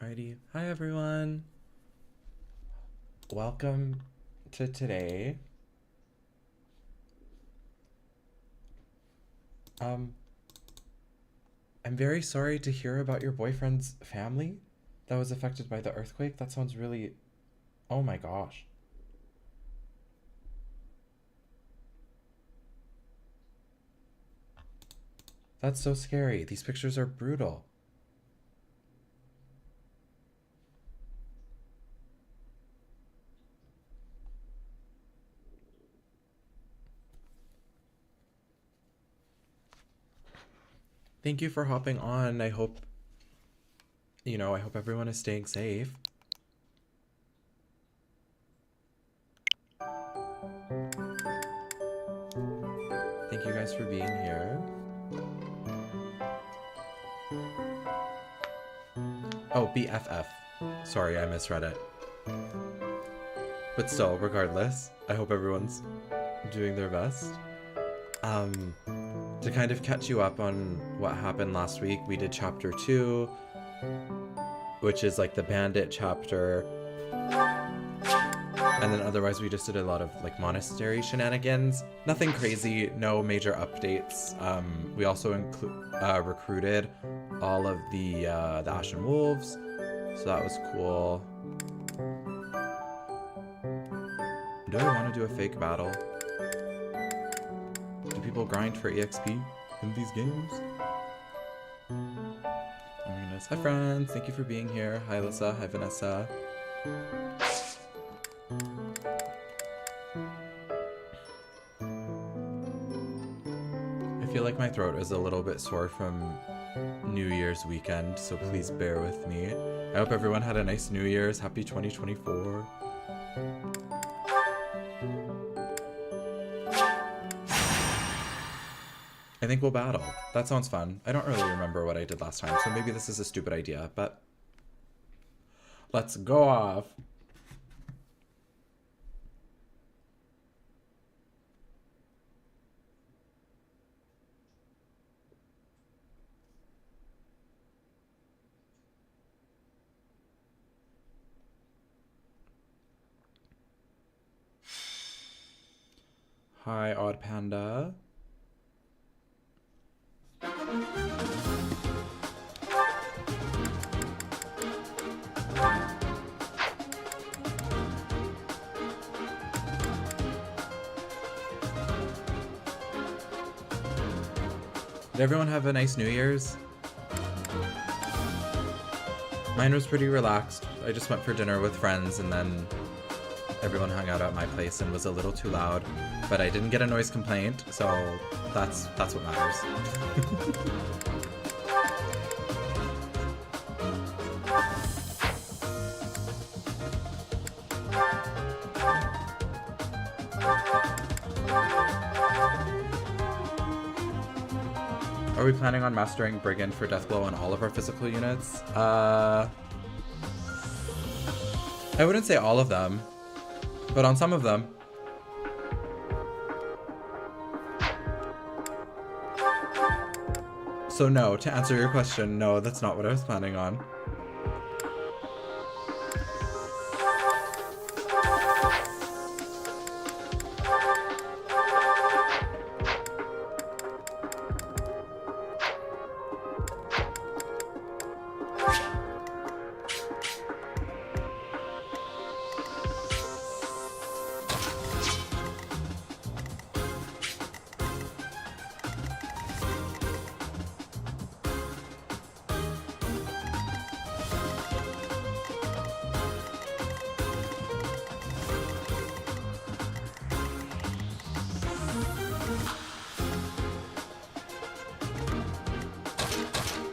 Alrighty. Hi everyone. Welcome to today. I'm very sorry to hear about your boyfriend's family that was affected by the earthquake. That sounds really... Oh my gosh. That's so scary. These pictures are brutal. Thank you for hopping on. I hope, I hope everyone is staying safe. Thank you guys for being here. Oh, BFF. Sorry, I misread it. But still, regardless, I hope everyone's doing their best. To kind of catch you up on what happened last week, we did chapter 2, which is like the bandit chapter. And then otherwise we just did a lot of like monastery shenanigans. Nothing crazy, no major updates. We also recruited all of the Ashen Wolves, so that was cool. Do I want to do a fake battle? Do people grind for EXP in these games? Oh my goodness. Hi friends, thank you for being here. Hi Alyssa, hi Vanessa. I feel like my throat is a little bit sore from New Year's weekend, so please bear with me. I hope everyone had a nice New Year's. Happy 2024. I think we'll battle. That sounds fun. I don't really remember what I did last time, so maybe this is a stupid idea, but let's go off. Hi, Odd Panda. Did everyone have a nice New Year's? Mine was pretty relaxed. I just went for dinner with friends and then everyone hung out at my place and was a little too loud. But I didn't get a noise complaint, so that's what matters. Are we planning on mastering Brigand for Deathblow on all of our physical units? I wouldn't say all of them, but on some of them. So no, to answer your question, no, that's not what I was planning on.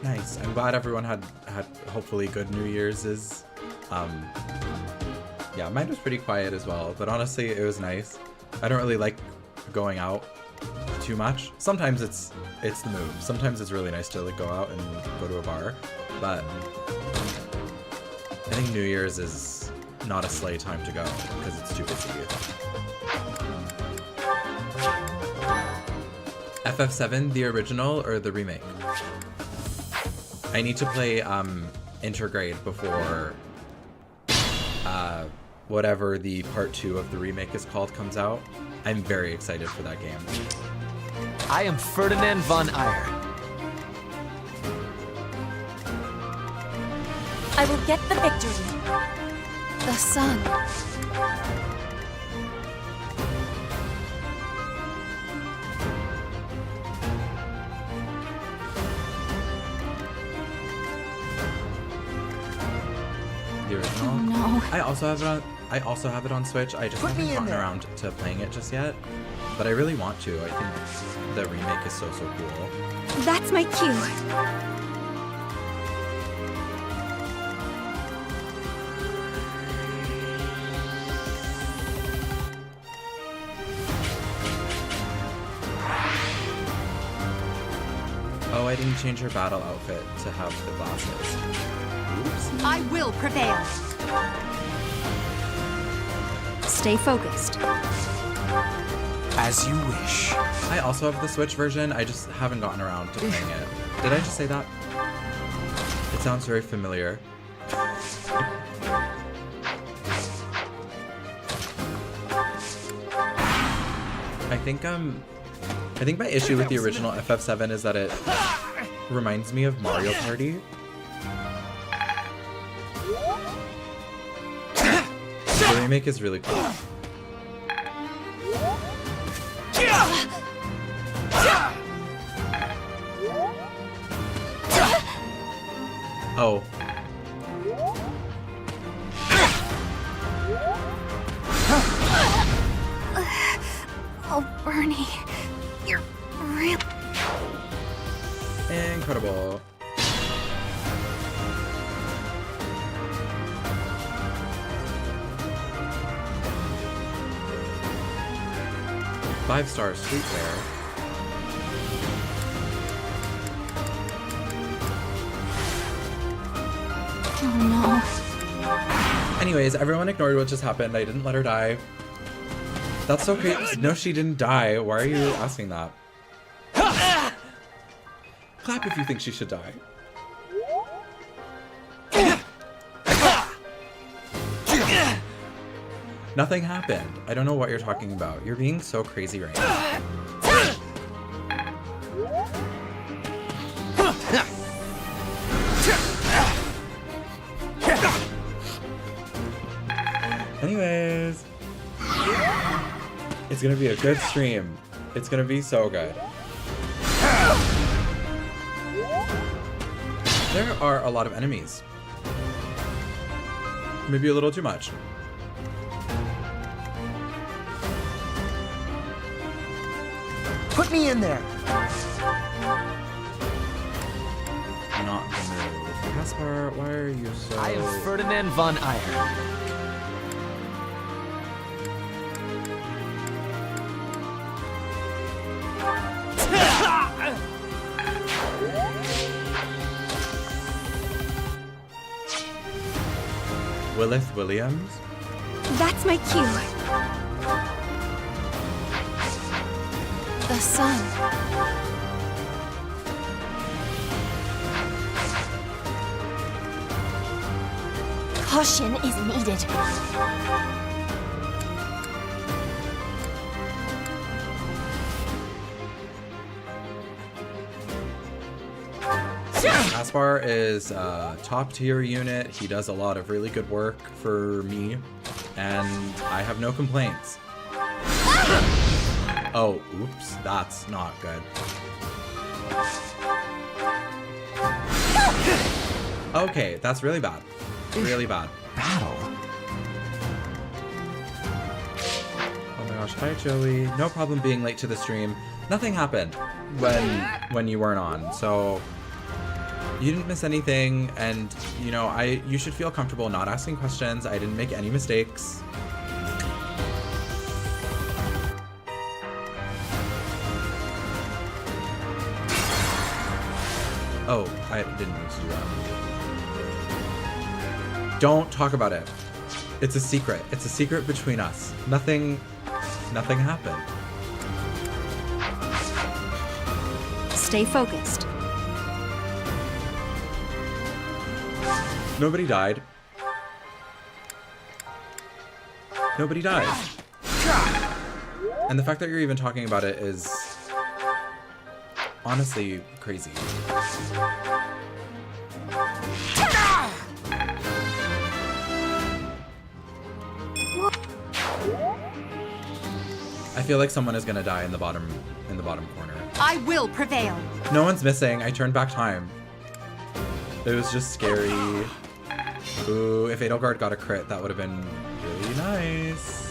Nice. I'm glad everyone had hopefully good New Year's. Yeah, mine was pretty quiet as well, but honestly, it was nice. I don't really like going out too much. Sometimes it's the move. Sometimes it's really nice to like go out and go to a bar, but I think New Year's is not a slay time to go because it's too busy. FF7, the original or the remake? I need to play intergrade before whatever the part 2 of the remake is called comes out. I'm very excited for that game. I am Ferdinand von Ayer. I will get the victory. The sun. The original. Oh no. I also have it on Switch. I just haven't gotten around to playing it just yet. But I really want to. I think the remake is so cool. That's my cue. Oh, I didn't change her battle outfit to have the glasses. Oops. I will prevail. Stay focused. As you wish. I also have the Switch version. I just haven't gotten around to playing it. Did I just say that? It sounds very familiar. I think my issue with the original FF7 is that it reminds me of Mario Party. The remake is really cool. Oh. Oh, Bernie. You're real. Incredible. Five-star streetwear. Oh no. Anyways, everyone ignored what just happened. I didn't let her die. That's so crazy. No, she didn't die. Why are you asking that? Clap if you think she should die. Nothing happened. I don't know what you're talking about. You're being so crazy right now. Anyways, it's gonna be a good stream. It's gonna be so good. There are a lot of enemies. Maybe a little too much. Put me in there. Not the move. Caspar, why are you so... I am Ferdinand von Ayer. Willith Williams? That's my cue. The sun. Caution is needed. Caspar is a top tier unit. He does a lot of really good work for me, and I have no complaints. Oh, oops, that's not good. Okay, that's really bad. Really bad. Battle. Oh my gosh, hi Joey. No problem being late to the stream. Nothing happened when you weren't on, so you didn't miss anything, and you know, you should feel comfortable not asking questions. I didn't make any mistakes. Oh, I didn't mean to do that. Don't talk about it. It's a secret. It's a secret between us. Nothing happened. Stay focused. Nobody died. Nobody died. And the fact that you're even talking about it is honestly crazy. I feel like someone is gonna die in the bottom corner. I will prevail. No one's missing. I turned back time. It was just scary. Ooh, if Edelgard got a crit, that would have been really nice.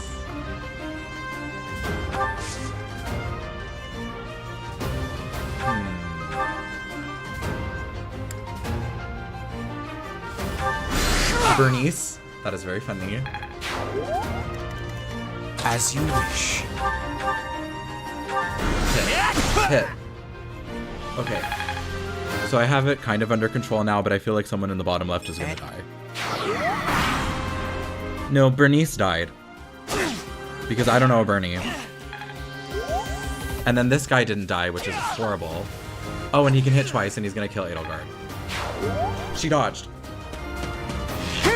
Bernice, that is very funny. As you wish. Hit. Okay. So I have it kind of under control now, but I feel like someone in the bottom left is gonna die. No, Bernice died. Because I don't know Bernie. And then this guy didn't die, which is horrible. Oh, and he can hit twice, and he's gonna kill Edelgard. She dodged.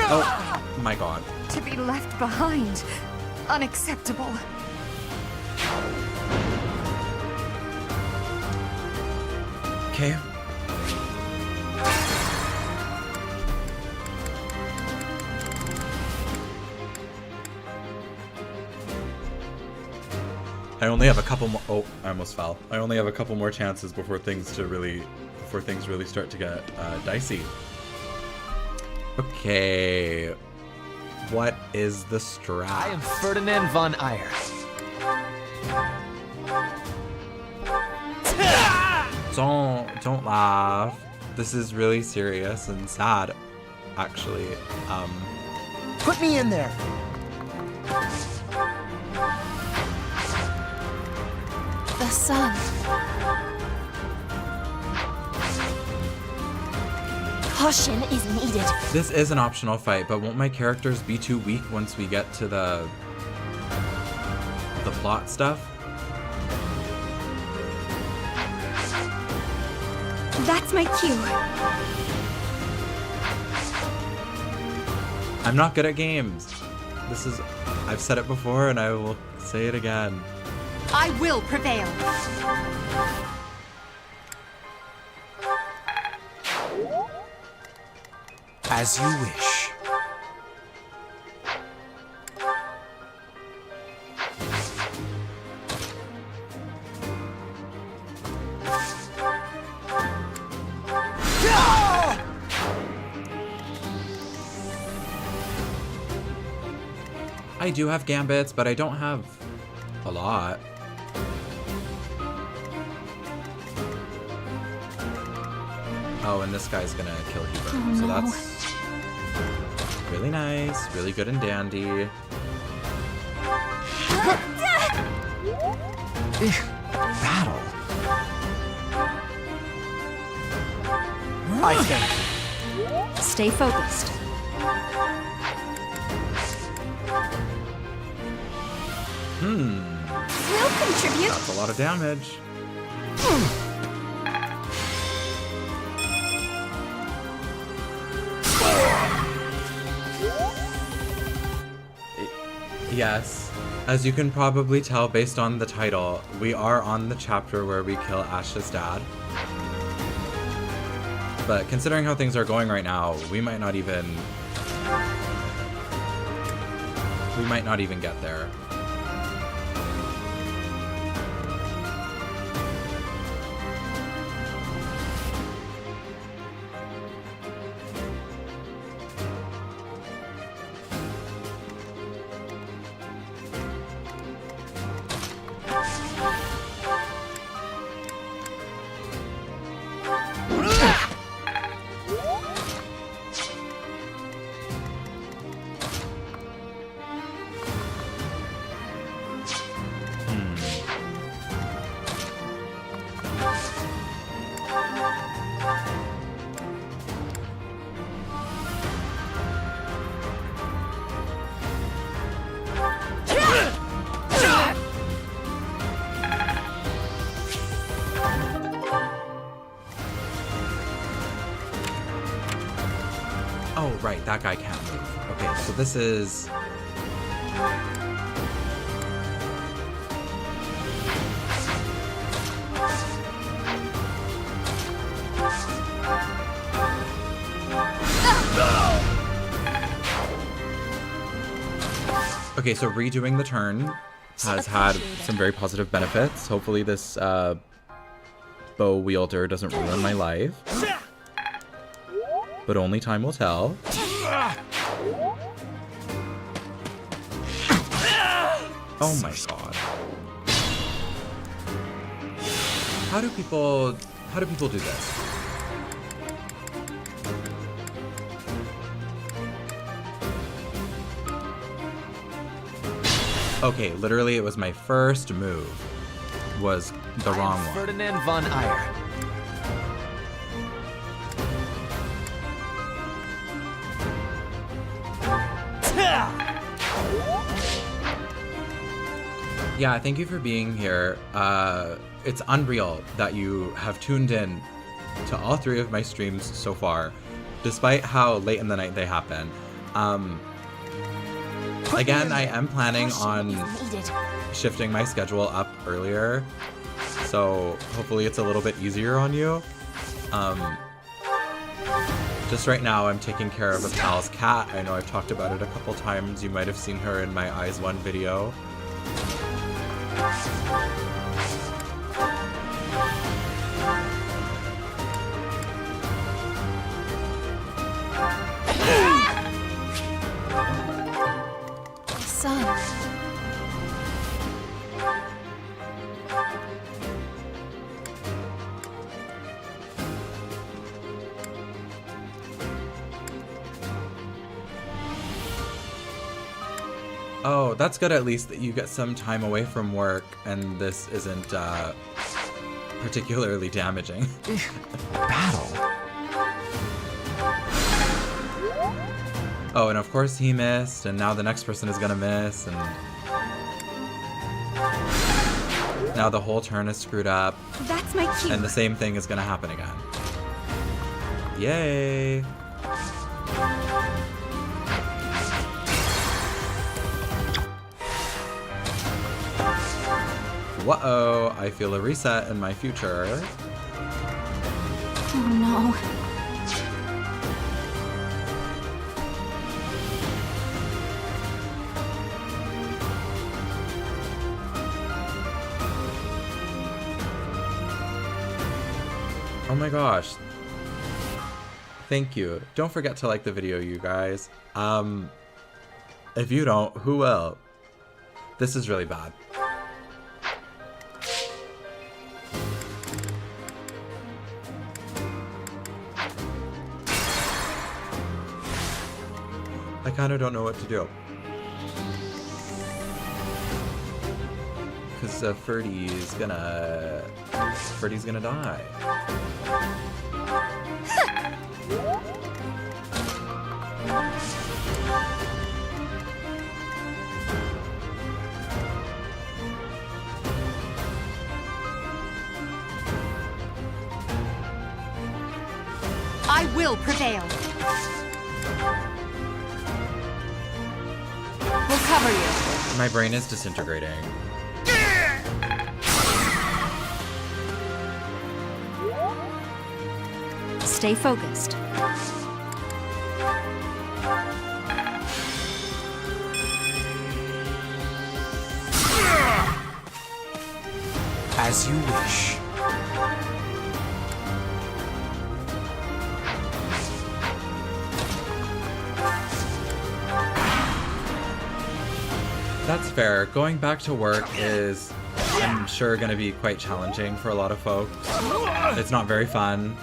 Oh, my god. To be left behind. Unacceptable. Okay. I only have a couple more. Oh, I almost fell. I only have a couple more chances before things really start to get dicey. Okay. What is the strat? I am Ferdinand von Ayer. Don't laugh. This is really serious and sad, actually. Put me in there. The sun. Caution is needed. This is an optional fight, but won't my characters be too weak once we get to the plot stuff? That's my cue. I'm not good at games. I've said it before and I will say it again. I will prevail. As you wish. I do have gambits, but I don't have a lot. Oh, and this guy's gonna kill Hubert, Oh, so no. that's really nice, really good and dandy. Battle. I think. Stay focused. We'll contribute. That's a lot of damage. Yes, as you can probably tell based on the title, we are on the chapter where we kill Ash's dad. But considering how things are going right now, we might not even get there. Oh, right, that guy can't move. Okay, so this is... Okay, so redoing the turn has had some very positive benefits. Hopefully this bow wielder doesn't ruin my life. But only time will tell. Oh my god. How do people do this? Okay, literally it was my first move was the wrong one. Ferdinand von Ayer. Yeah, thank you for being here. It's unreal that you have tuned in to all three of my streams so far, despite how late in the night they happen. Again, I am planning on shifting my schedule up earlier, so hopefully it's a little bit easier on you. Just right now, I'm taking care of a pal's cat. I know I've talked about it a couple times. You might have seen her in my Eyes One video. Son. Oh, that's good at least that you get some time away from work and this isn't particularly damaging. Battle. Oh, and of course he missed, and now the next person is gonna miss, and now the whole turn is screwed up, That's my cue. and the same thing is gonna happen again. Yay! Whoa, I feel a reset in my future. Oh no. Oh my gosh. Thank you. Don't forget to like the video, you guys. If you don't, who will? This is really bad. I kind of don't know what to do. Because Ferdy's gonna die. I will prevail. We'll cover you. My brain is disintegrating. Stay focused. As you wish. That's fair. Going back to work is, I'm sure, going to be quite challenging for a lot of folks. It's not very fun.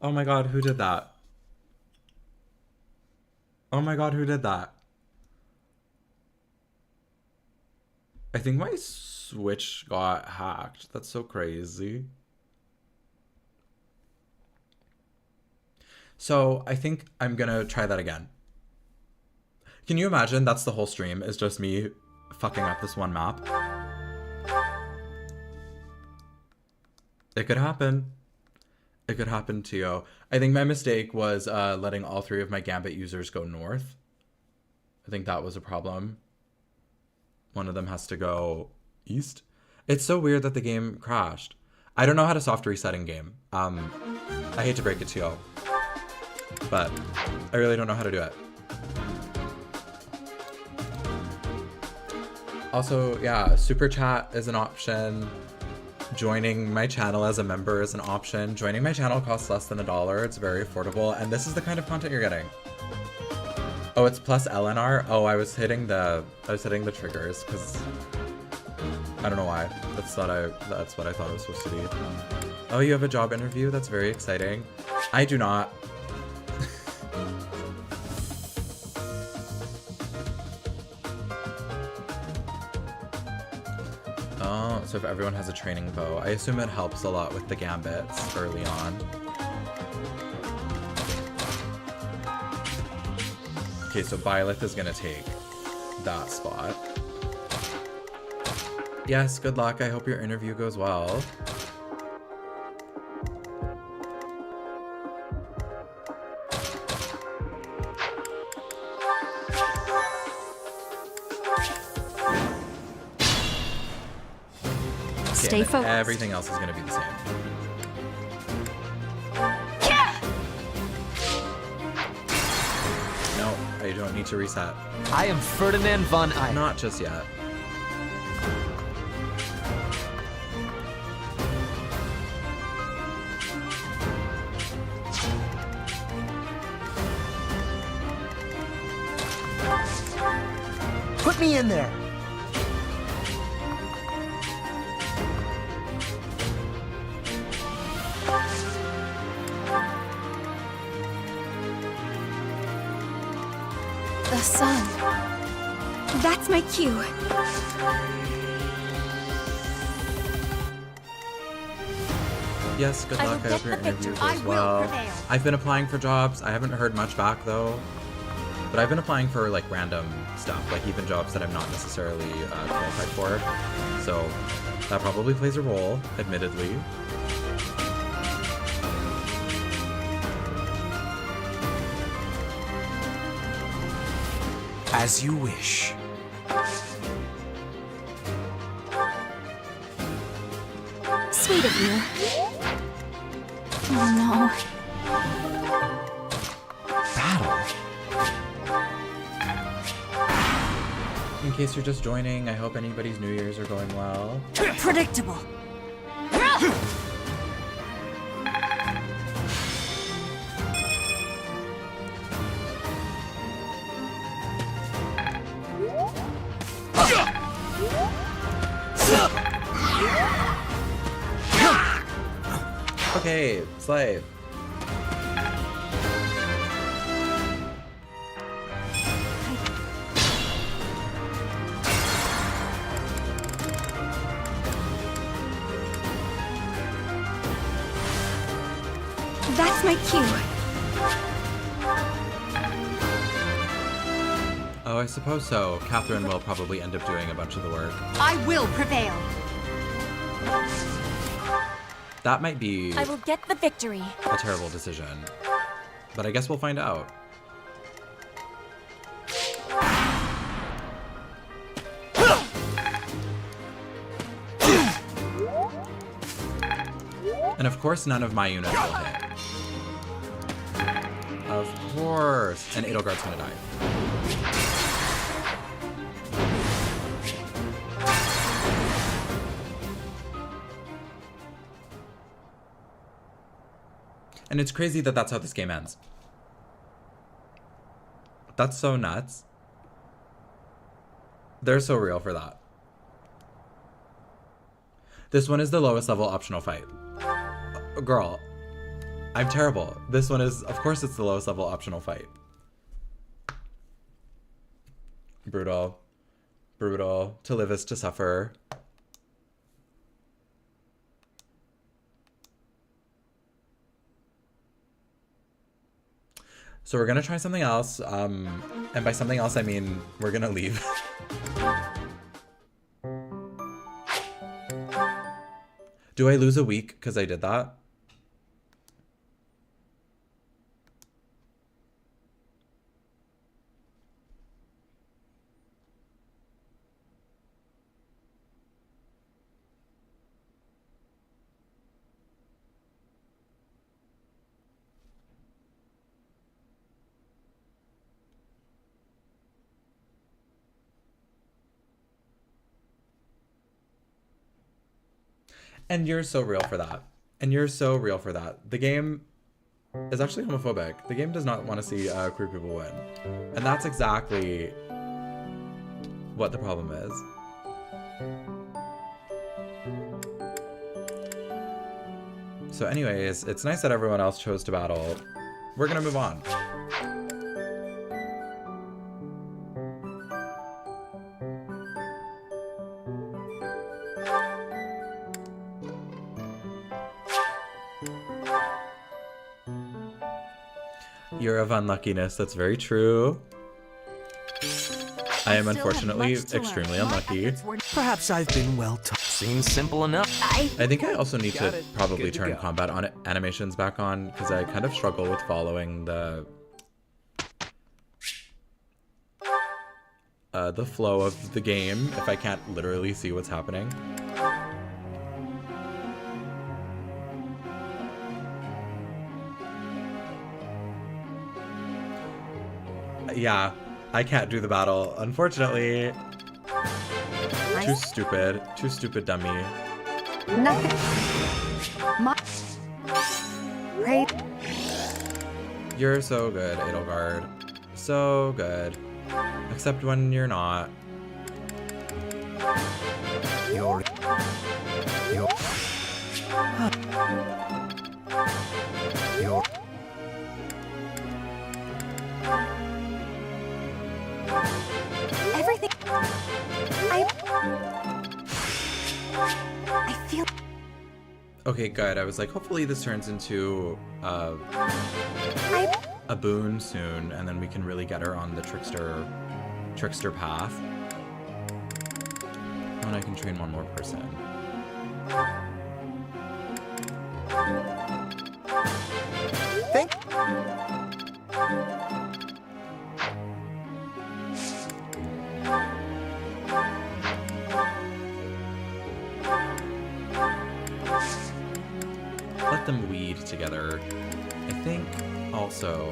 Oh my god, who did that? Oh my god, who did that? I think my Switch got hacked. That's so crazy. So I think I'm gonna try that again. Can you imagine that's the whole stream is just me fucking up this one map? It could happen. It could happen to you. I think my mistake was letting all 3 of my Gambit users go north. I think that was a problem. One of them has to go east. It's so weird that the game crashed. I don't know how to soft reset in game. I hate to break it to you, but I really don't know how to do it. Also, yeah, super chat is an option. Joining my channel as a member is an option. Joining my channel costs less than $1. It's very affordable, and this is the kind of content you're getting. Oh, it's plus LNR. Oh, I was hitting the triggers because I don't know why. That's what I thought it was supposed to be. Oh, you have a job interview? That's very exciting. I do not. Oh, so if everyone has a training bow, I assume it helps a lot with the gambits early on. Okay, so Byleth is gonna take that spot. Yes, good luck. I hope your interview goes well. Stay focused. Everything else is gonna be the same. No, I don't need to reset. I am Ferdinand von Eyre. Not just yet. Put me in there. The sun. That's my cue. Yes, good I will luck. I get hope your the interview victory. I goes will well. prevail. I've been applying for jobs. I haven't heard much back though. But I've been applying for like random stuff, like even jobs that I'm not necessarily qualified for. So that probably plays a role, admittedly. As you wish. Sweet of you. Oh no. Battle. In case you're just joining, I hope anybody's New Year's are going well. Predictable. Okay, slave. That's my cue. Oh, I suppose so. Catherine will probably end up doing a bunch of the work. I will prevail. That might be I will get the victory. a terrible decision. But I guess we'll find out. And of course none of my units will hit. Of course. And Edelgard's gonna die. And it's crazy that that's how this game ends. That's so nuts. They're so real for that. This one is the lowest level optional fight. Girl, I'm terrible. This one is, of course it's the lowest level optional fight. Brutal. Brutal. To live is to suffer. So we're gonna try something else, and by something else I mean we're gonna leave. Do I lose a week because I did that? And you're so real for that. And you're so real for that. The game is actually homophobic. The game does not want to see queer people win. And that's exactly what the problem is. So anyways, it's nice that everyone else chose to battle. We're gonna move on. Year of unluckiness, that's very true. I am unfortunately extremely unlucky. Perhaps I've been well taught. Seems simple enough. I think I also need to probably Good to turn go. combat on animations back on because I kind of struggle with following the flow of the game if I can't literally see what's happening. Yeah, I can't do the battle, unfortunately. Too stupid dummy. Nothing. Right. You're so good, Edelgard. So good. Except when you're not. You're... Everything. I feel. Okay, good. I was like, hopefully this turns into a boon soon, and then we can really get her on the trickster path. And I can train one more person. Think? Let them weed together. I think also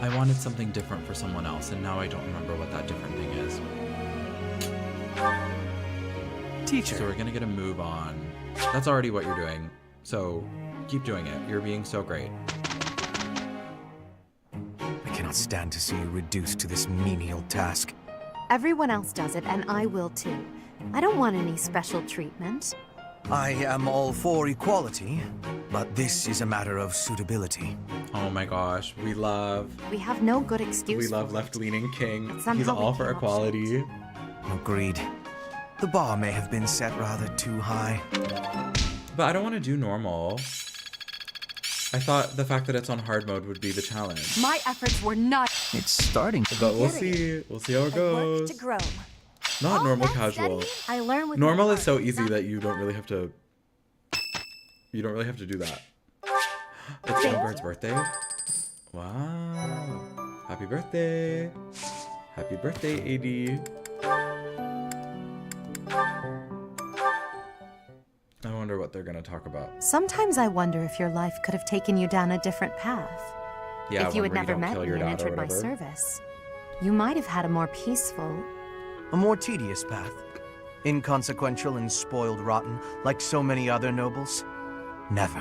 I wanted something different for someone else, and now I don't remember what that different thing is. Teacher. So we're gonna get a move on. That's already what you're doing. So keep doing it. You're being so great. I cannot stand to see you reduced to this menial task. Everyone else does it, and I will too. I don't want any special treatment. I am all for equality, but this is a matter of suitability. Oh my gosh, we have no good excuse. love left-leaning King. Somehow He's all we for came up equality. Agreed. The bar may have been set rather too high. But I don't want to do normal. I thought the fact that it's on hard mode would be the challenge. My efforts were not. It's starting. But we'll see. We'll see how it I work goes. to grow. Not All normal that casual. studying, I learn with Normal my is so heart. easy that you don't really have to. You don't really have to do that. It's Edelgard's birthday. Wow. Happy birthday. Happy birthday, AD. I wonder what they're gonna talk about. Sometimes I wonder if your life could have taken you down a different path. Yeah, if you one had where never don't met kill me your and dad or entered my whatever. service, you might have had a more peaceful. A more tedious path. Inconsequential and spoiled rotten, like so many other nobles? Never.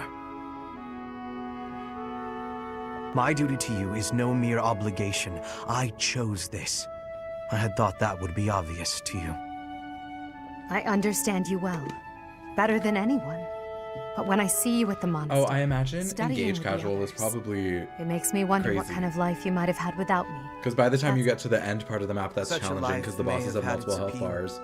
My duty to you is no mere obligation. I chose this. I had thought that would be obvious to you. I understand you well, better than anyone. But when I see you at the monastery, Oh, I imagine studying Engage with the Casual was others, probably it makes me wonder what crazy. kind of life you might have had without me. because by the time you get to the end part of the map, that's Such a challenging life because the may bosses have have had multiple its health appeal. bars.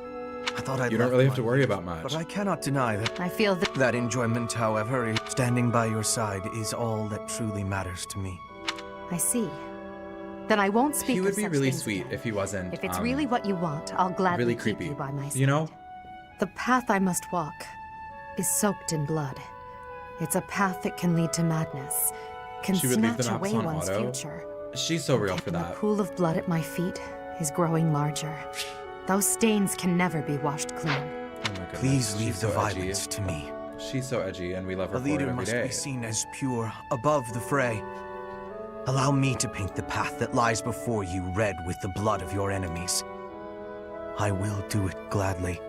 I thought I'd You don't left really have to my- worry about much. But I cannot deny that. I feel that That enjoyment, however, standing by your side is all that truly matters to me. I see. Then I won't speak He would of be such really things sweet again. if he wasn't. If it's really what you want, I'll gladly really keep creepy. you by my side. You know? The path I must walk is soaked in blood. It's a path that can lead to madness, can She would leave the snatch maps away on one's auto. future. She's so real for And that. the pool of blood at my feet is growing larger. Those stains can never be washed clean. Oh my goodness. Please She's leave so the edgy. violence to me. She's so edgy, and we love her A for it leader every must day. be seen as pure, above the fray. Allow me to paint the path that lies before you red with the blood of your enemies. I will do it gladly.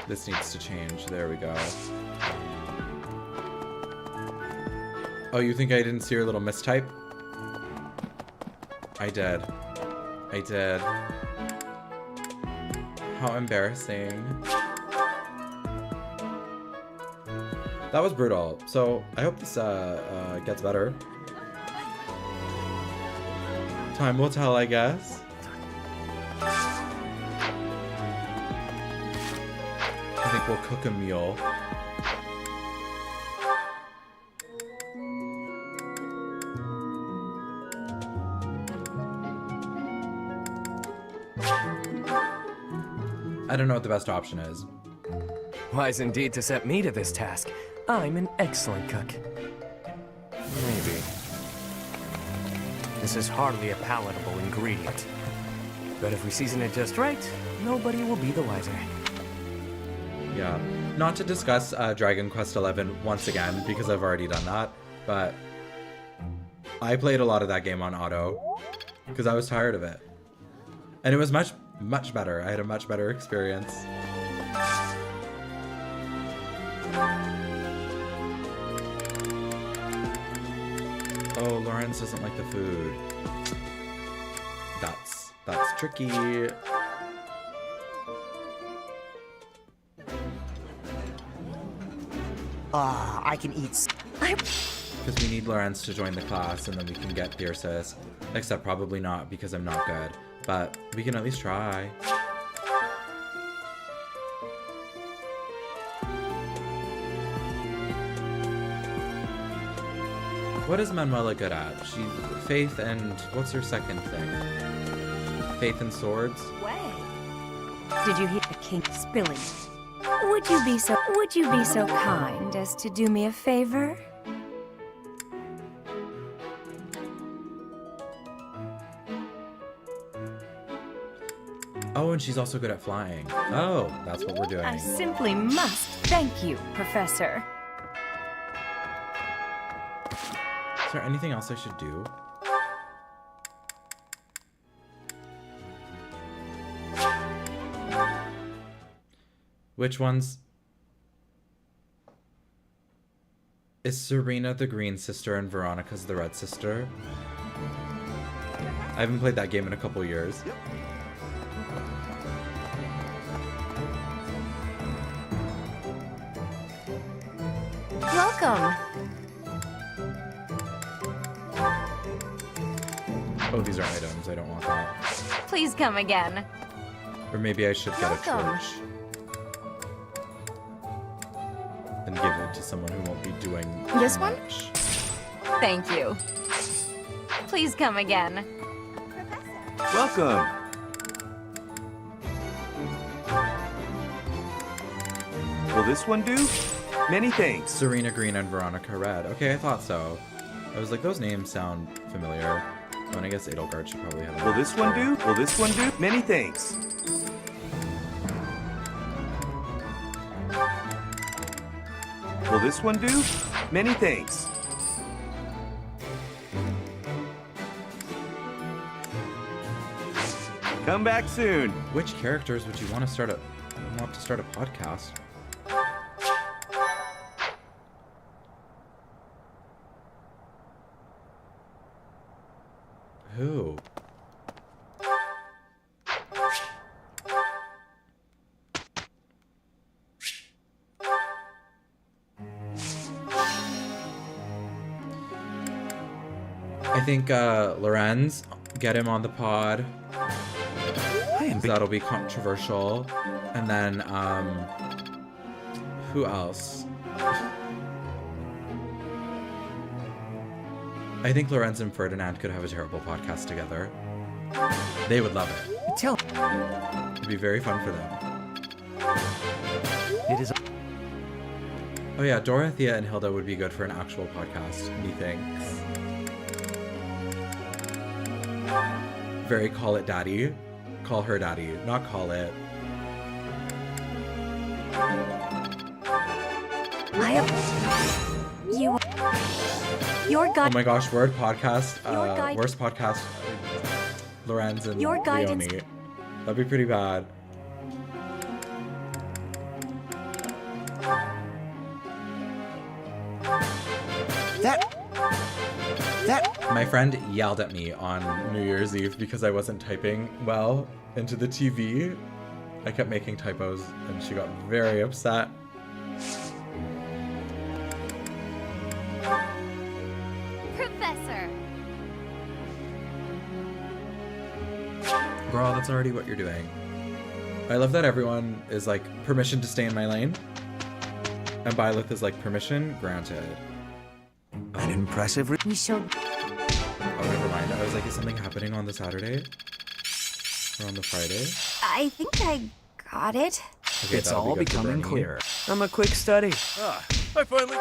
This needs to change. There we go. Oh, you think I didn't see your little mistype? I did. I did. How embarrassing. That was brutal. So I hope this gets better. Time will tell, I guess. I think we'll cook a meal. I don't know what the best option is. Wise indeed to set me to this task. I'm an excellent cook. Maybe. This is hardly a palatable ingredient. But if we season it just right, nobody will be the wiser. Yeah. Not to discuss Dragon Quest XI once again, because I've already done that, but I played a lot of that game on auto, because I was tired of it. And it was much, much better. I had a much better experience. Oh, Lawrence doesn't like the food. That's tricky. I can eat. Because we need Lawrence to join the class, and then we can get Thyrsis. Except probably not, because I'm not good. But we can at least try. What is Manuela good at? She faith and what's her second thing? Faith and swords? Way. Did you hear the king spilling? Would you be so kind as to do me a favor? Oh, and she's also good at flying. Oh, that's what we're doing. I simply must thank you, Professor. Is there anything else I should do? Which ones? Is Serena the green sister and Veronica's the red sister? I haven't played that game in a couple years. Welcome. Oh, these are items. I don't want that. Please come again. Or maybe I should get a Welcome. torch. And give it to someone who won't be doing This too one? much. Thank you. Please come again. Welcome. Will this one do? Many thanks. Serena Green and Veronica Red. Okay, I thought so. I was like, those names sound familiar. Oh, and I guess Edelgard should probably have Will a this one do? Will this one do? Many thanks. Will this one do? Many thanks. Come back soon. Which characters would you want to start a podcast? Who? I think Lorenz, get him on the pod. That'll be controversial. And then who else? I think Lorenz and Ferdinand could have a terrible podcast together. They would love it. It'd be very fun for them. It is. Oh yeah, Dorothea and Hilda would be good for an actual podcast, methinks. Very call it daddy. Call her daddy, not call it. Your guide. Oh my gosh, worst podcast, Lorenz and Your guidance. Leonie. That'd be pretty bad. My friend yelled at me on New Year's Eve because I wasn't typing well into the TV. I kept making typos and she got very upset. Professor. Girl, that's already what you're doing. I love that everyone is like, permission to stay in my lane. And Byleth is like, permission granted. An impressive. We showed. Oh, never mind. I was like, is something happening on the Saturday? Or on the Friday? I think I got it. Okay, It's that'll be all good for becoming Bernie. clearer. I'm a quick study. I finally.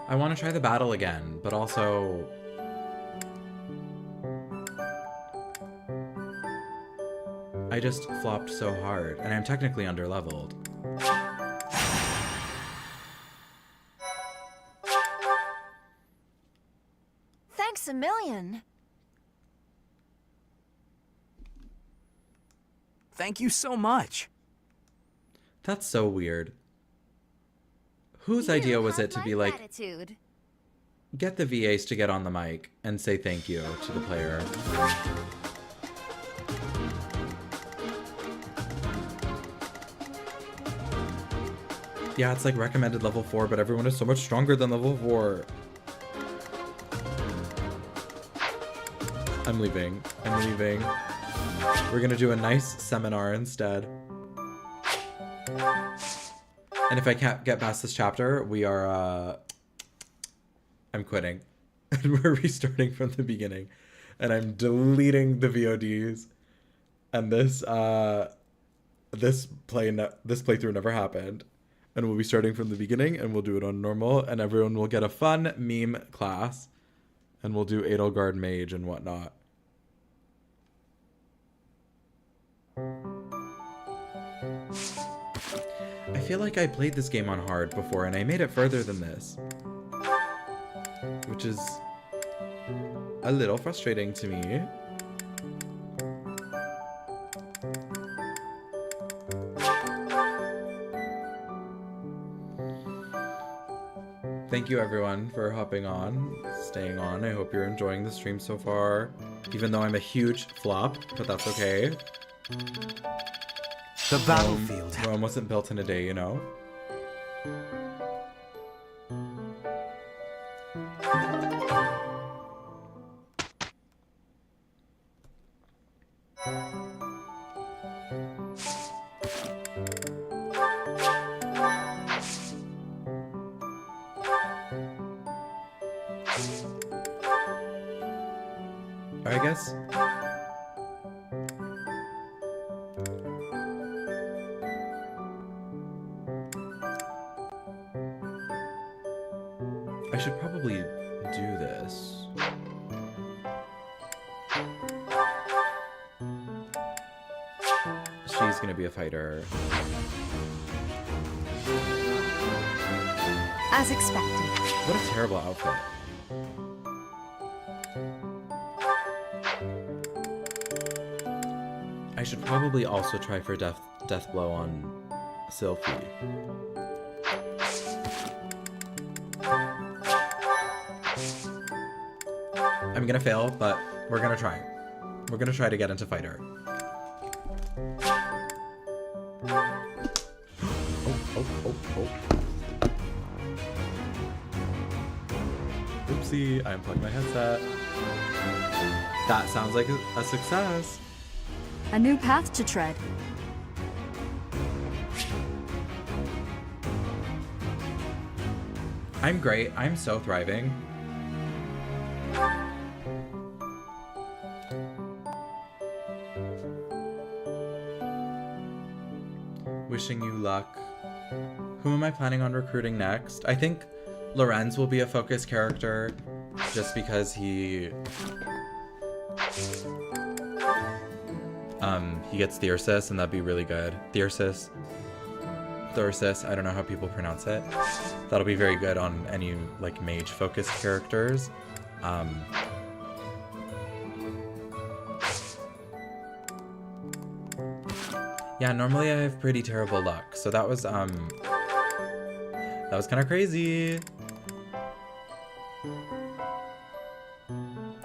I want to try the battle again, but also... I just flopped so hard, and I'm technically underleveled. Thanks a million. Thank you so much. That's so weird. Whose idea was it to be like, Attitude. get the VAs to get on the mic and say thank you to the player? Yeah, it's like recommended level 4, but everyone is so much stronger than level 4. I'm leaving. I'm leaving. We're gonna do a nice seminar instead. And if I can't get past this chapter, we are, I'm quitting. And we're restarting from the beginning. And I'm deleting the VODs. And this playthrough never happened. And we'll be starting from the beginning, and we'll do it on normal, and everyone will get a fun meme class. And we'll do Edelgard Mage and whatnot. I feel like I played this game on hard before, and I made it further than this. Which is a little frustrating to me. Thank you everyone for hopping on, staying on. I hope you're enjoying the stream so far. Even though I'm a huge flop, but that's okay. The battlefield. Rome wasn't built in a day, you know? I guess. I should probably do this. She's gonna be a fighter. As expected. What a terrible outfit. I should probably also try for death blow on Sylphie. I'm gonna fail, but we're gonna try. We're gonna try to get into fighter. Oh. Oopsie, I unplugged my headset. That sounds like a success. A new path to tread. I'm great. I'm so thriving. Wishing you luck. Who am I planning on recruiting next? I think Lorenz will be a focus character just because he gets Thyrsus, and that'd be really good. Thyrsus, I don't know how people pronounce it. That'll be very good on any like mage focused characters. Yeah, normally I have pretty terrible luck, so that was kind of crazy.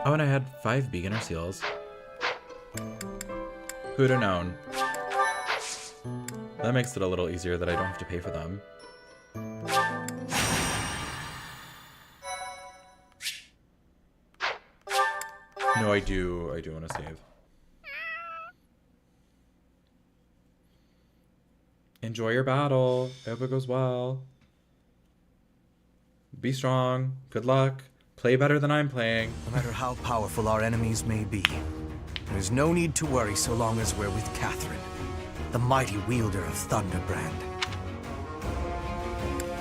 Oh, and I had 5 beginner seals. Who'd have known? That makes it a little easier that I don't have to pay for them. No, I do want to save. Enjoy your battle. I hope it goes well. Be strong. Good luck. Play better than I'm playing. No matter how powerful our enemies may be, there's no need to worry so long as we're with Catherine, the mighty wielder of Thunderbrand.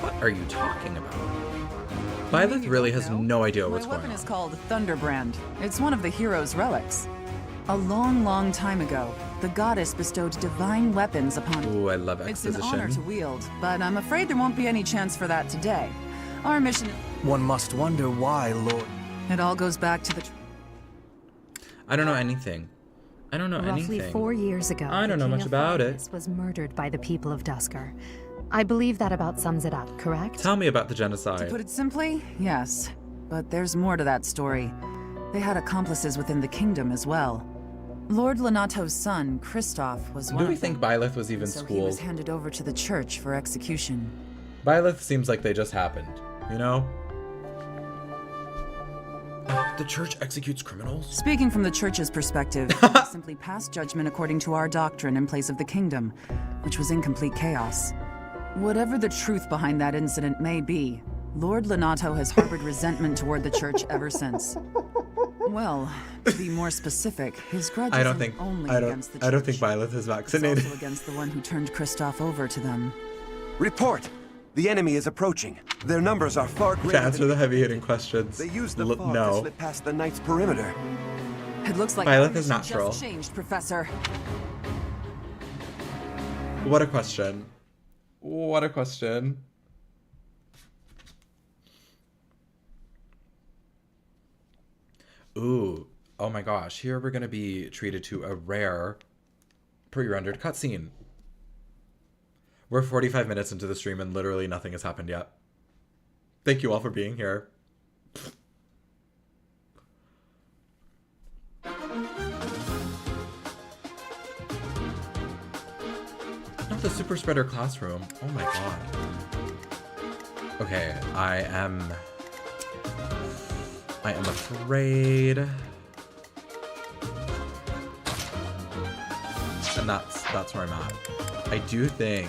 What are you talking about? Violet really has no idea what's going on. My weapon is called Thunderbrand. It's one of the hero's relics. A long, long time ago, the goddess bestowed divine weapons upon it. Ooh, I love It's exposition. an honor to wield, but I'm afraid there won't be any chance for that today. Our mission... One must wonder why, Lord. It all goes back to the... I don't know anything. Roughly 4 years ago, I don't know the much King of about it. Darkness was murdered by the people of Dusker. I believe that about sums it up, correct? Tell me about the To genocide. put it simply, yes. But there's more to that story. They had accomplices within the kingdom as well. Lord Lenato's son, Kristoff, was one Do of we think them. Byleth was even So he was schooled? handed over to the church for execution. Byleth seems like they just happened, you know? The church executes criminals? Speaking from the church's perspective, they simply passed judgment according to our doctrine in place of the kingdom, which was in complete chaos. Whatever the truth behind that incident may be, Lord Lenato has harbored resentment toward the church ever since. Well, to be more specific, his grudge isn't only against the church. I don't think Byleth is It's vaccinated. also against the one who turned Kristoff over to them. Report! The enemy is approaching. Their numbers are far To greater answer than... the heavy-hitting questions. They use the fog to no. slip past the knight's perimeter. It looks like Byleth our is mission natural. just changed, Professor. What a question. What a question. Ooh. Oh my gosh. Here we're going to be treated to a rare pre-rendered cutscene. We're 45 minutes into the stream and literally nothing has happened yet. Thank you all for being here. Not the super spreader classroom. Oh my god. Okay, I am afraid. And that's where I'm at. I do think.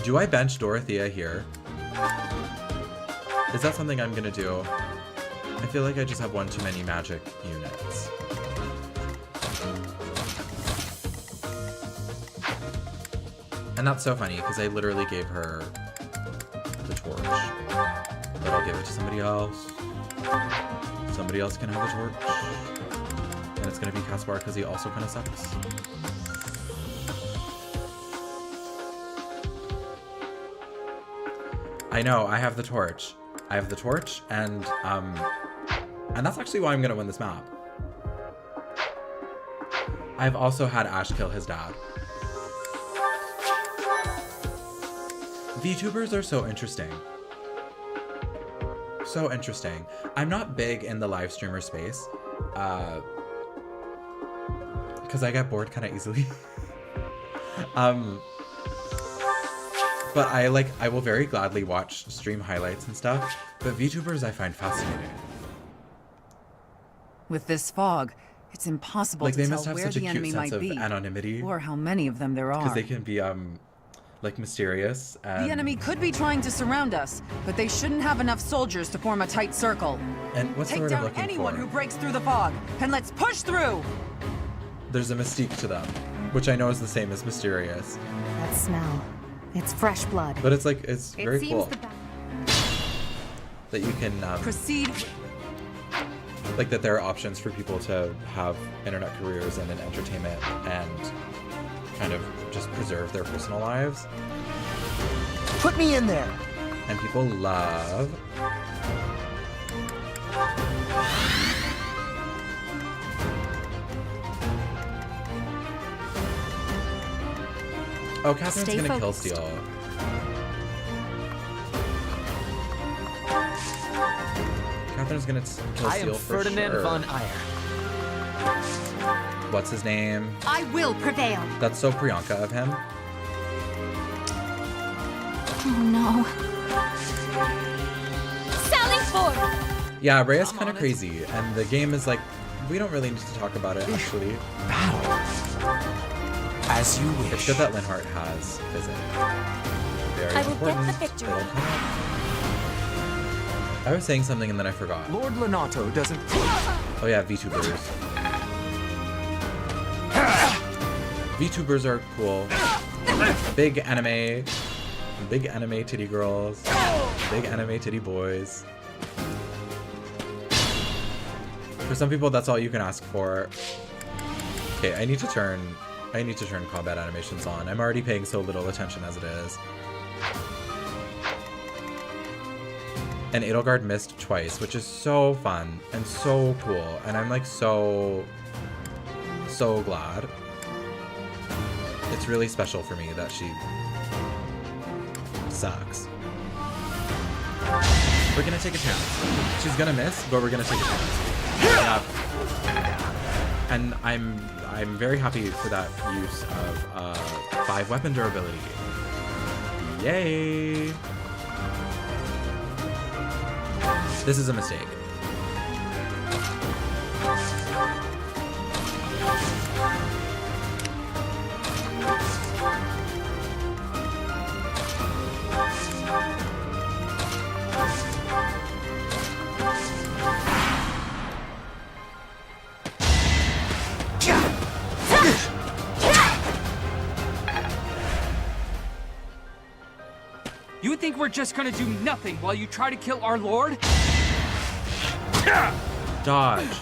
Do I bench Dorothea here? Is that something I'm gonna do? I feel like I just have one too many magic units. And that's so funny, because I literally gave her the torch. But I'll give it to somebody else. Somebody else can have the torch. And it's gonna be Caspar, because he also kind of sucks. I know, I have the torch. I have the torch, and that's actually why I'm gonna win this map. I've also had Ash kill his dad. VTubers are so interesting. So interesting. I'm not big in the live streamer space. because I get bored kind of easily. But I will very gladly watch stream highlights and stuff, but VTubers I find fascinating. With this fog, it's impossible Like to they tell must have where such a the cute enemy sense might of be, anonymity, or how many of them there are. because they can be like mysterious. And, The enemy could be trying to surround us, but they shouldn't have enough soldiers to form a tight circle. and what's the Take word I'm down looking anyone for? who breaks through the fog, and let's push through! There's a mystique to them, which I know is the same as mysterious, That smell. It's fresh blood. but it's like it's It very seems cool the that you can Proceed. like that there are options for people to have internet careers and in entertainment and kind of just preserve their personal lives. Put me in there. And people love oh, Catherine's Stay gonna kill focused. Steel. Catherine's gonna kill I Steel am for Ferdinand sure. von Eyre. What's his name? I will prevail. That's so Priyanka of him. Oh no. Sally forth! Yeah, Rhea's kind of crazy, and the game is like, we don't really need to talk about it, actually. As you It's wish. good that Linhart has physics. Very I will get the important. victory. It'll come up. I was saying something and then I forgot. Lord Lonato doesn't. Oh yeah, VTubers. VTubers are cool. Big anime titty girls, big anime titty boys. For some people, that's all you can ask for. Okay, I need to turn combat animations on. I'm already paying so little attention as it is. And Edelgard missed twice, which is so fun and so cool. And I'm like so glad. It's really special for me that she sucks. We're gonna take a chance. She's gonna miss, but we're gonna take a chance. Yeah. And I'm very happy for that use of 5 weapon durability. Yay! This is a mistake. You think we're just gonna do nothing while you try to kill our lord? Dodge.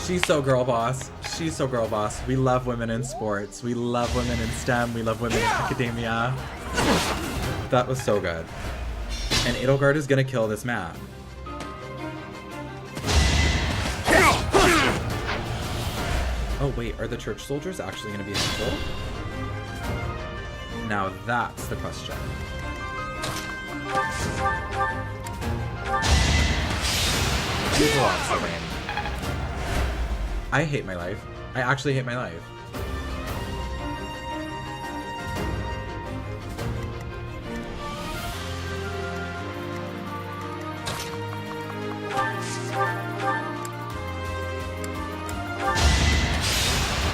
She's so girl boss. She's so girl boss. We love women in sports. We love women in STEM. We love women in academia. That was so good. And Edelgard is gonna kill this man. Oh wait, are the church soldiers actually gonna be helpful? Now that's the question. These blocks are lame. I hate my life. I actually hate my life.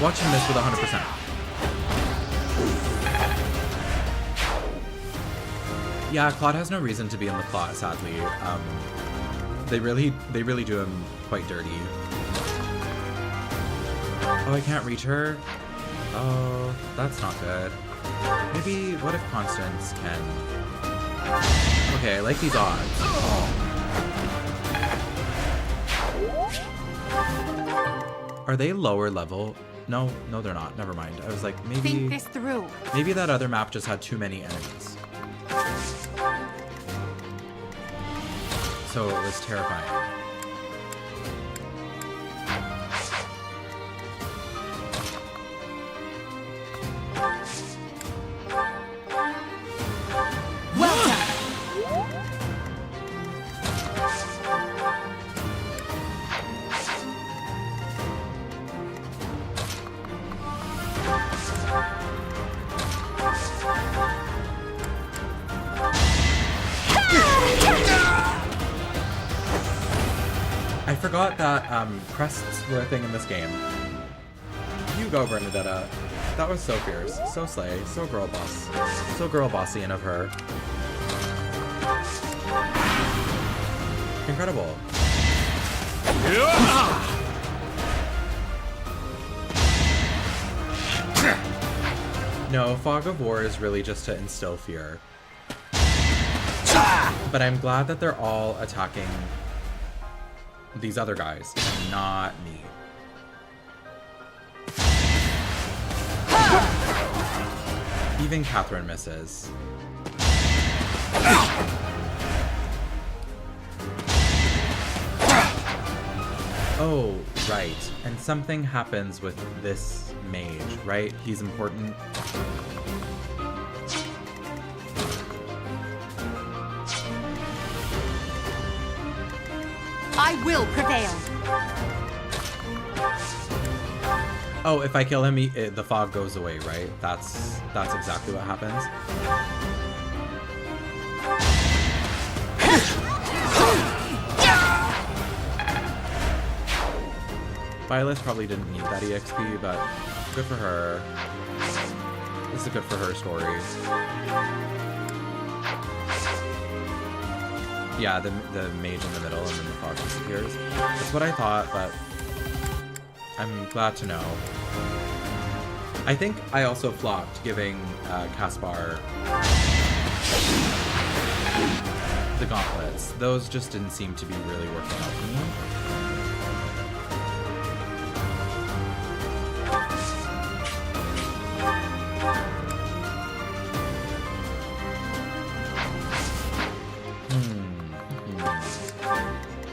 Watch him miss with 100%. Yeah, Claude has no reason to be in the plot, sadly. They really do him quite dirty. Oh, I can't reach her? Oh, that's not good. Maybe, what if Constance can... Okay, I like these odds. Oh. Are they lower level? No, they're not. Never mind. I was like, maybe... Think this through. Maybe that other map just had too many enemies. So it was terrifying. Well done. forgot that crests were a thing in this game. You go, Bernadetta. That was so fierce, so slay, so girl boss, so girl bossian of her. Incredible. No, Fog of War is really just to instill fear. But I'm glad that they're all attacking these other guys, and not me. Even Catherine misses. Oh, right. And something happens with this mage, right? He's important. I will prevail. Oh, if I kill him, the fog goes away, right? That's exactly what happens. Violet probably didn't need that EXP, but good for her. This is good for her story. Yeah, the mage in the middle and then the fog disappears. That's what I thought, but I'm glad to know. I think I also flopped giving Caspar the gauntlets. Those just didn't seem to be really working out for me.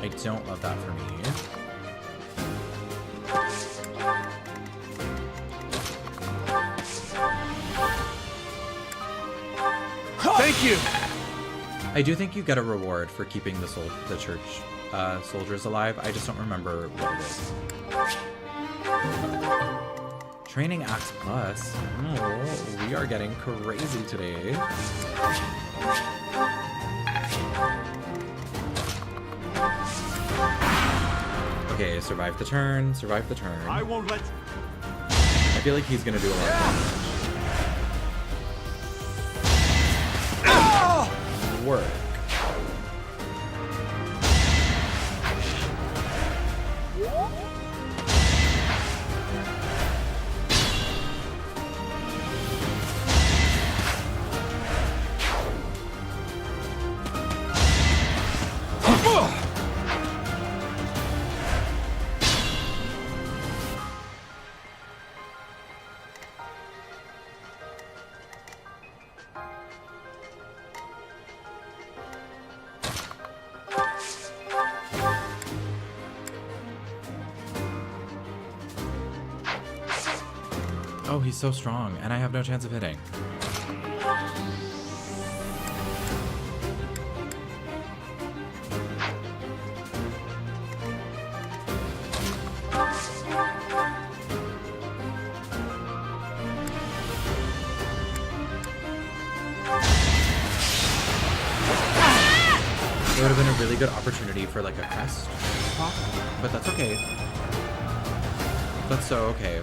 I don't love that for me. Thank you! I do think you get a reward for keeping the church soldiers alive. I just don't remember what it is. Training Axe Plus. Oh, we are getting crazy today. Okay, survive the turn, survive the turn. I won't let... I feel like he's gonna do a lot of damage. Work. Oh, he's so strong, and I have no chance of hitting. It would have been a really good opportunity for like a crest pop, but that's okay. That's so okay.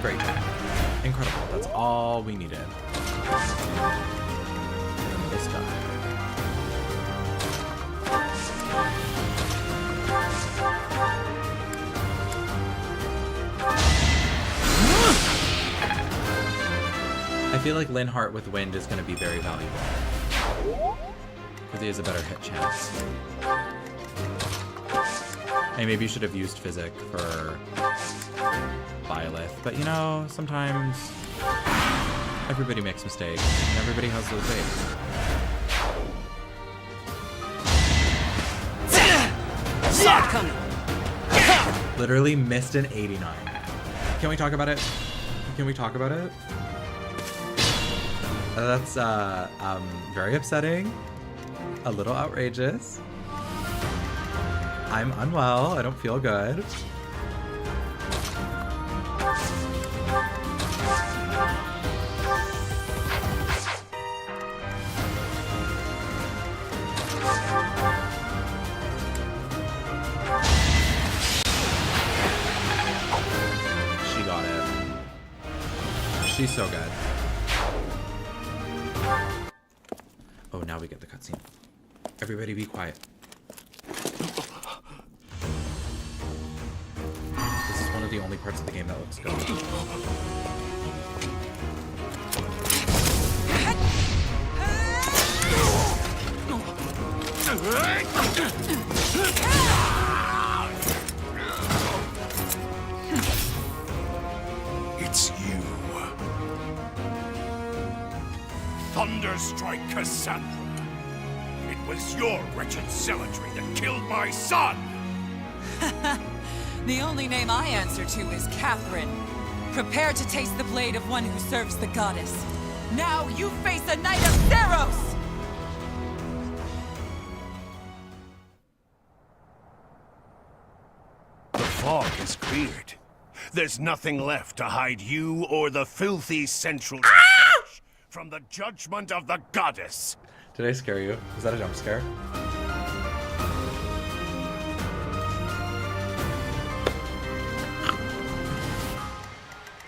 Great. Incredible. That's all we needed. And this guy. I feel like Linhardt with wind is going to be very valuable. Because he has a better hit chance. I maybe should have used Physic for Byleth, but you know, sometimes everybody makes mistakes, and everybody has those days. Literally missed an 89. Can we talk about it? Can we talk about it? That's very upsetting. A little outrageous. I'm unwell. I don't feel good. She got it. She's so good. Oh, now we get the cutscene. Everybody be quiet. This is one of the only parts of the game that looks good. It's you. Thunderstrike Cassandra. It was your wretched zealotry that killed my son! The only name I answer to is Catherine. Prepare to taste the blade of one who serves the goddess. Now you face a knight of Theros! The fog is cleared. There's nothing left to hide you or the filthy central from the judgment of the goddess. Did I scare you? Was that a jump scare?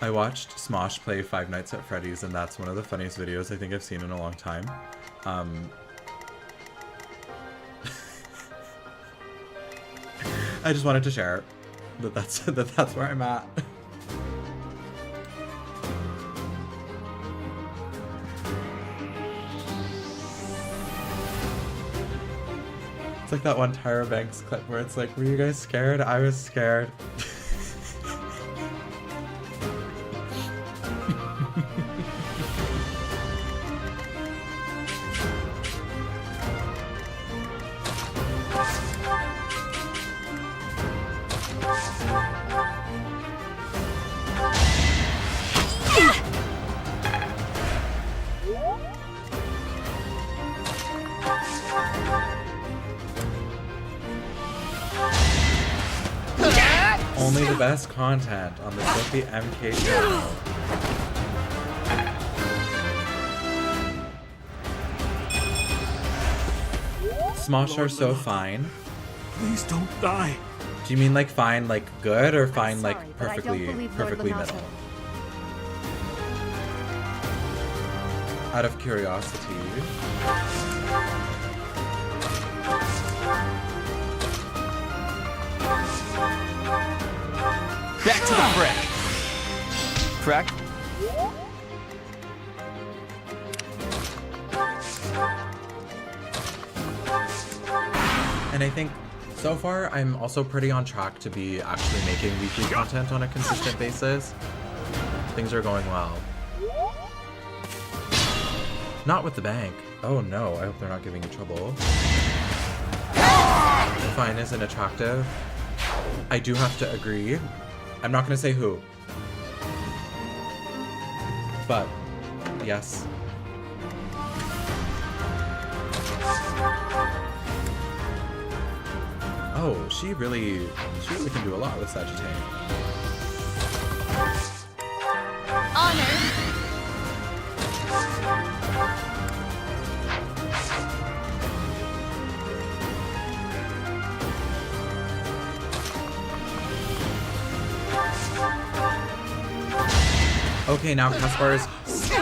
I watched Smosh play Five Nights at Freddy's, and that's one of the funniest videos I think I've seen in a long time. I just wanted to share that that's where I'm at. It's like that one Tyra Banks clip where it's like, were you guys scared? I was scared. Only the best content on the sylphiemk channel. Smosh are so fine. Please don't die. Do you mean like fine like good or fine Sorry, like but I don't believe Lord perfectly Lonato. middle? Out of curiosity. Back to the fray. Correct? And I think so far I'm also pretty on track to be actually making weekly content on a consistent basis. Things are going well. Not with the bank. Oh no, I hope they're not giving you trouble. Fine isn't attractive. I do have to agree. I'm not gonna say who. But, yes. Oh, she really can do a lot with Sagittarius. Honor. Okay, now Caspar is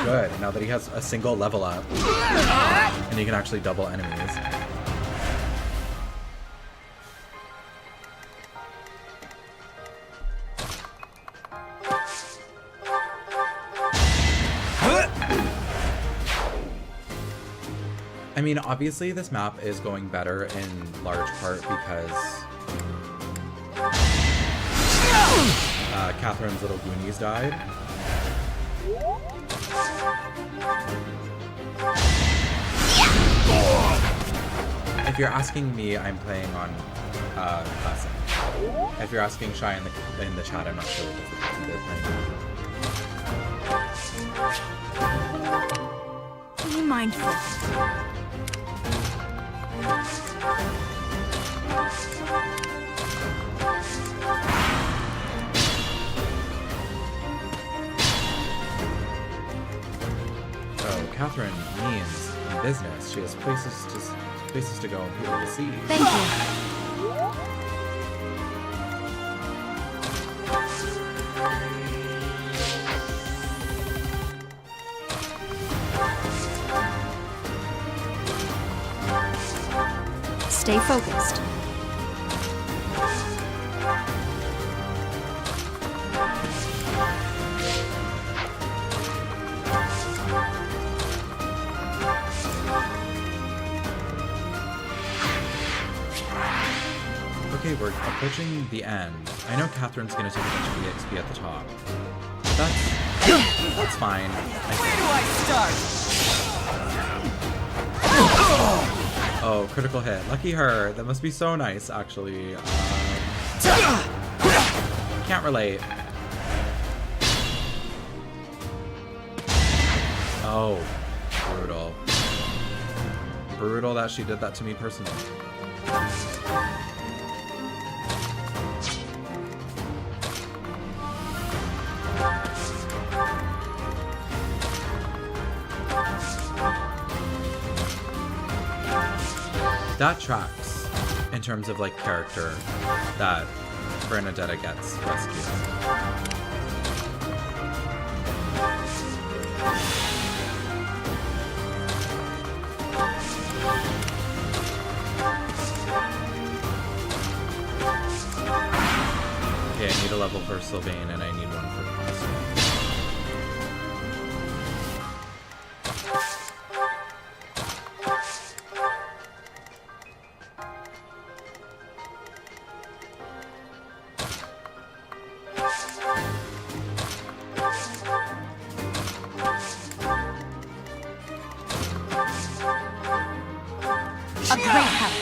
good, now that he has a single level up. And he can actually double enemies. I mean, obviously this map is going better in large part because Catherine's little Goonies died. If you're asking me, I'm playing on Classic. If you're asking Shy in the chat, I'm not sure what difficulty they're playing on. Be mindful. Oh, Catherine means in business. She has places to go and people to see. Thank you. Stay focused. Okay, we're approaching the end. I know Catherine's gonna take a bunch of EXP at the top. But that's fine. Where do I start? Oh, critical hit. Lucky her. That must be so nice, actually. Can't relate. Oh, brutal. Brutal that she did that to me personally. That tracks in terms of like character that Bernadetta gets rescued. Okay, I need a level for Sylvain and I need one for Crossbow. A great help.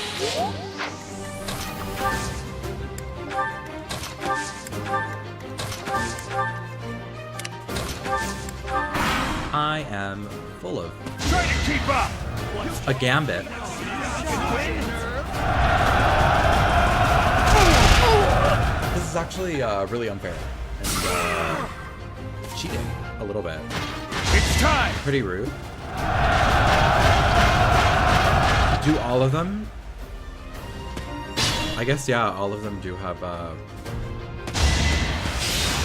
I am full of Try to keep up! a gambit. This is actually really unfair and cheating a little bit. It's time! Pretty rude. Do all of them? I guess, yeah, all of them do have, what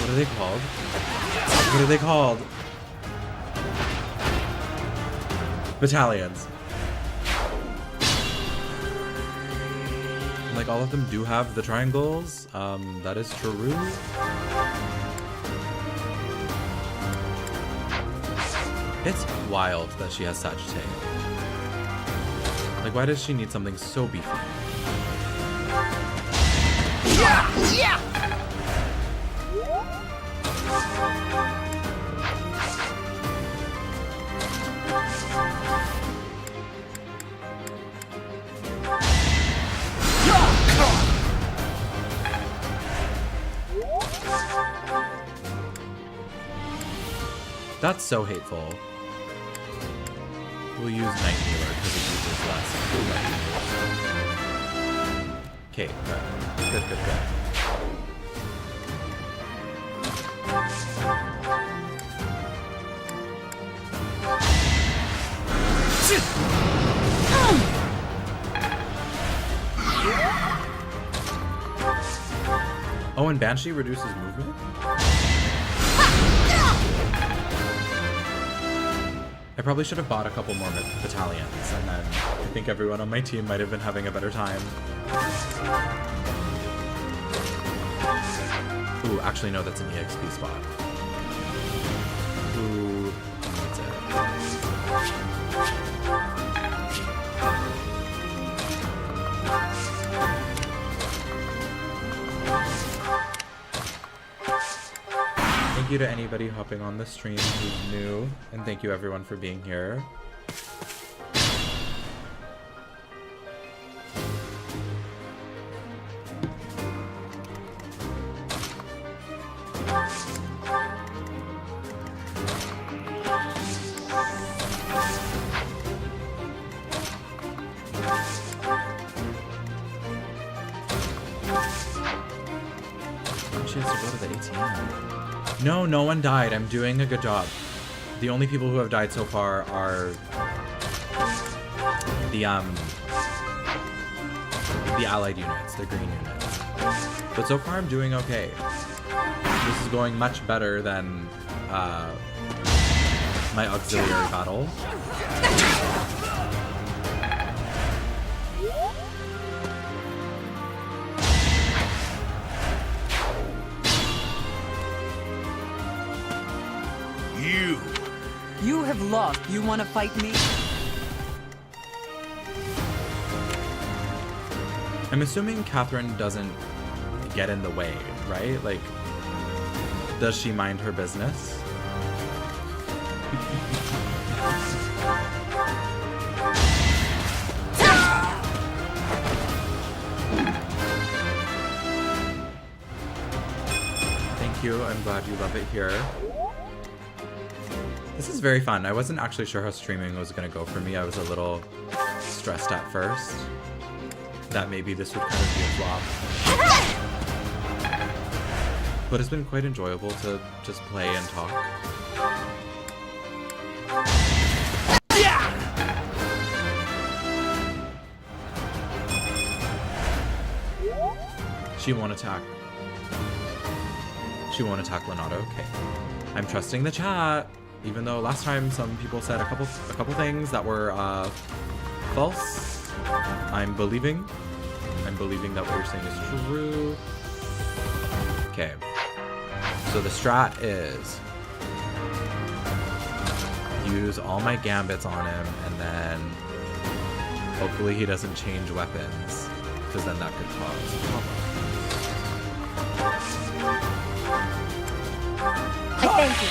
are they called? What are they called? Battalions. Like, all of them do have the triangles. That is true. It's wild that she has Sagittarius. Like, why does she need something so beefy? Yeah! That's so hateful. We'll use Night Healer because it uses less. Okay, good. Good, good, good. Oh, and Banshee reduces movement? I probably should have bought a couple more battalions, and then I think everyone on my team might have been having a better time. Ooh, actually no, that's an EXP spot. Ooh, that's it. Thank you to anybody hopping on the stream who's new, and thank you everyone for being here. She has to go to the ATM. No, no one died. I'm doing a good job. The only people who have died so far are the allied units, the green units. But so far I'm doing okay. This is going much better than my auxiliary battle. You have lost. You want to fight me? I'm assuming Catherine doesn't get in the way, right? Like, does she mind her business? Thank you. I'm glad you love it here. This is very fun. I wasn't actually sure how streaming was going to go for me. I was a little stressed at first that maybe this would kind of be a flop. But it's been quite enjoyable to just play and talk. She won't attack. She won't attack Leonardo. Okay. I'm trusting the chat. Even though last time some people said a couple things that were false, I'm believing that what you're saying is true. Okay, so the strat is use all my gambits on him, and then hopefully he doesn't change weapons, because then that could cause problems. Thank you.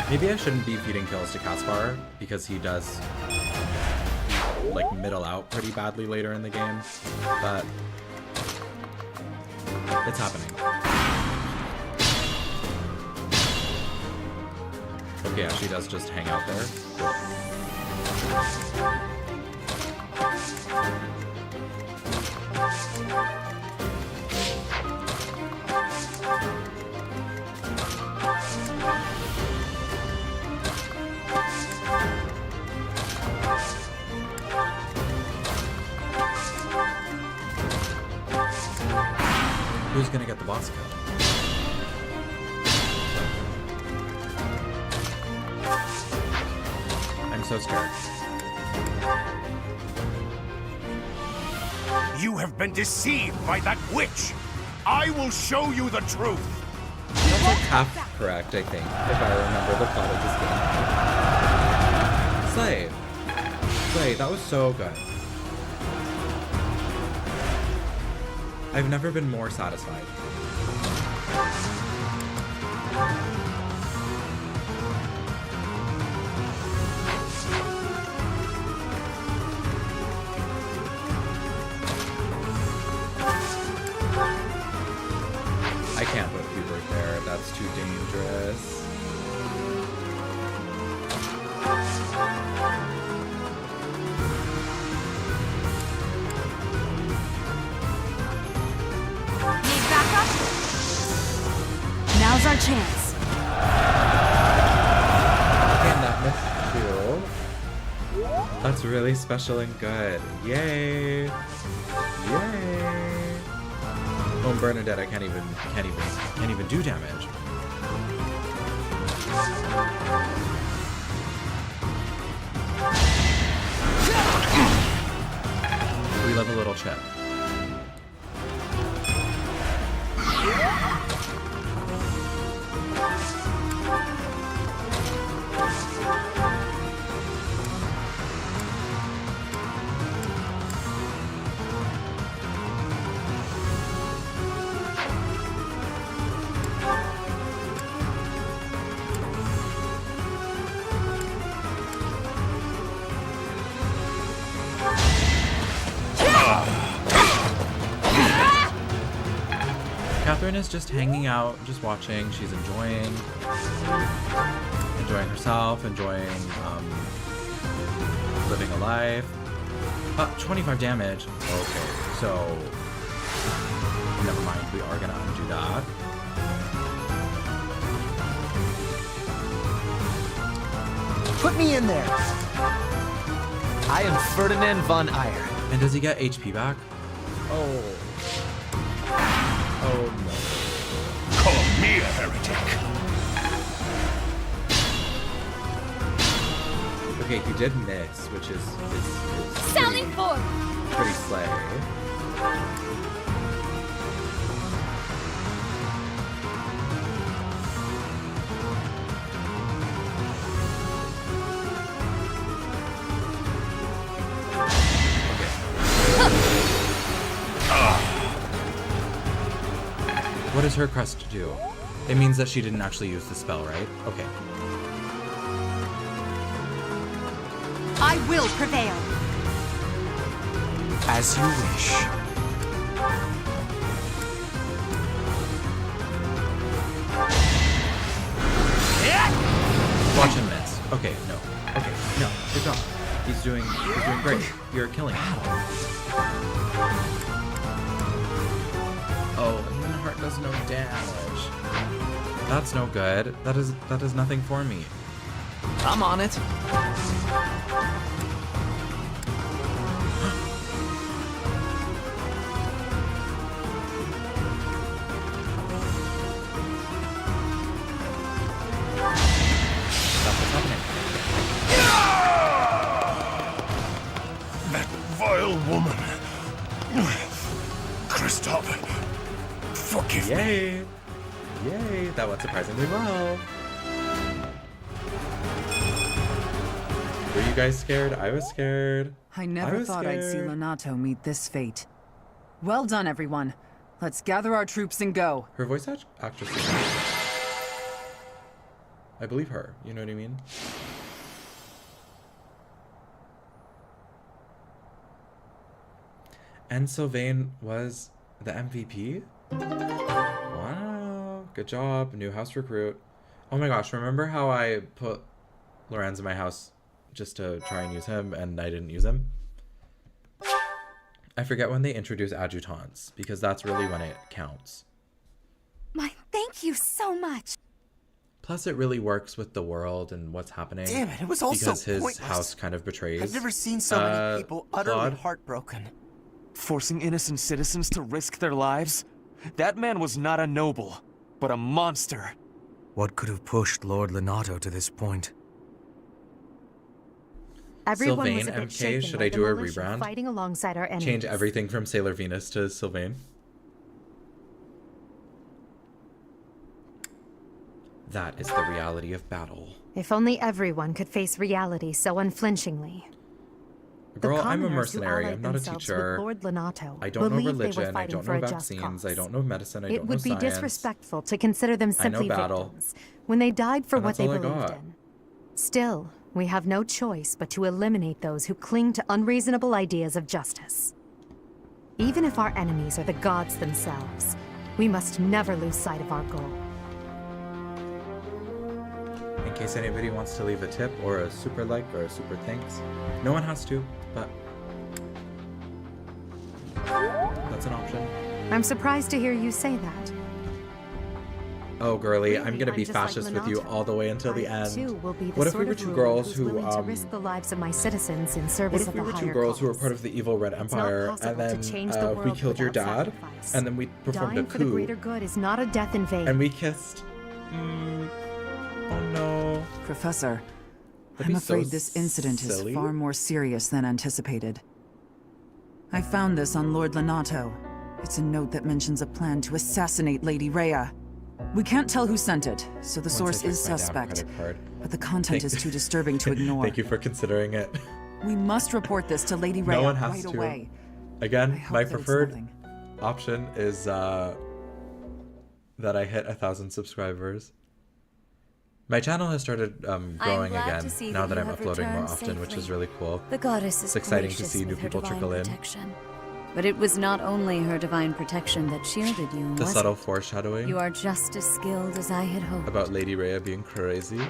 Maybe I shouldn't be feeding kills to Caspar, because he does, like, middle out pretty badly later in the game, but it's happening. Okay, yeah, she does just hang out there. Who's gonna get the boss kill? I'm so scared. You have been deceived by that witch! I will show you the truth! That's like half correct, I think, if I remember the plot of this game. Slay. Slay, that was so good. I've never been more satisfied. I can't put Hubert there. That's too dangerous. Now's our chance. And that missed too. That's really special and good. Yay! Yay! Oh, Bernadette, I can't even do damage. We love a little chip. Catherine is just hanging out, just watching. She's enjoying. enjoying herself, enjoying living a life. 25 damage. Okay, so never mind. We are gonna undo that. Put me in there. I am Ferdinand von Eyre. And does he get HP back? Oh. Oh no. Call me a heretic. Okay, he did miss, which is Sally forth! pretty slay. What does her crest do? It means that she didn't actually use the spell, right? Okay. I will prevail. As you wish. Watch him miss. Okay, no. Okay, no. Good job. He's doing great. You're killing him. Oh, and then heart does no damage. That's no good. That is nothing for me. I'm on it. That's what's happening. That vile woman. Kristoff, forgive me. Yay! Yay! That went surprisingly well. Were you guys scared? I was scared. I never thought I'd see Lonato meet this fate. Well done, everyone. Let's gather our troops and go. Her voice actress is I believe her. You know what I mean? And Sylvain was the MVP? Wow. Good job. New house recruit. Oh my gosh, remember how I put Lorenz in my house just to try and use him and I didn't use him? I forget when they introduce adjutants because that's really when it counts. My thank you so much. Plus, it really works with the world and what's happening. Damn it, it was all because so his pointless. house kind of betrays. I've never seen so many people utterly Claude? heartbroken. Forcing innocent citizens to risk their lives? That man was not a noble, but a monster. What could have pushed Lord Lonato to this point? Everyone Sylvain was a bit MK, shaken should by I the do a militia rebrand? fighting alongside our enemies. Change everything from Sailor Venus to Sylvain. That is the reality of battle. If only everyone could face reality so unflinchingly. Girl, The I'm a commoners who mercenary. allied I'm not a themselves teacher. with Lord Lonato I don't know believed they were religion. I fighting don't for know a just vaccines. I cause. don't know medicine. I It don't know would be science. disrespectful to consider them I know simply battle. victims when they died for And what that's they all I believed got. in. Still, we have no choice but to eliminate those who cling to unreasonable ideas of justice. Even if our enemies are the gods themselves, we must never lose sight of our goal. In case anybody wants to leave a tip or a super like or a super thanks. No one has to, but that's an option. I'm surprised to hear you say that. Oh, girly, I'm Really, gonna be just like fascist with you Lonato. all the way until the I, end. too, will be the What if sort we were of two ruler girls who's who, willing to risk the lives of my citizens in what service if of we the were two higher girls who were cause? part of the evil Red It's not Empire, possible and then to change the we world killed your without dad, sacrifice. and then we performed Dying a for the coup, greater good is not a death in vain. and we kissed? Oh no. Professor, That'd I'm be so afraid this incident silly. is far more serious than anticipated. I found this on Lord Lonato. It's a note that mentions a plan to assassinate Lady Rhea. We can't tell who sent it, so the Once I source check is my damn suspect. credit card. But the content Thank- is too disturbing to ignore. Thank you for considering it. We must report this to Lady Rhea No one has right to. away. I Again, hope my that it's preferred nothing. option is that I hit 1,000 subscribers. My channel has started growing glad again to see now that that you I'm have uploading more returned often, which is safely. really cool. The goddess is It's exciting to gracious see new with her people divine trickle in. protection. But it was not only her divine protection that shielded you, The was subtle it? foreshadowing You are just as skilled as I had hoped. about Lady Rhea being crazy.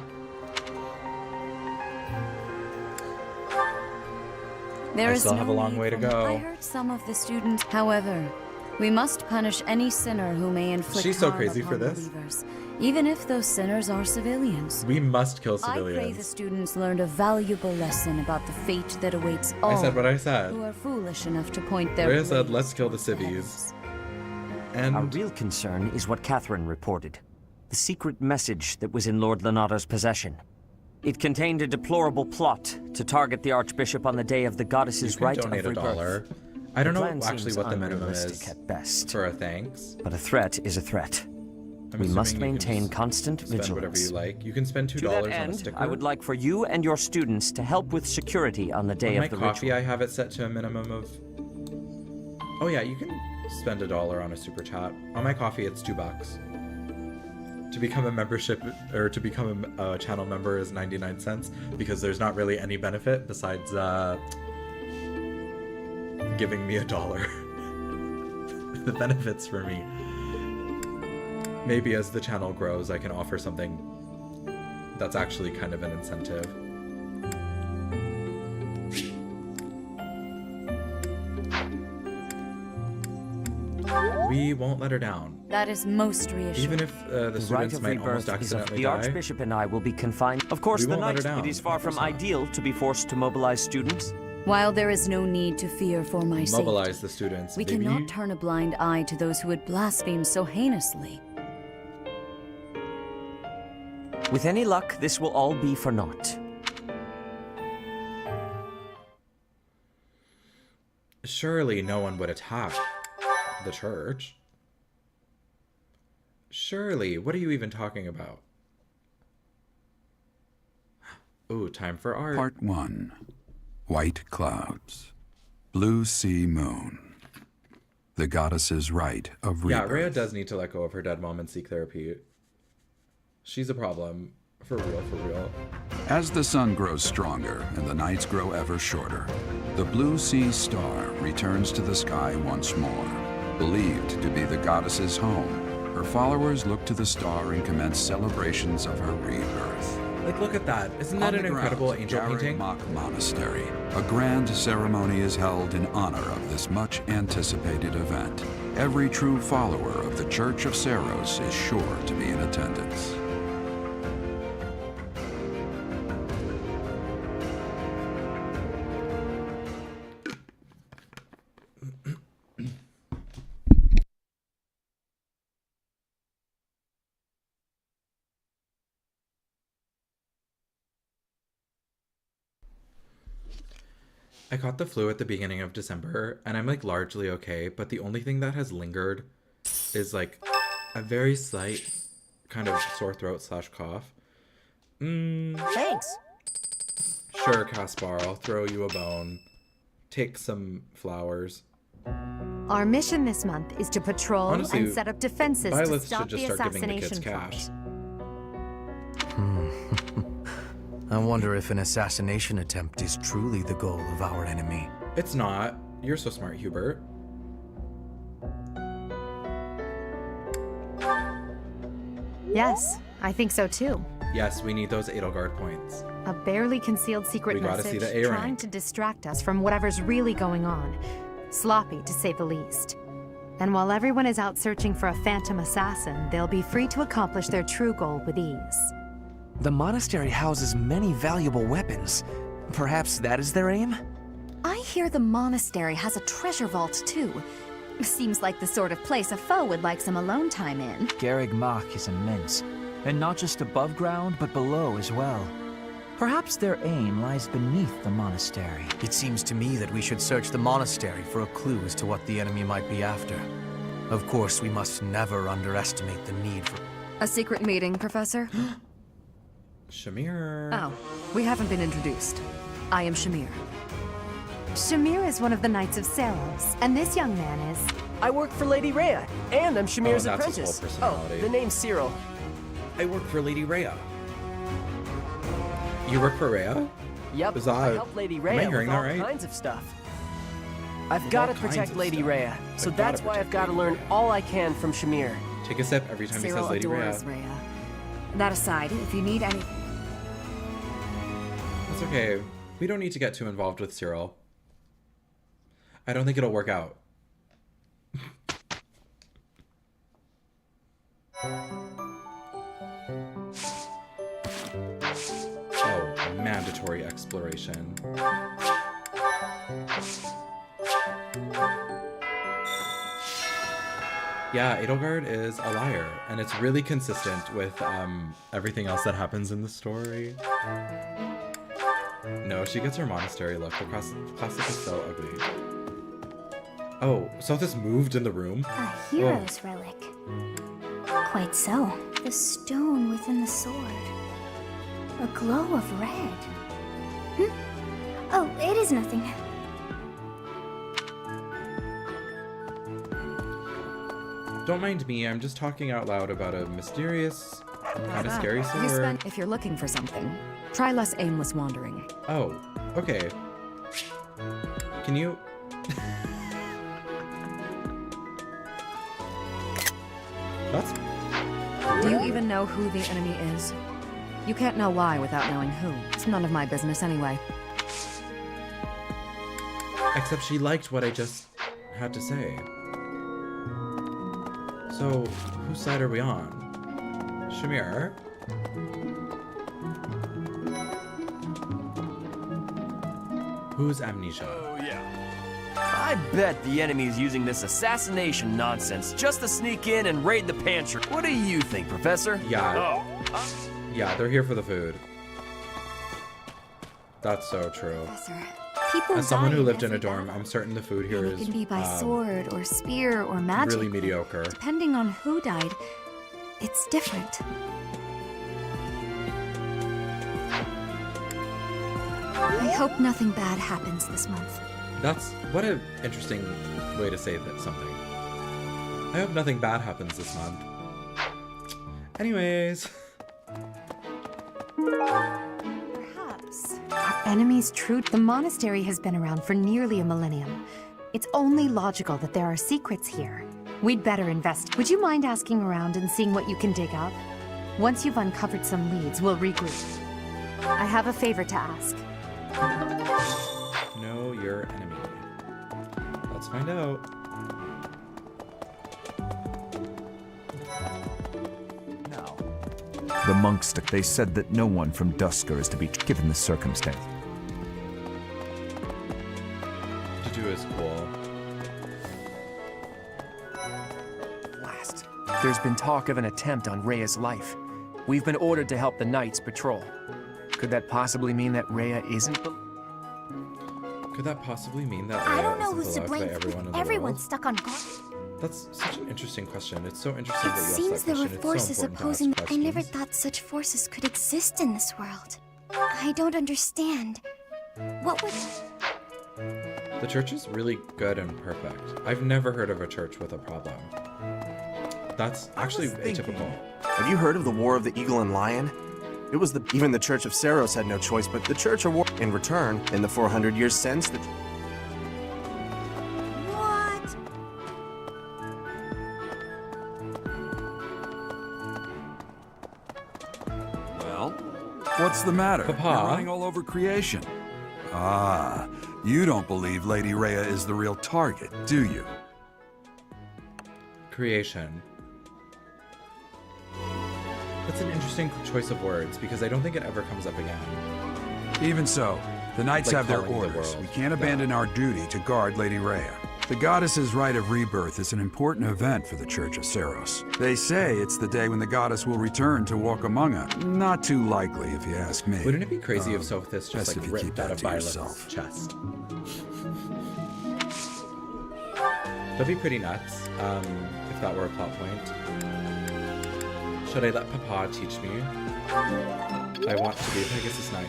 There I is still no have a long need way to for- go. I heard some of the students. However, we must punish any sinner who may inflict She's so harm crazy for upon this. believers, even if those sinners are civilians. We must kill I pray the civilians. students learned a valuable lesson about the fate that awaits all I said what I said. who are foolish enough to point their Rhea said, blades let's kill the towards civvies. heavens. And Our real concern is what Catherine reported. The secret message that was in Lord Lenato's possession. It contained a deplorable plot to target the Archbishop on the day of the goddess's you can right of donate rebirth. $1. I don't know plan actually seems what the minimum unrealistic is at best. for a thanks. But a threat is a threat. I'm We must assuming you can maintain just constant spend whatever vigilance. you like. You can spend $2 To that on a end, sticker. I would like for you and your students to help with security on the day On my of the coffee, ritual. I have it set to a minimum of. Oh yeah, you can spend $1 on a super chat. On my coffee, it's $2. To become a membership or to become a channel member is 99 cents because there's not really any benefit besides giving me $1. The benefits for me. Maybe as the channel grows, I can offer something that's actually kind of an incentive. We won't let her down. That is most reassuring. Even if the The right students of might almost rebirth is of accidentally the die. Archbishop and I will be confined. Of course, We the won't let her night, down. it is far Of from course not. ideal to be forced to mobilize students. While there is no need to fear for my safety, Mobilize the students, we baby. cannot turn a blind eye to those who would blaspheme so heinously. With any luck, this will all be for naught. Surely no one would attack the church. Surely, what are you even talking about? Ooh, time for art. Part 1. White clouds. Blue sea moon. The goddess's right of Yeah, rebirth. Rhea does need to let go of her dead mom and seek therapy. She's a problem. For real, for real. As the sun grows stronger and the nights grow ever shorter, the blue sea star returns to the sky once more. Believed to be the goddess's home, her followers look to the star and commence celebrations of her rebirth. Like, look at that. Isn't that On an the incredible grounds of angel painting? Sylphiemk Monastery, a grand ceremony is held in honor of this much anticipated event. Every true follower of the Church of Saros is sure to be in attendance. I caught the flu at the beginning of December, and I'm like largely okay, but the only thing that has lingered is like a very slight kind of sore throat / cough. Thanks. Sure, Caspar, I'll throw you a bone. Take some flowers. Our mission this month is to patrol Honestly, and set up defenses to Violet stop should the just start giving the kids assassination cash. Hmm. I wonder if an assassination attempt is truly the goal of our enemy. It's not. You're so smart, Hubert. Yes, I think so too. Yes, we need those Edelgard points. A barely concealed secret We gotta see message the A rank. trying to distract us from whatever's really going on. Sloppy, to say the least. And while everyone is out searching for a phantom assassin, they'll be free to accomplish their true goal with ease. The monastery houses many valuable weapons. Perhaps that is their aim? I hear the monastery has a treasure vault, too. Seems like the sort of place a foe would like some alone time in. Garreg Mach is immense, and not just above ground, but below as well. Perhaps their aim lies beneath the monastery. It seems to me that we should search the monastery for a clue as to what the enemy might be after. Of course, we must never underestimate the need for... A secret meeting, Professor? Shamir. Oh, we haven't been introduced. I am Shamir. Shamir is one of the Knights of Saros, and this young man is... I work for Lady Rhea, and I'm Shamir's that's his apprentice. whole personality. Oh, the name's Cyril. I work for Lady Rhea. You work for Rhea? Yep, Is that... I help Lady Am I Rhea hearing with all that right? kinds of stuff. I've With got to all kinds protect of Lady stuff. Rhea, so I've gotta that's why I've protect got to Lady learn Rhea. all I can from Shamir. Take a sip every time Cyril he says Lady Rhea. adores Rhea. That aside, if you need any... It's okay. We don't need to get too involved with Cyril. I don't think it'll work out. Oh, mandatory exploration. Yeah, Edelgard is a liar, and it's really consistent with everything else that happens in the story. No, she gets her monastery look. The classic is so ugly. Oh, Sothis moved in the room? A hero's relic. Quite so. The stone within the sword. A glow of red. Oh, it is nothing. Don't mind me, I'm just talking out loud about a mysterious, kind of scary sword. If you're looking for something, try less aimless wandering. Oh, okay. Can you... That's... Do you even know who the enemy is? You can't know why without knowing who. It's none of my business anyway. Except she liked what I just had to say. So, whose side are we on? Shamir? Who's Amnesia? Oh, yeah. I bet the enemy's using this assassination nonsense just to sneak in and raid the pantry. What do you think, Professor? Yeah. Yeah, they're here for the food. That's so true. Professor, people As someone who die lived in a every dorm, battle. I'm certain the food here And is it can be by sword or spear or magic. really mediocre. Depending on who died, it's different. I hope nothing bad happens this month. That's what an interesting way to say that something. I hope nothing bad happens this month. Anyways. Perhaps our enemy's true. The monastery has been around for nearly a millennium. It's only logical that there are secrets here. We'd better invest. Would you mind asking around and seeing what you can dig up? Once you've uncovered some leads, we'll regroup. I have a favor to ask. Know your enemy. Let's find out. The monks, they said that no one from Dusker is to be given the circumstance. To do is cool. Last. There's been talk of an attempt on Rhea's life. We've been ordered to help the Knights patrol. Could that possibly mean that Rhea isn't? Could that possibly mean that I Rhea don't know isn't who's to beloved blame. by everyone in the Everyone's world? stuck on guard. That's such an interesting question. It's so interesting It that you seems asked there that were question. forces It's so important to opposing. ask I never questions. thought such forces could exist in this world. I don't understand. What would... The church is really good and perfect. I've never heard of a church with a problem. That's actually atypical. Have you heard of the War of the Eagle and Lion? It was even the Church of Saros had no choice, but the Church of War. In return, in the 400 years since, the... What? Well, what's the matter? Papa? You're running all over creation. Ah, you don't believe Lady Rhea is the real target, do you? Creation. That's an interesting choice of words because I don't think it ever comes up again. Even so, the Knights Like have their calling the orders. world. We can't abandon our duty to guard Lady Rhea. The goddess's rite of rebirth is an important event for the Church of Saros. They say it's the day when the goddess will return to walk among us. Not too likely, if you ask me. Wouldn't it be crazy if Sothis just best like if you ripped keep out that of to Violet's yourself. chest? That'd be pretty nuts, if that were a plot point. Should I let Papa teach me? I want to be a Pegasus Knight.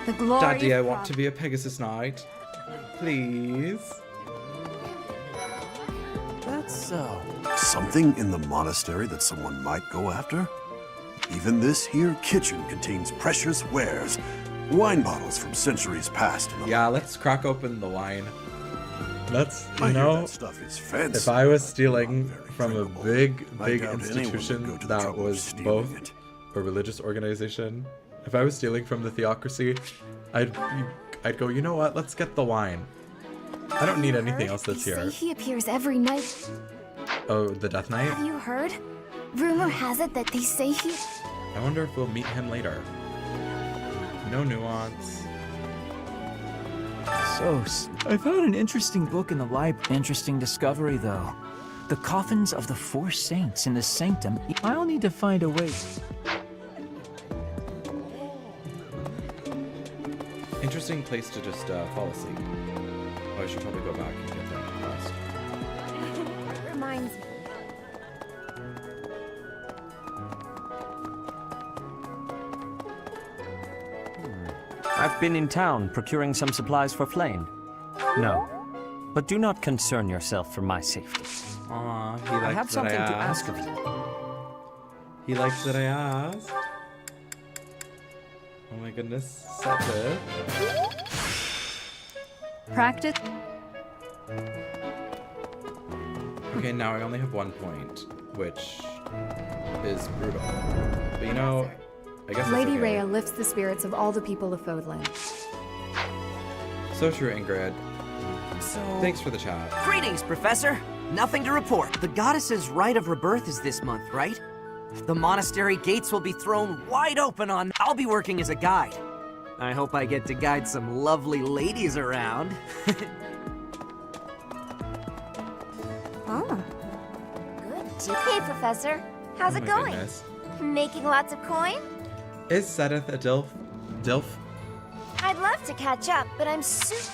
The glory Daddy, of I want to be a Pegasus Knight. Please. That's so. Something in the monastery that someone might go after? Even this here kitchen contains precious wares. Wine bottles from centuries past. Yeah, let's crack open the wine. Let's, I you hear know, that stuff is fancy. if I was stealing from a big I doubt anyone would institution go to the that trouble of was stealing both it. a religious organization, if I was stealing from the theocracy, I'd go, you know what, let's get the wine. I don't need anything else that's They say here. he appears every night. Oh, the Death Knight? Have you heard? Rumor has it that they say he... I wonder if we'll meet him later. No nuance. So, I found an interesting book in the library. Interesting discovery, though. The coffins of the 4 saints in the sanctum. I'll need to find a way. Interesting place to just fall asleep. Oh, I should probably go back and get that quest. Reminds me. I've been in town procuring some supplies for Flame. No, but do not concern yourself for my safety. Aw, he liked I have that something I to asked. ask of you. He liked that I asked. Oh my goodness, Seth. Practice. Okay, now I only have 1 point, which is brutal. But you know, I guess Lady it's okay. Rhea lifts the spirits of all the people of Fodlan. So true, Ingrid. So... Thanks for the chat. Greetings, Professor. Nothing to report. The goddess's rite of rebirth is this month, right? The monastery gates will be thrown wide open on... I'll be working as a guide. I hope I get to guide some lovely ladies around. Oh. Good. Hey, Professor. How's it my going? goodness. Making lots of coin? Is Sedith a DILF? DILF? I'd love to catch up, but I'm Is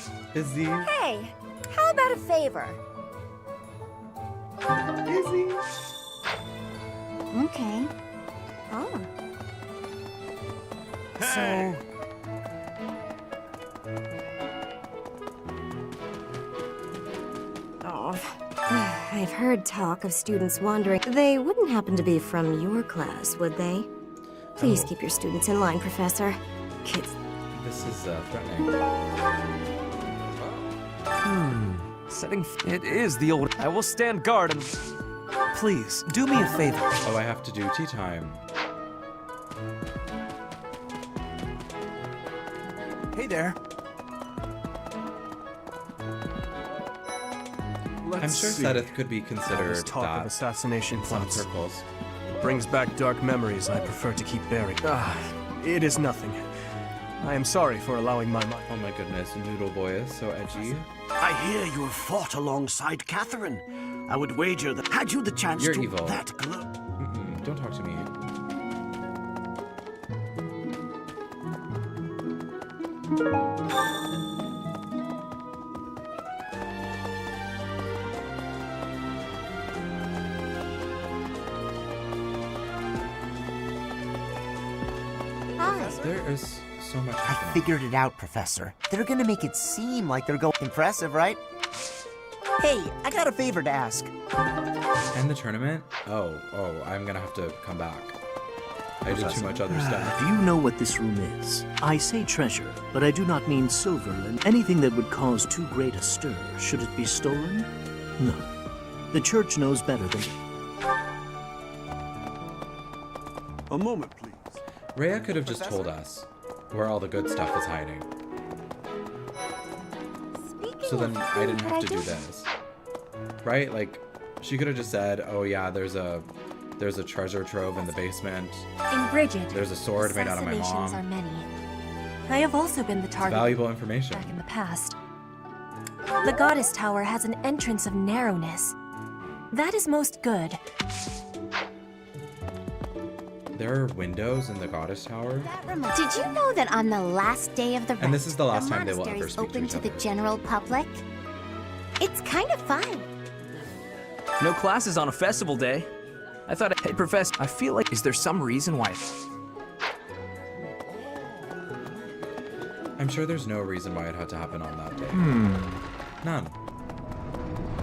he? Hey, how about a favor? Is he? Okay. Oh. So... Oh, I've heard talk of students wandering. They wouldn't happen to be from your class, would they? Please keep your students in line, Professor. Kids. This is threatening. Setting. It is the old. I will stand guard and. Please, do me a favor. Oh, I have to do tea time. Hey there. I'm sure Sedith could be All considered this talk that of assassination in some plots circles. brings back dark memories I prefer to keep buried. It is nothing. I am sorry for allowing my mind. Oh my goodness, Noodle Boy is so edgy. I hear you have fought alongside Catherine. I would wager that had you the chance You're to evil. that glow. Don't talk to me. There is so much I happening. figured it out, Professor. They're gonna make it seem like they're going impressive, right? Hey, I got a favor to ask. And the tournament? Oh, I'm gonna have to come back. I did too much other stuff. Do you know what this room is? I say treasure, but I do not mean silver and anything that would cause too great a stir. Should it be stolen? No. The church knows better than... A moment, please. Rhea could have just told us where all the good stuff is hiding. So then I didn't have to do this. Right? Like, she could have just said, oh yeah, there's a treasure trove in the basement. In Bridget, There's a sword made out of my assassinations mom. are many. I have also been the It's target valuable information. back in the past. The Goddess Tower has an entrance of narrowness. That is most good. There are windows in the Goddess Tower. Did you know that on the last day of the And this is the last time they will monastery's ever speak to open each to the other. general public? It's kind of fun. No classes on a festival day. I thought, hey, Professor, I feel like, is there some reason why? I'm sure there's no reason why it had to happen on that day. None.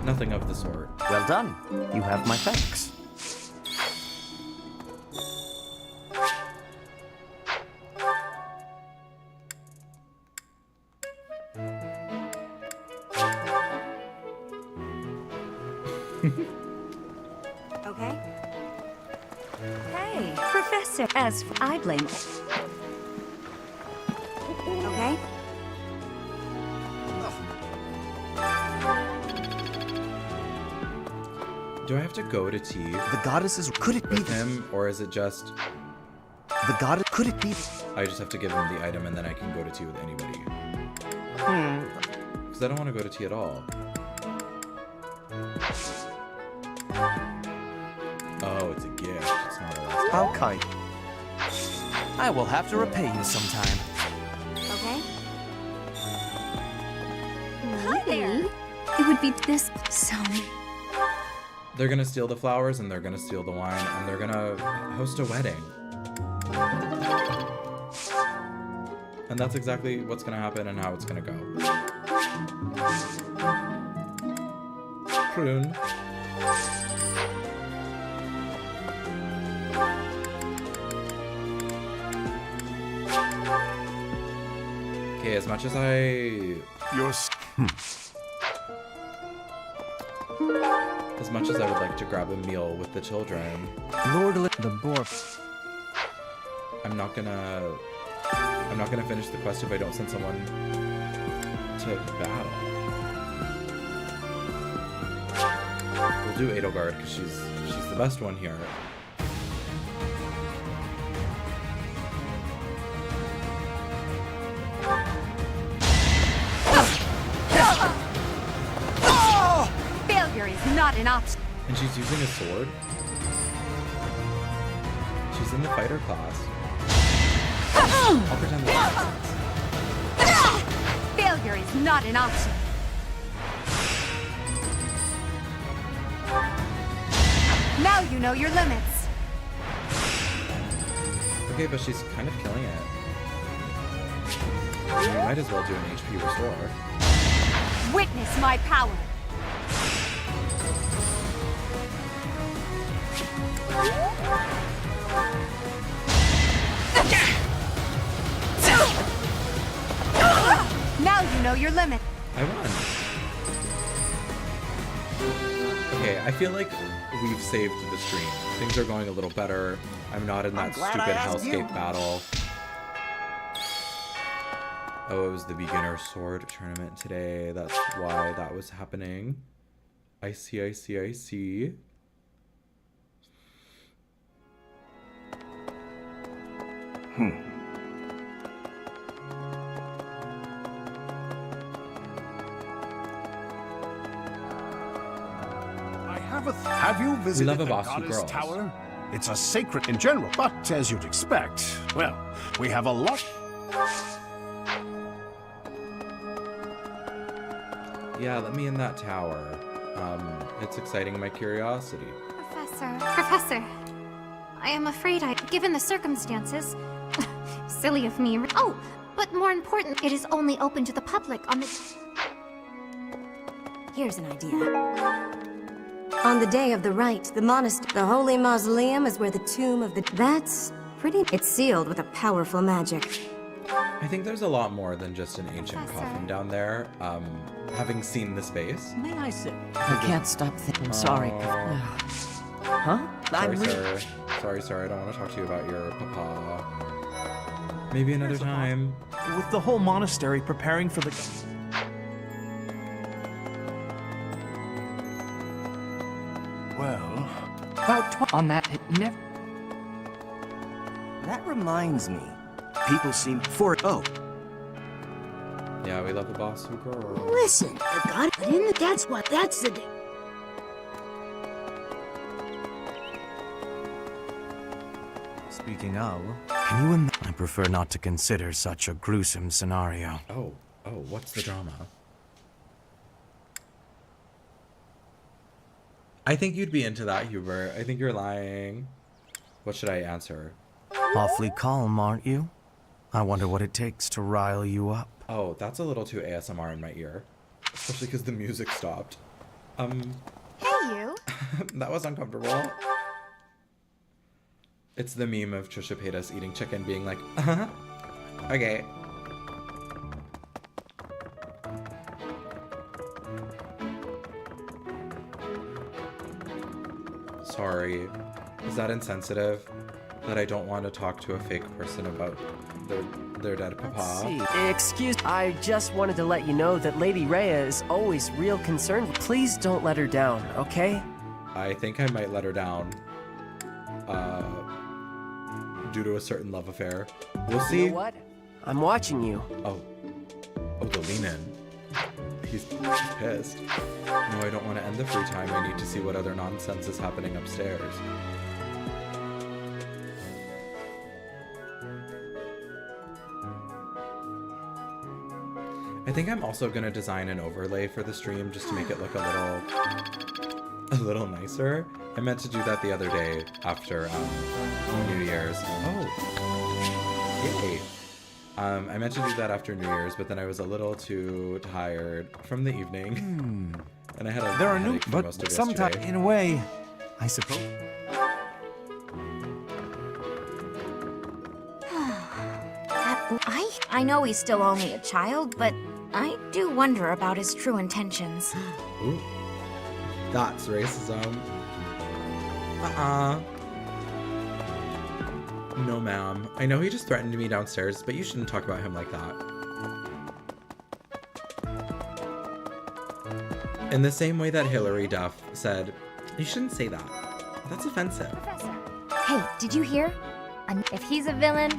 Nothing of the sort. Well done. You have my thanks. Okay? Hey, Professor, as for I blame it. Okay? Do I have to go to tea? The goddesses, could it be with him, or is it just the goddess? Could it be? I just have to give him the item and then I can go to tea with anybody? Because I don't want to go to tea at all. Oh, it's a gift. It's not a last. How kind. I will have to repay you sometime. Okay. Hi there. It would be this so. They're gonna steal the flowers and they're gonna steal the wine and they're gonna host a wedding. And that's exactly what's gonna happen and how it's gonna go. Prune. Okay, as much as as much as I would like to grab a meal with the children, Lord, the boar. I'm not gonna finish the quest if I don't send someone to battle. We'll do Edelgard because she's the best one here. Failure is not an option. And she's using a sword. She's in the fighter class. I'll pretend that makes sense. Failure is not an option. Now you know your limits. Okay, but she's kind of killing it. You might as well do an HP restore. Witness my power. Now you know your limit. I won. Okay, I feel like we've saved the stream. Things are going a little better. I'm not in that stupid hellscape battle. Oh, it was the beginner sword tournament today. That's why that was happening. I see, I see, I see. Have you visited the Abasu Goddess girls. Tower? It's a sacred in general, but as you'd expect, well, we have a lot. Yeah, let me in that tower. It's exciting my curiosity. Professor, I am afraid given the circumstances, silly of me. Oh, but more important, it is only open to the public on the... Here's an idea. On the day of the rite, the holy mausoleum is where the tomb of the... That's pretty... It's sealed with a powerful magic. I think there's a lot more than just an ancient coffin down there. Having seen the space. May I sit? I can't stop thinking. Sorry. Huh? Sorry, sir. I don't want to talk to you about your papa. Maybe another time. With the whole monastery preparing for the... Well, About on that, it never. That reminds me. People seem for Yeah, we love the boss who girl. Listen, the god that's the day. Speaking of, can you I prefer not to consider such a gruesome scenario. Oh, what's the drama? I think you'd be into that, Hubert. I think you're lying. What should I answer? Awfully calm, aren't you? I wonder what it takes to rile you up. Oh, that's a little too ASMR in my ear. Especially because the music stopped. Hey, you. That was uncomfortable. It's the meme of Trisha Paytas eating chicken being like, okay. Sorry. Is that insensitive? That I don't want to talk to a fake person about their dead papa? Excuse, I just wanted to let you know that Lady Rhea is always real concerned. Please don't let her down, okay? I think I might let her down due to a certain love affair. We'll see. You know what? I'm watching you. Oh, the lean in. He's pissed. No, I don't want to end the free time. I need to see what other nonsense is happening upstairs. I think I'm also gonna design an overlay for the stream just to make it look a little nicer. I meant to do that the other day after New Year's. Oh, yay! I meant to do that after New Year's, but then I was a little too tired from the evening, and I had a There are headache for most of sometimes, yesterday. in a way, I suppose. I know he's still only a child, but I do wonder about his true intentions. Ooh, that's racism. No, ma'am. I know he just threatened me downstairs, but you shouldn't talk about him like that. In the same way that Hilary Duff said, you shouldn't say that. That's offensive. Professor. Hey, did you hear? If he's a villain...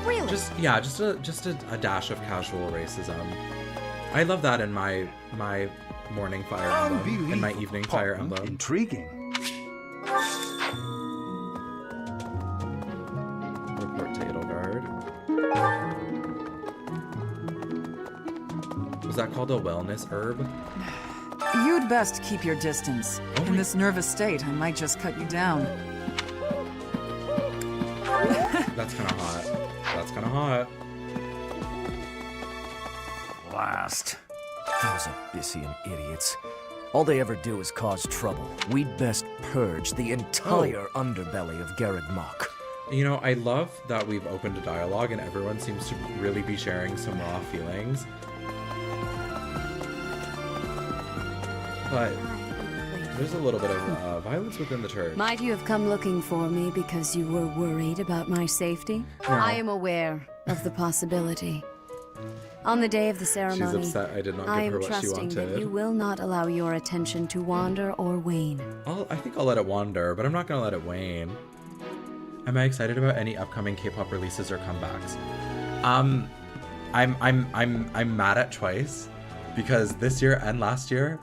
Really? Just a dash of casual racism. I love that in my morning Fire Emblem, in my evening Fire Emblem. Intriguing. Report to Edelgard. Was that called a wellness herb? You'd best keep your distance. In this nervous state, I might just cut you down. That's kind of hot. That's kind of hot. Blast. Those Abyssian idiots. All they ever do is cause trouble. We'd best purge the entire underbelly of Garreg Mach. You know, I love that we've opened a dialogue and everyone seems to really be sharing some raw feelings. But there's a little bit of violence within the church. Might you have come looking for me because you were worried about my safety? No. I am aware of the possibility. On the day of the ceremony, She's upset I did not I give her am what she trusting that wanted. you will not allow your attention to wander or wane. I think I'll let it wander, but I'm not gonna let it wane. Am I excited about any upcoming K-pop releases or comebacks? I'm mad at Twice because this year and last year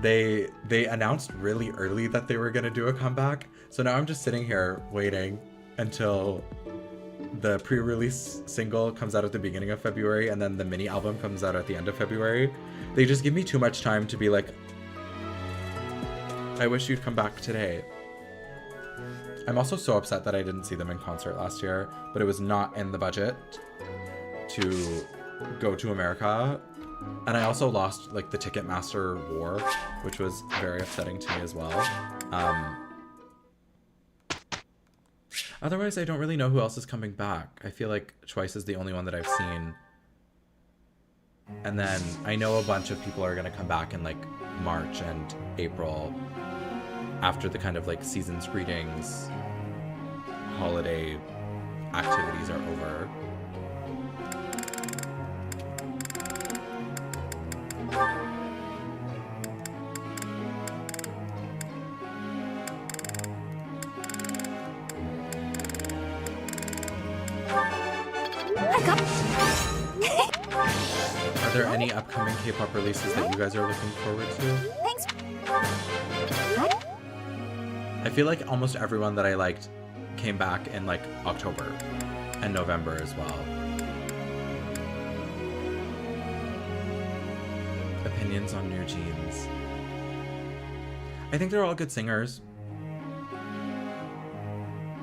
they announced really early that they were gonna do a comeback. So now I'm just sitting here waiting until the pre-release single comes out at the beginning of February and then the mini album comes out at the end of February. They just give me too much time to be like, I wish you'd come back today. I'm also so upset that I didn't see them in concert last year, but it was not in the budget to go to America. And I also lost like the Ticketmaster war, which was very upsetting to me as well. Otherwise, I don't really know who else is coming back. I feel like Twice is the only one that I've seen. And then I know a bunch of people are going to come back in like March and April after the kind of like season's greetings, holiday activities are over. Are there any upcoming K-pop releases that you guys are looking forward to? Thanks. I feel like almost everyone that I liked came back in like October and November as well. Opinions on New Jeans. I think they're all good singers.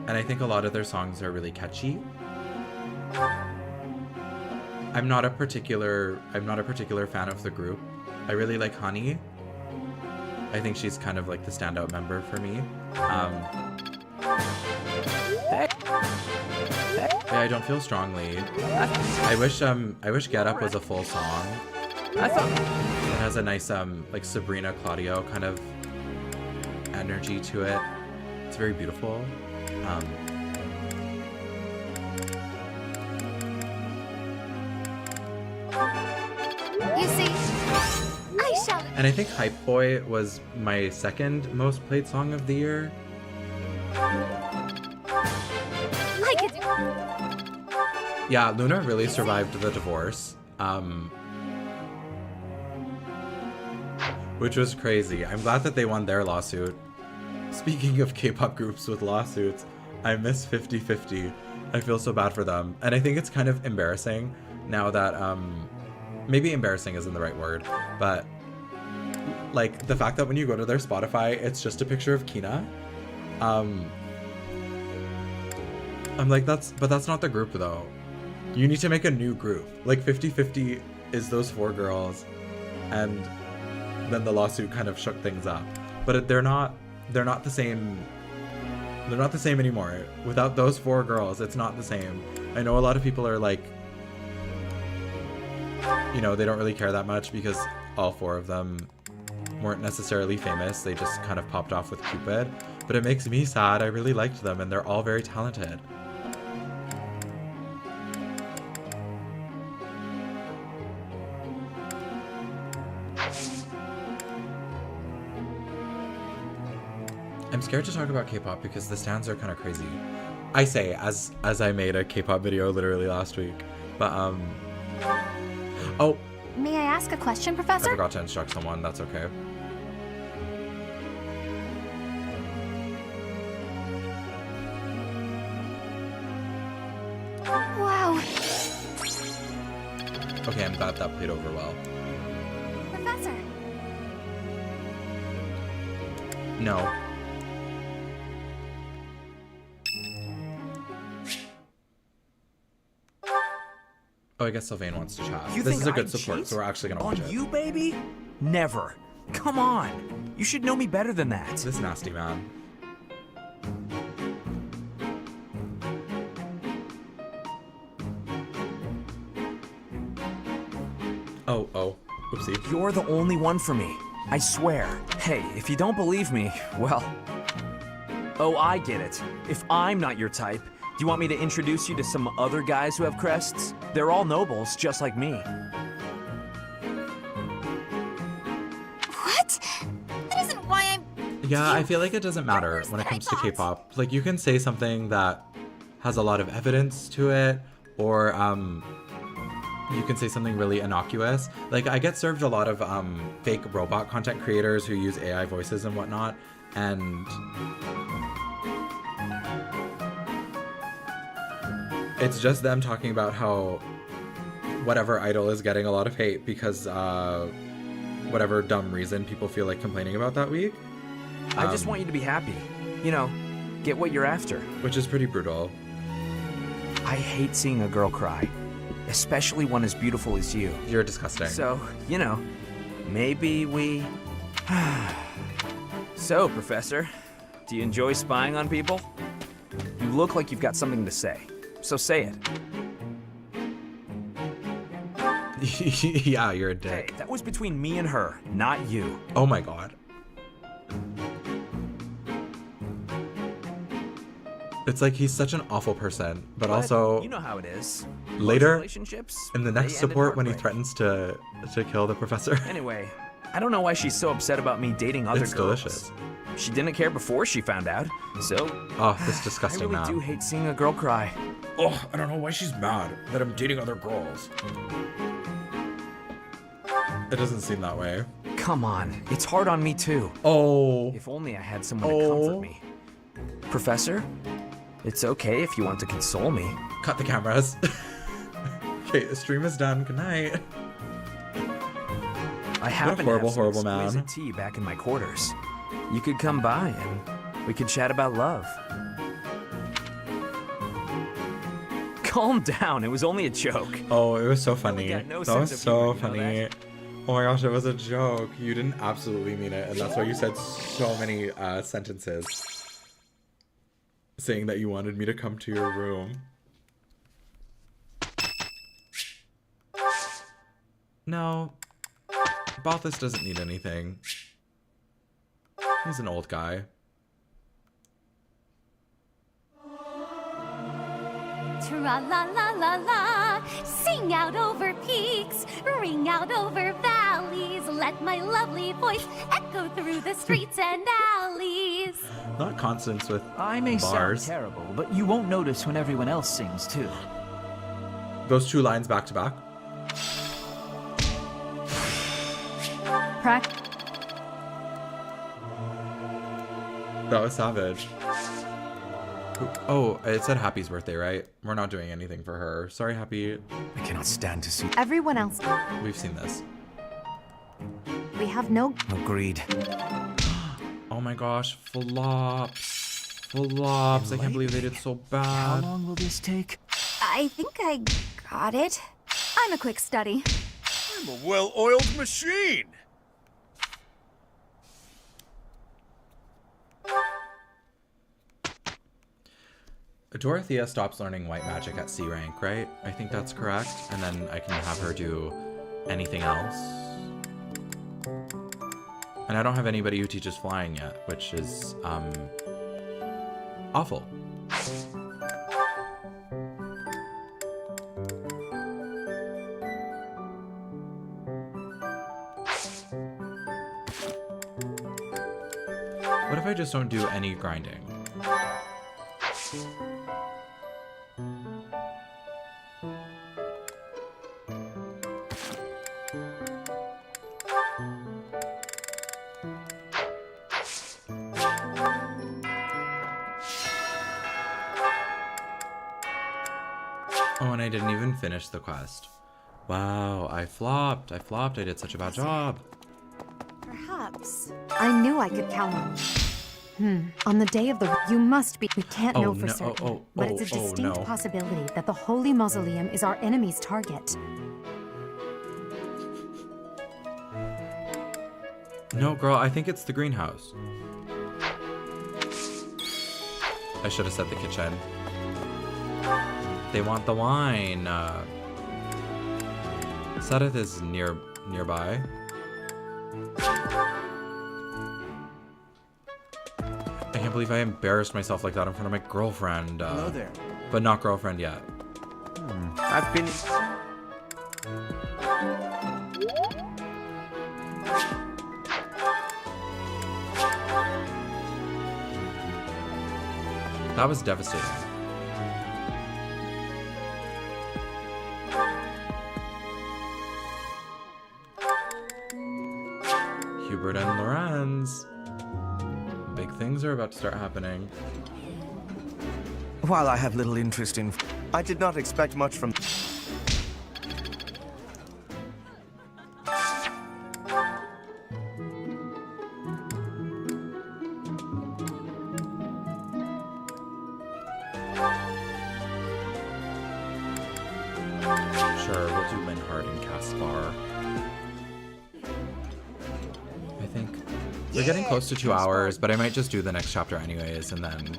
And I think a lot of their songs are really catchy. I'm not a particular fan of the group. I really like Honey. I think she's kind of like the standout member for me. Yeah, I don't feel strongly. I wish Get Up was a full song. It has a nice like Sabrina Claudio kind of energy to it. It's very beautiful. And I think Hype Boy was my second most played song of the year. Yeah, Luna really survived the divorce, which was crazy. I'm glad that they won their lawsuit. Speaking of K-pop groups with lawsuits, I miss 50/50. I feel so bad for them. And I think it's kind of embarrassing now that, maybe embarrassing isn't the right word, but like the fact that when you go to their Spotify, it's just a picture of Kina. I'm like, that's not the group though. You need to make a new group. Like 50/50 is those 4 girls, and then the lawsuit kind of shook things up. But they're not the same. They're not the same anymore. Without those 4 girls, it's not the same. I know a lot of people are like, you know, they don't really care that much because all 4 of them weren't necessarily famous. They just kind of popped off with Cupid. But it makes me sad. I really liked them, and they're all very talented. I'm scared to talk about K-pop because the stands are kind of crazy. I say as I made a K-pop video literally last week, but oh. May I ask a question, Professor? I forgot to instruct someone. That's okay. Wow. Okay, I'm glad that played over well. Professor. No. Oh, I guess Sylvain wants to chat. You This think is a good I'd support, cheat? so we're actually gonna watch On it. you, baby? Never. Come on. You should know me better than that. This nasty man. Oh. Oopsie. You're the only one for me. I swear. Hey, if you don't believe me, well... Oh, I get it. If I'm not your type, do you want me to introduce you to some other guys who have crests? They're all nobles, just like me. What? That isn't why I'm... Yeah, I feel like it doesn't matter when it comes to K-pop. Like, you can say something that has a lot of evidence to it, or you can say something really innocuous. Like, I get served a lot of fake robot content creators who use AI voices and whatnot, and it's just them talking about how whatever idol is getting a lot of hate because whatever dumb reason people feel like complaining about that week. I just want you to be happy. You know, get what you're after. Which is pretty brutal. I hate seeing a girl cry, especially one as beautiful as you. You're disgusting. So, you know, maybe we... So, Professor, do you enjoy spying on people? You look like you've got something to say, so say it. Yeah, you're a dick. Hey, that was between me and her, not you. Oh my god. It's like he's such an awful person, but also you know how it is. Later, relationships, in the next support when he threatens to kill the professor. Anyway, I don't know why she's so upset about me dating other It's girls. delicious. She didn't care before she found out, so... Oh, this disgusting I really man. do hate seeing a girl cry. Oh, I don't know why she's mad that I'm dating other girls. It doesn't seem that way. Come on, it's hard on me too. Oh. If only I had someone to comfort me. Professor, it's okay if you want to console me. Cut the cameras. Okay, the stream is done. Good night. I happen horrible, to have some horrible exquisite man. tea back in my quarters. You could come by and we could chat about love. Calm down, it was only a joke. Oh, it was so funny. got no That was sense of so humor, you know funny. that? Oh my gosh, it was a joke. You didn't absolutely mean it, and that's why you said so many sentences saying that you wanted me to come to your room. No, Balthus doesn't need anything. He's an old guy. Tra-la-la-la-la, sing out over peaks, ring out over valleys. valleys. Let my lovely voice echo through the streets and alleys. Not consonants with I may bars. sound terrible, but you won't notice when everyone else sings too. Those two lines back to back. That was savage. Oh, it said Happy's birthday, right? We're not doing anything for her. Sorry, Happy. I cannot stand to see. Everyone else. We've seen this. We have no. Agreed. Oh my gosh, flops. Flops. I can't believe they did so bad. How long will this take? I think I got it. I'm a quick study. I'm a well-oiled machine. Dorothea stops learning white magic at C rank, right? I think that's correct. And then I can have her do anything else. And I don't have anybody who teaches flying yet, which is awful. What if I just don't do any grinding? Oh, and I didn't even finish the quest. Wow, I flopped. I did such a bad job. Perhaps. I knew I could count on you. On the day of the... You must be... We can't know for certain. But it's a distinct possibility that the Holy Mausoleum is our enemy's target. No, girl, I think it's the greenhouse. I should have said the kitchen. They want the wine. Sadith is nearby. I can't believe I embarrassed myself like that in front of my girlfriend. Hello there. But not girlfriend yet. I've been... That was devastating. Hubert and Lorenz. Big things are about to start happening. While I have little interest in... I did not expect much from... Sure, we'll do Minhard and Caspar. I think we're getting close to 2 hours, but I might just do the next chapter anyways, and then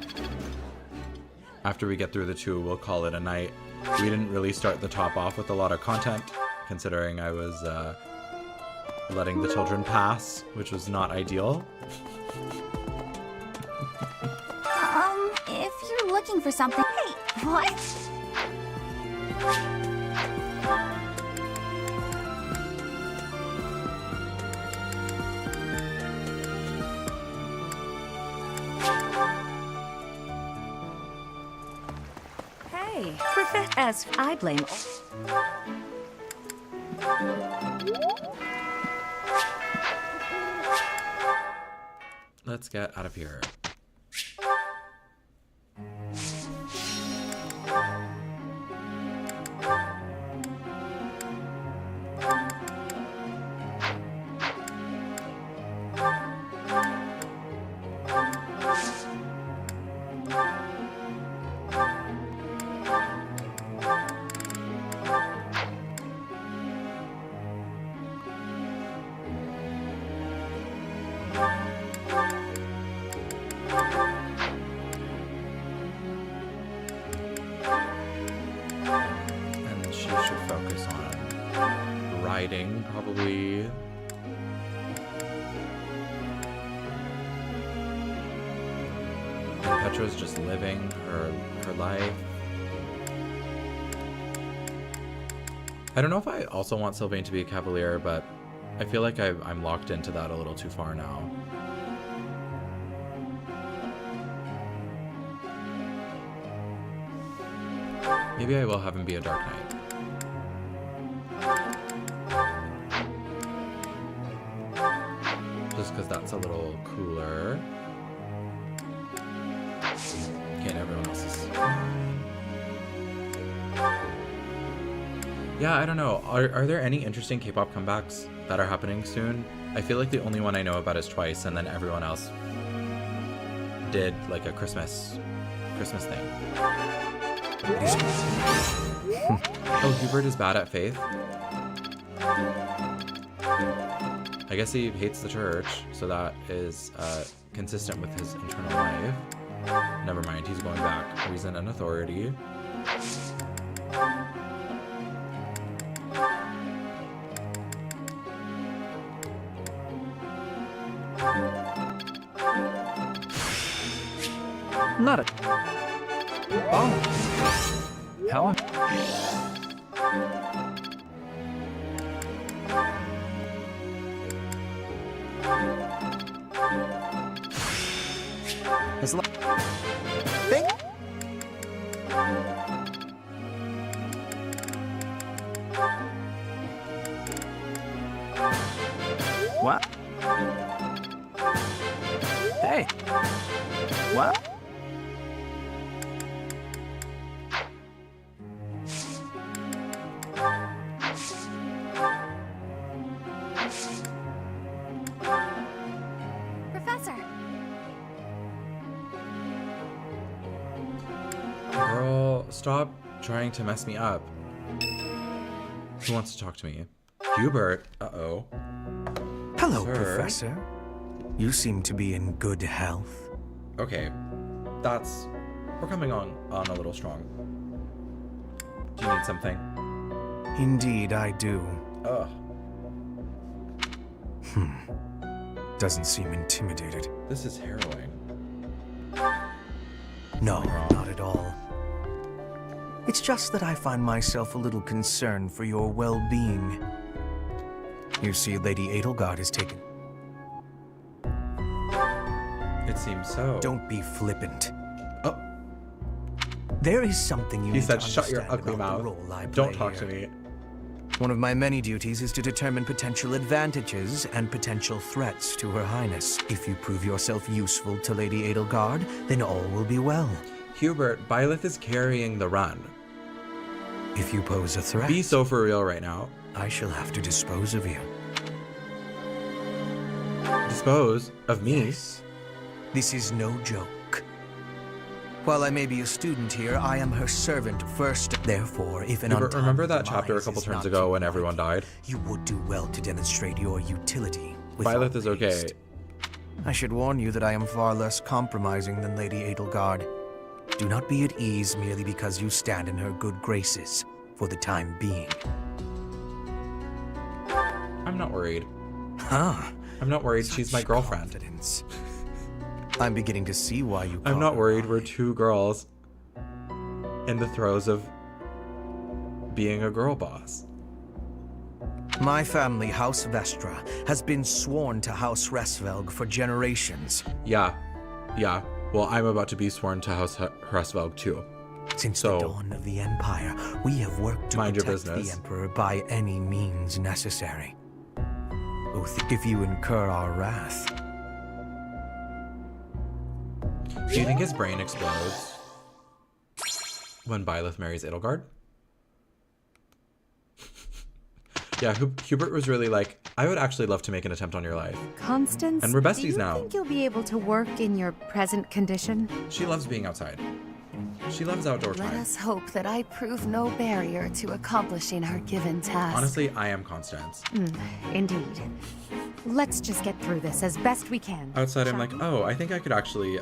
after we get through the 2, we'll call it a night. We didn't really start the top off with a lot of content, considering I was letting the children pass, which was not ideal. If you're looking for something... Hey, what? Hey, as I blame... Let's get out of here. And she should focus on writing, probably. And Petra's just living her life. I don't know if I also want Sylvain to be a cavalier, but I feel like I'm locked into that a little too far now. Maybe I will have him be a Dark Knight. Just because that's a little cooler. Okay, and everyone else is... Yeah, I don't know. Are there any interesting K-pop comebacks that are happening soon? I feel like the only one I know about is Twice, and then everyone else did like a Christmas thing. Oh, Hubert is bad at faith? I guess he hates the church, so that is consistent with his internal life. Never mind, he's going back. Reason and authority. Not a... Oh. How? As long... What? Hey. What? Professor! Girl, stop trying to mess me up. Who wants to talk to me? Hubert. Uh-oh. Hello, Sir? Professor. You seem to be in good health. Okay. We're coming on a little strong. Do you need something? Indeed, I do. Ugh. Doesn't seem intimidated. This is harrowing. No, not at all. It's just that I find myself a little concerned for your well-being. You see, Lady Edelgard is taken. It seems so. Don't be flippant. Oh. There is something you He need said, to shut your understand ugly about the mouth. role I Don't play talk to here. me. One of my many duties is to determine potential advantages and potential threats to Her Highness. If you prove yourself useful to Lady Edelgard, then all will be well. Hubert, Byleth is carrying the run. If you pose a threat... Be so for real right now. I shall have to dispose of you. Dispose of me? Yes. This is no joke. While I may be a student here, I am her servant first. Therefore, if an Hubert, remember that untimely chapter a demise couple is turns not ago too when everyone died? You would do well to demonstrate your utility. Byleth is okay. I should warn you that I am far less compromising than Lady Edelgard. Do not be at ease merely because you stand in her good graces for the time being. I'm not worried. Huh. I'm not worried. She's my girlfriend. Confidence. I'm beginning to see why you I'm not caught worried. her We're two girls in the throes of being a girl boss. eye. My family, House Vestra, has been sworn to House Resvelg for generations. Yeah. Well, I'm about to be sworn to House Hresvelg too. Since the dawn of the Empire, we have worked to mind your protect business. the Emperor by any means necessary. Both if you incur our wrath. Do you think his brain explodes when Byleth marries Edelgard? Yeah, Hubert was really like, I would actually love to make an attempt on your life. Constance, And we're besties do you now. think you'll be able to work in your present condition? She loves being outside. She loves outdoor Let time. us hope that I prove no barrier to accomplishing our given task. Honestly, I am Constance. Indeed. Let's just get through this as best we can. Outside, I'm like, oh, I think I could actually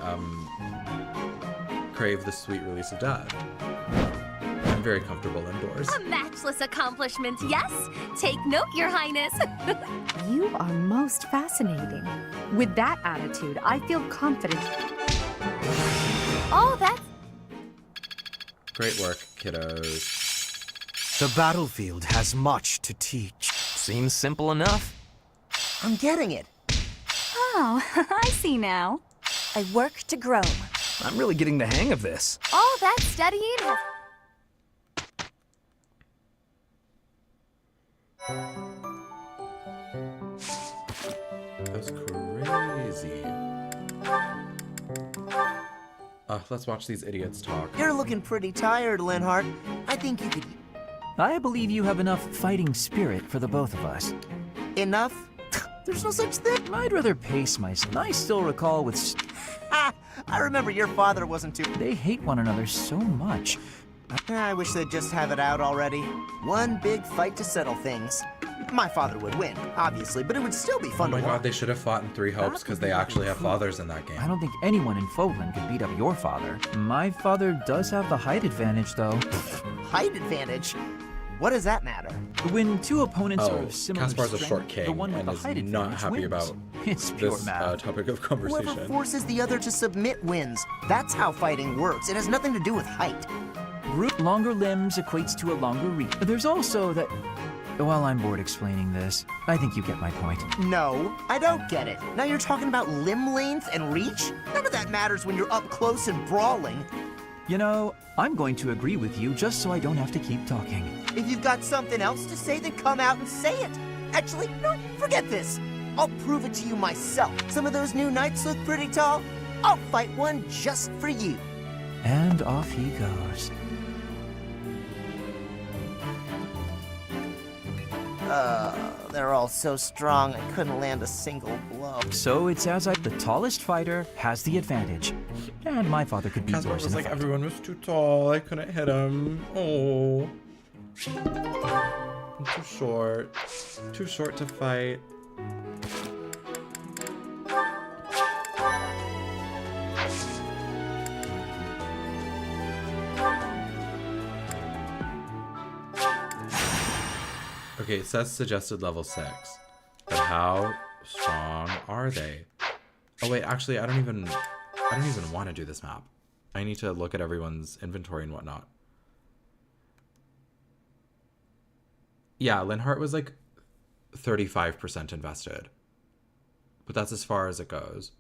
crave the sweet release of death. I'm very comfortable indoors. A matchless accomplishment, yes? Take note, Your Highness. You are most fascinating. With that attitude, I feel confident. Oh, that's... Great work, kiddos. The battlefield has much to teach. Seems simple enough. I'm getting it. Oh, I see now. I work to grow. I'm really getting the hang of this. All that studying has... That was crazy. Let's watch these idiots talk. You're looking pretty tired, Linhart. I think you could... I believe you have enough fighting spirit for the both of us. Enough? There's no such thing. I'd rather pace myself. I still recall with... I remember your father wasn't too... They hate one another so much. I wish they'd just have it out already. One big fight to settle things. My father would win, obviously, but it would still be fun to watch. Oh my god, they should have fought in Three Hopes because they actually have fathers in that game. I don't think anyone in Fogland could beat up your father. My father does have the height advantage, though. Height advantage? What does that matter? When two opponents are of similar Caspar's a strength, short king the one with and the is height not advantage happy wins. about It's pure this math. topic of conversation. Whoever forces the other to submit wins. That's how fighting works. It has nothing to do with height. Longer limbs equates to a longer reach. There's also that... While I'm bored explaining this, I think you get my point. No, I don't get it. Now you're talking about limb length and reach? None of that matters when you're up close and brawling. You know, I'm going to agree with you just so I don't have to keep talking. If you've got something else to say, then come out and say it. Actually, no, forget this. I'll prove it to you myself. Some of those new knights look pretty tall. I'll fight one just for you. And off he goes. They're all so strong, I couldn't land a single blow. So it's the tallest fighter has the advantage. And my father could beat Caspar yours was in a like, fight. everyone was too tall, I couldn't hit him. Oh. I'm too short. Too short to fight. Okay, it says suggested level 6. But how strong are they? Oh wait, actually I don't even want to do this map. I need to look at everyone's inventory and whatnot. Yeah, Linhart was like 35% invested. But that's as far as it goes.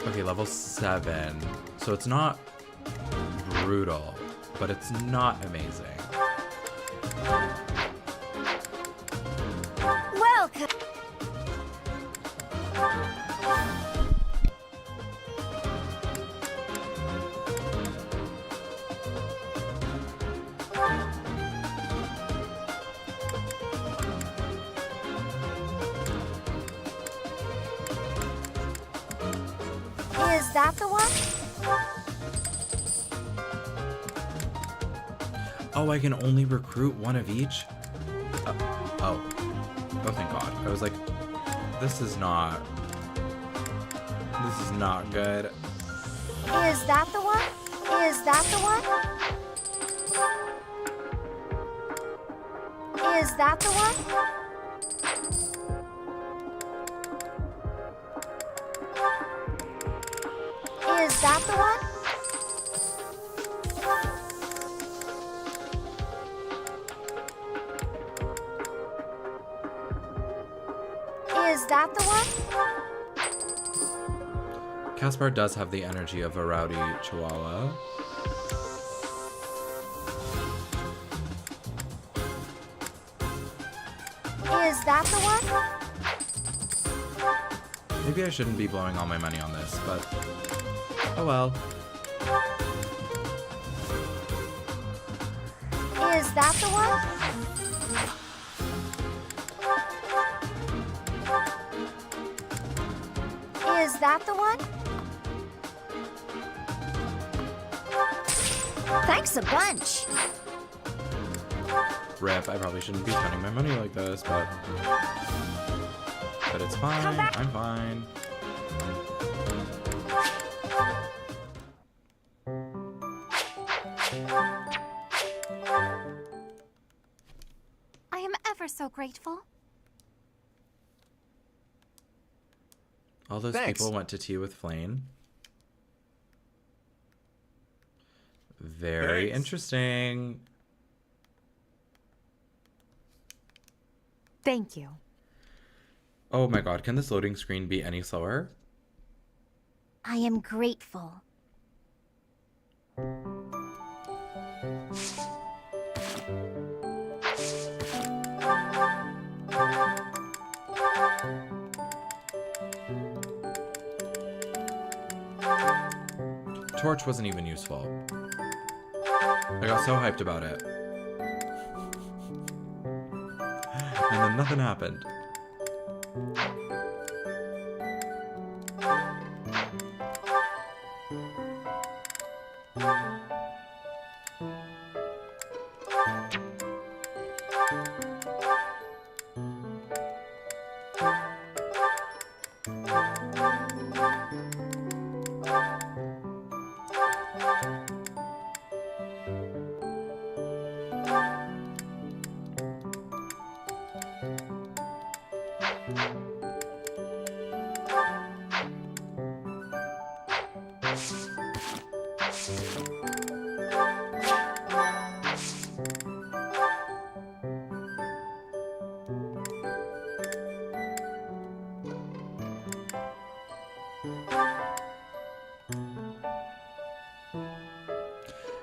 Okay, level 7. So it's not brutal, but it's not amazing. Welcome. Is that the one? Oh, I can only recruit one of each? Oh, thank God. I was like, this is not good. Is that the one? Is that the one? Is that the one? Is that the one? Is that the one? Caspar does have the energy of a rowdy chihuahua. Is that the one? Maybe I shouldn't be blowing all my money on this, but oh well. Is that the one? Is that the one? Thanks a bunch. Rip, I probably shouldn't be spending my money like this, but it's fine. I'm fine. I am ever so grateful. All those Thanks. people went to tea with Flane. Very Thanks. interesting. Thank you. Oh my god, can this loading screen be any slower? I am grateful. Torch wasn't even useful. I got so hyped about it. And then nothing happened.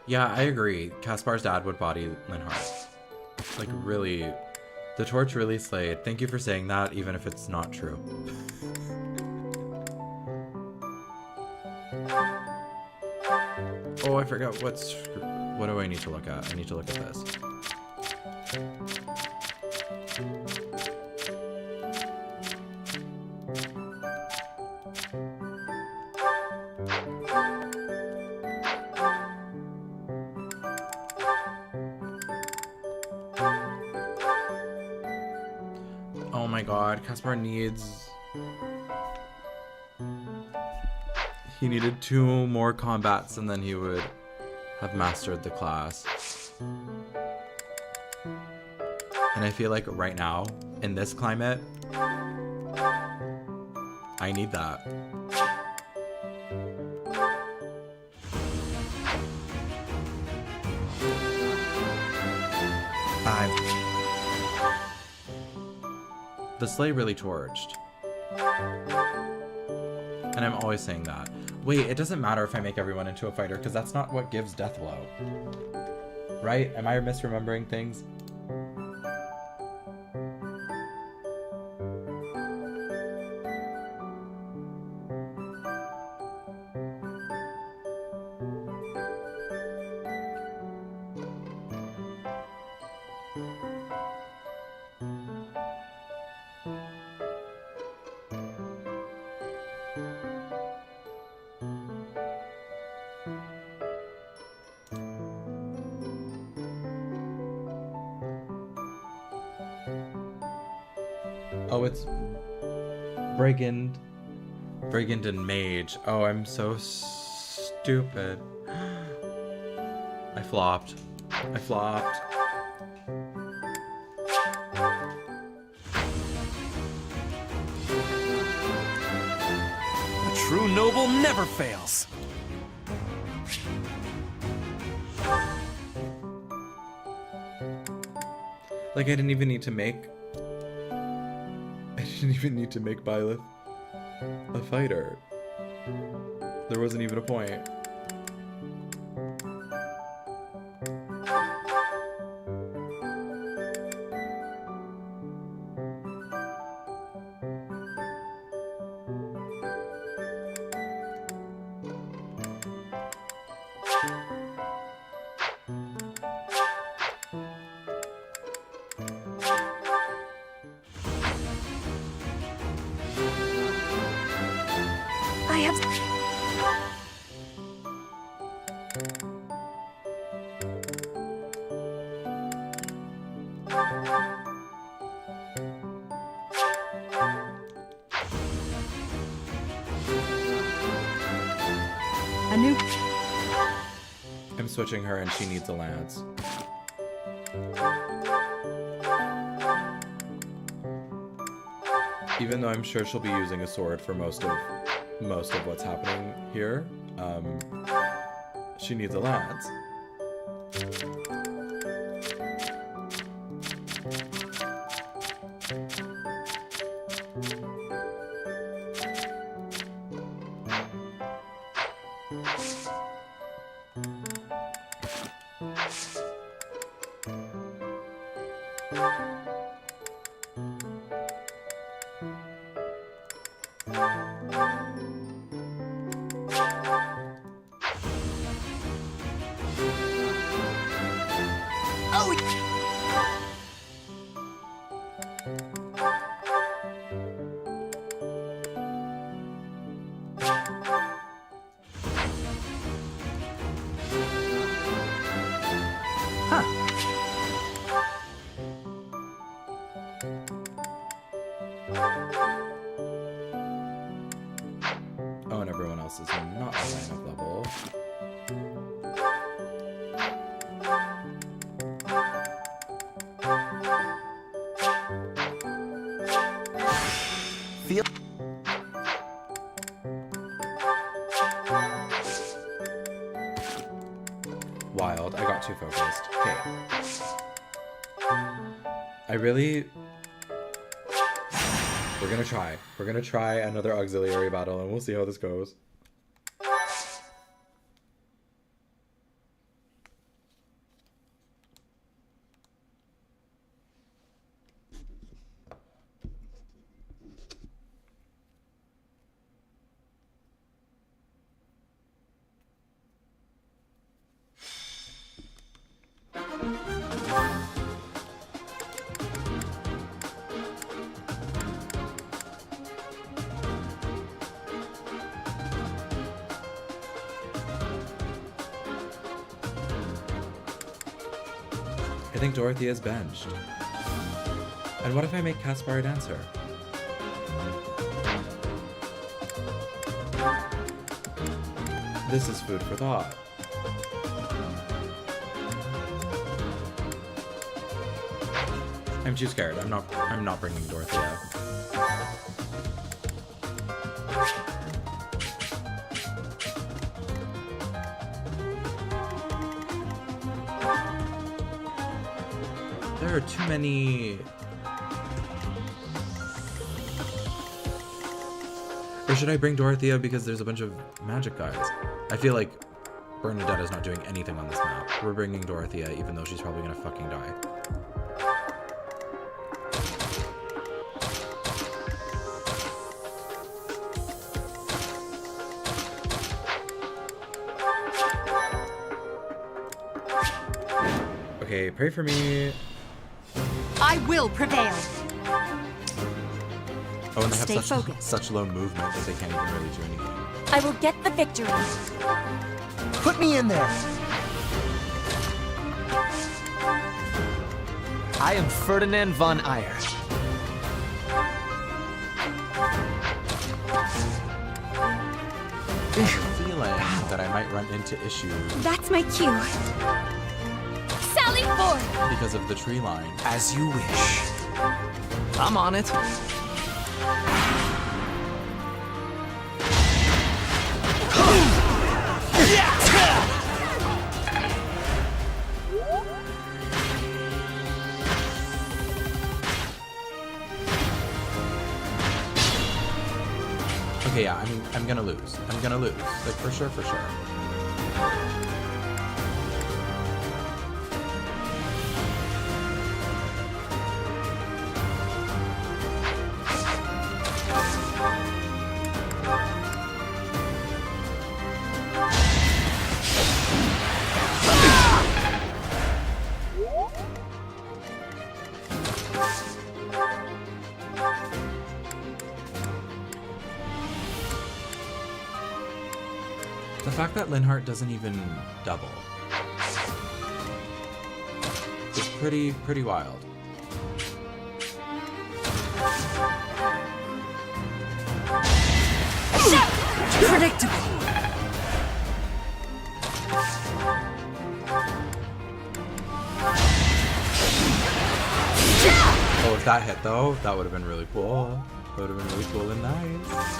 Yeah, I agree. Caspar's dad would body Linhardt. Like, really, the torch really slayed. Thank you for saying that, even if it's not true. Oh, I forgot what do I need to look at? I need to look at this. Oh my god, Caspar needs... He needed 2 more combats and then he would have mastered the class. And I feel like right now, in this climate, I need that. The sleigh really torched. And I'm always saying that. Wait, it doesn't matter if I make everyone into a fighter, because that's not what gives Deathblow. Right? Am I misremembering things? Oh, it's Brigand. Brigand and Mage. Oh, I'm so stupid. I flopped. I flopped. A true noble never fails. Like, I didn't even need to make... I didn't even need to make Byleth a fighter. There wasn't even a point. I have... A new... I'm switching her and she needs a lance. Even though I'm sure she'll be using a sword for most of what's happening here, she needs a lance. Oh, and everyone else is not a sign of level. Feel. Wild. I got too focused. Okay. I really... We're gonna try. We're gonna try another auxiliary battle and we'll see how this goes. I think Dorothy is benched. And what if I make Caspar a dancer? This is food for thought. I'm too scared. I'm not bringing Dorothy out. There are too many... Or should I bring Dorothea because there's a bunch of magic guys? I feel like Bernadetta's not doing anything on this map. We're bringing Dorothea even though she's probably gonna fucking die. Okay, pray for me. I will prevail. Oh, and they Stay have focused. such low movement that they can't even really do anything. I will get the victory. Put me in there. I am Ferdinand von Eyre. I have a feeling that I might run into issues That's my cue. Sally forth! because of the tree line. As you wish. I'm on it. Okay, yeah, I'm gonna lose. I'm gonna lose. Like, for sure, for sure. The fact that Linhart doesn't even double is pretty wild. Predictable. Oh, if that hit though, that would have been really cool. That would have been really cool and nice.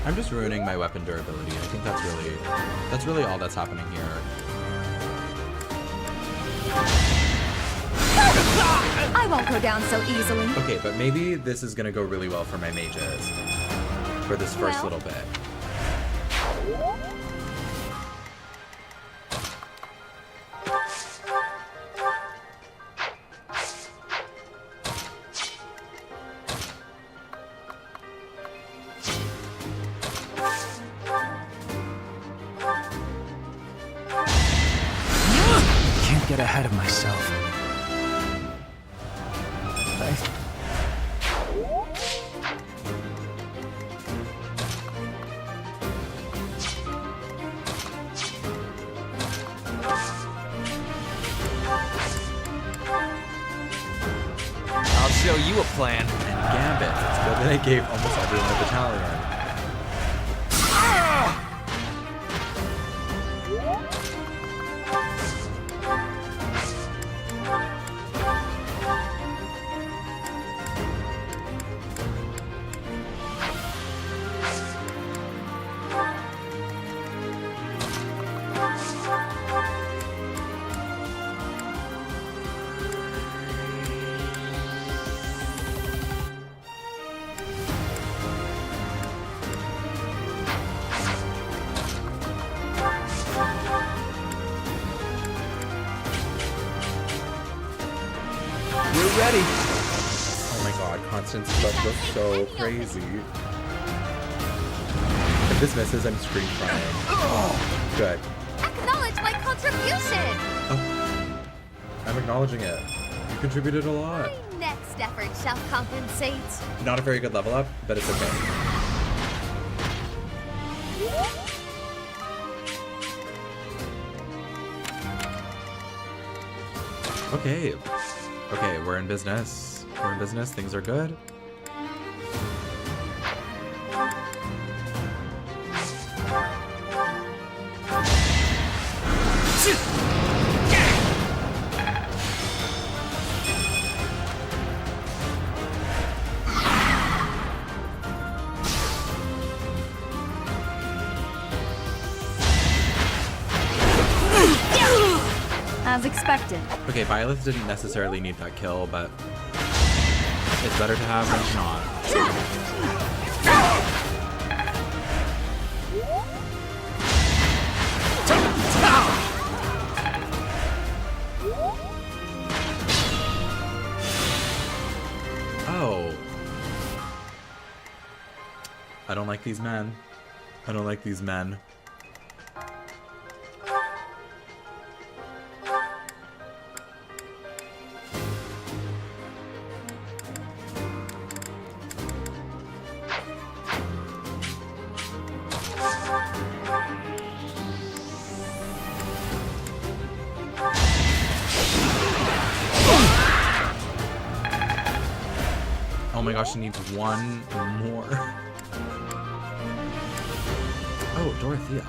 I'm just ruining my weapon durability. I think that's really all that's happening here. I won't go down so easily. Okay, but maybe this is gonna go really well for my mages for this first little bit. get ahead of myself. I'll show you a plan. Gambit. It's good that I gave almost everyone a battalion. We're ready. Oh my god, Constance's stuff looks so crazy. If this misses, I'm scream crying. Good. Acknowledge my contribution! Oh, I'm acknowledging it. You contributed a lot. My next effort shall compensate. Not a very good level up, but it's okay. Okay. Okay, we're in business. We're in business. Things are good. As expected. Okay, Violet didn't necessarily need that kill, but it's better to have than to not. Oh. I don't like these men. I don't like these men. Oh my gosh, she needs one more. Oh, Dorothea.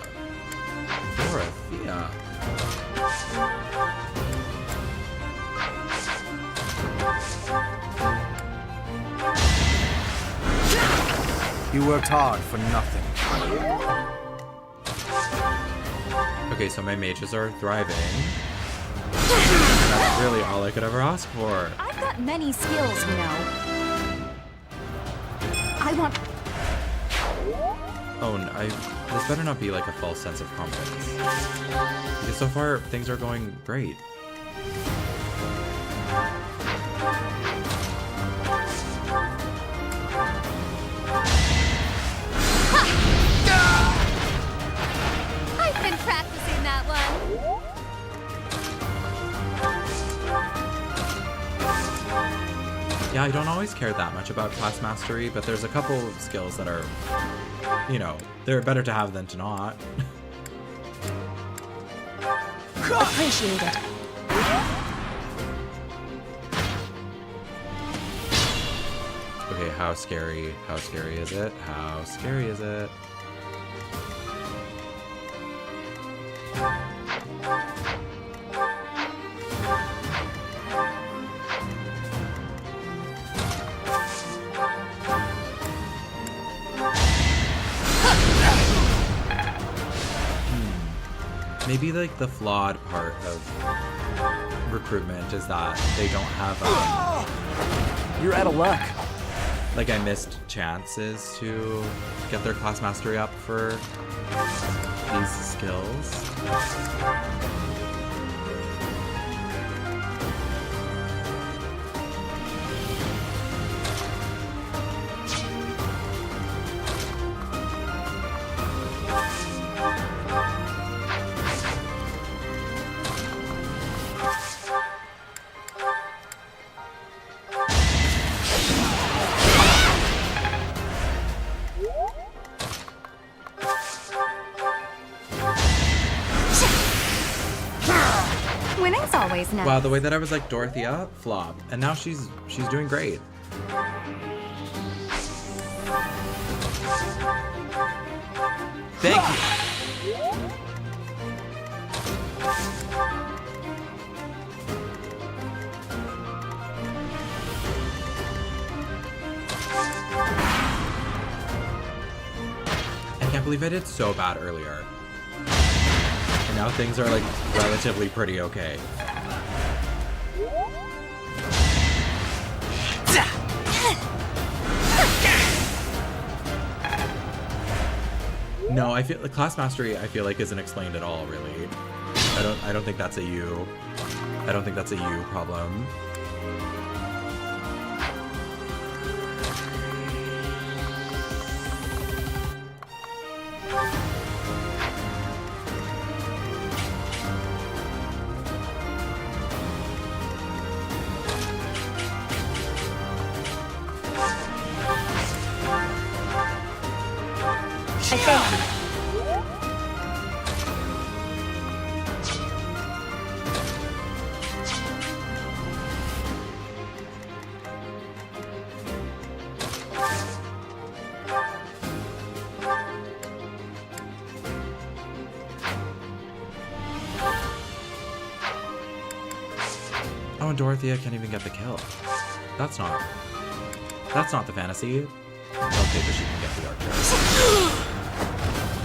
Dorothea. You worked hard for nothing. Okay, so my mages are thriving. That's really all I could ever ask for. I've got many skills, you know. I want... Oh, no, this better not be like a false sense of confidence. Because so far, things are going great. I've been practicing that one. Yeah, I don't always care that much about class mastery, but there's a couple skills that are, you know, they're better to have than to not. Appreciate it. Okay, how scary is it? How scary is it? Maybe like the flawed part of recruitment is that they don't have You're out of luck. like I missed chances to get their class mastery up for these skills. Winning's always nice. Wow, the way that I was like, Dorothea, flop. And now she's doing great. Thank you. I can't believe I did so bad earlier. And now things are like relatively pretty okay. No, I feel like class mastery I feel like isn't explained at all, really. I don't think that's a you. I don't think that's a you problem. Oh, and Dorothea can't even get the kill. That's not the fantasy. Okay, but she can get the archer.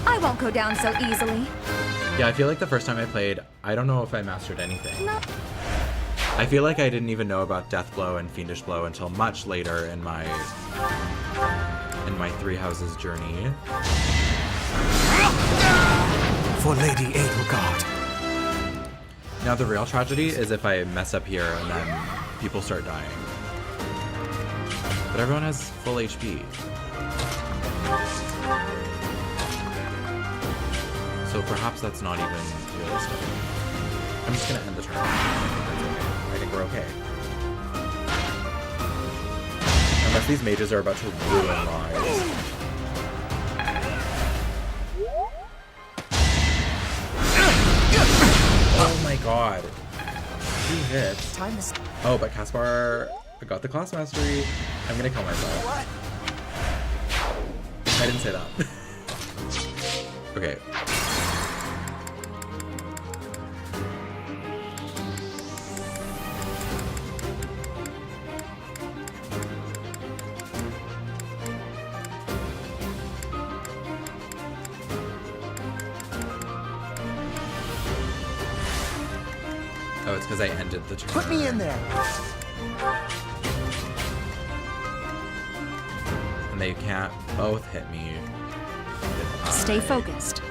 I won't go down so easily. Yeah, I feel like the first time I played, I don't know if I mastered anything. No. I feel like I didn't even know about Death Blow and Fiendish Blow until much later in my Three Houses journey. For Lady Edelgard. Now the real tragedy is if I mess up here and then people start dying. But everyone has full HP. So perhaps that's not even realistic. I'm just gonna end the turn. I think we're okay. Unless these mages are about to ruin lives. Oh my god. 2 hits. Oh, but Caspar got the class mastery. I'm gonna kill myself. What? I didn't say that. Okay. Oh, it's because I ended the turn. Put me in there. And they can't both hit me. Stay focused.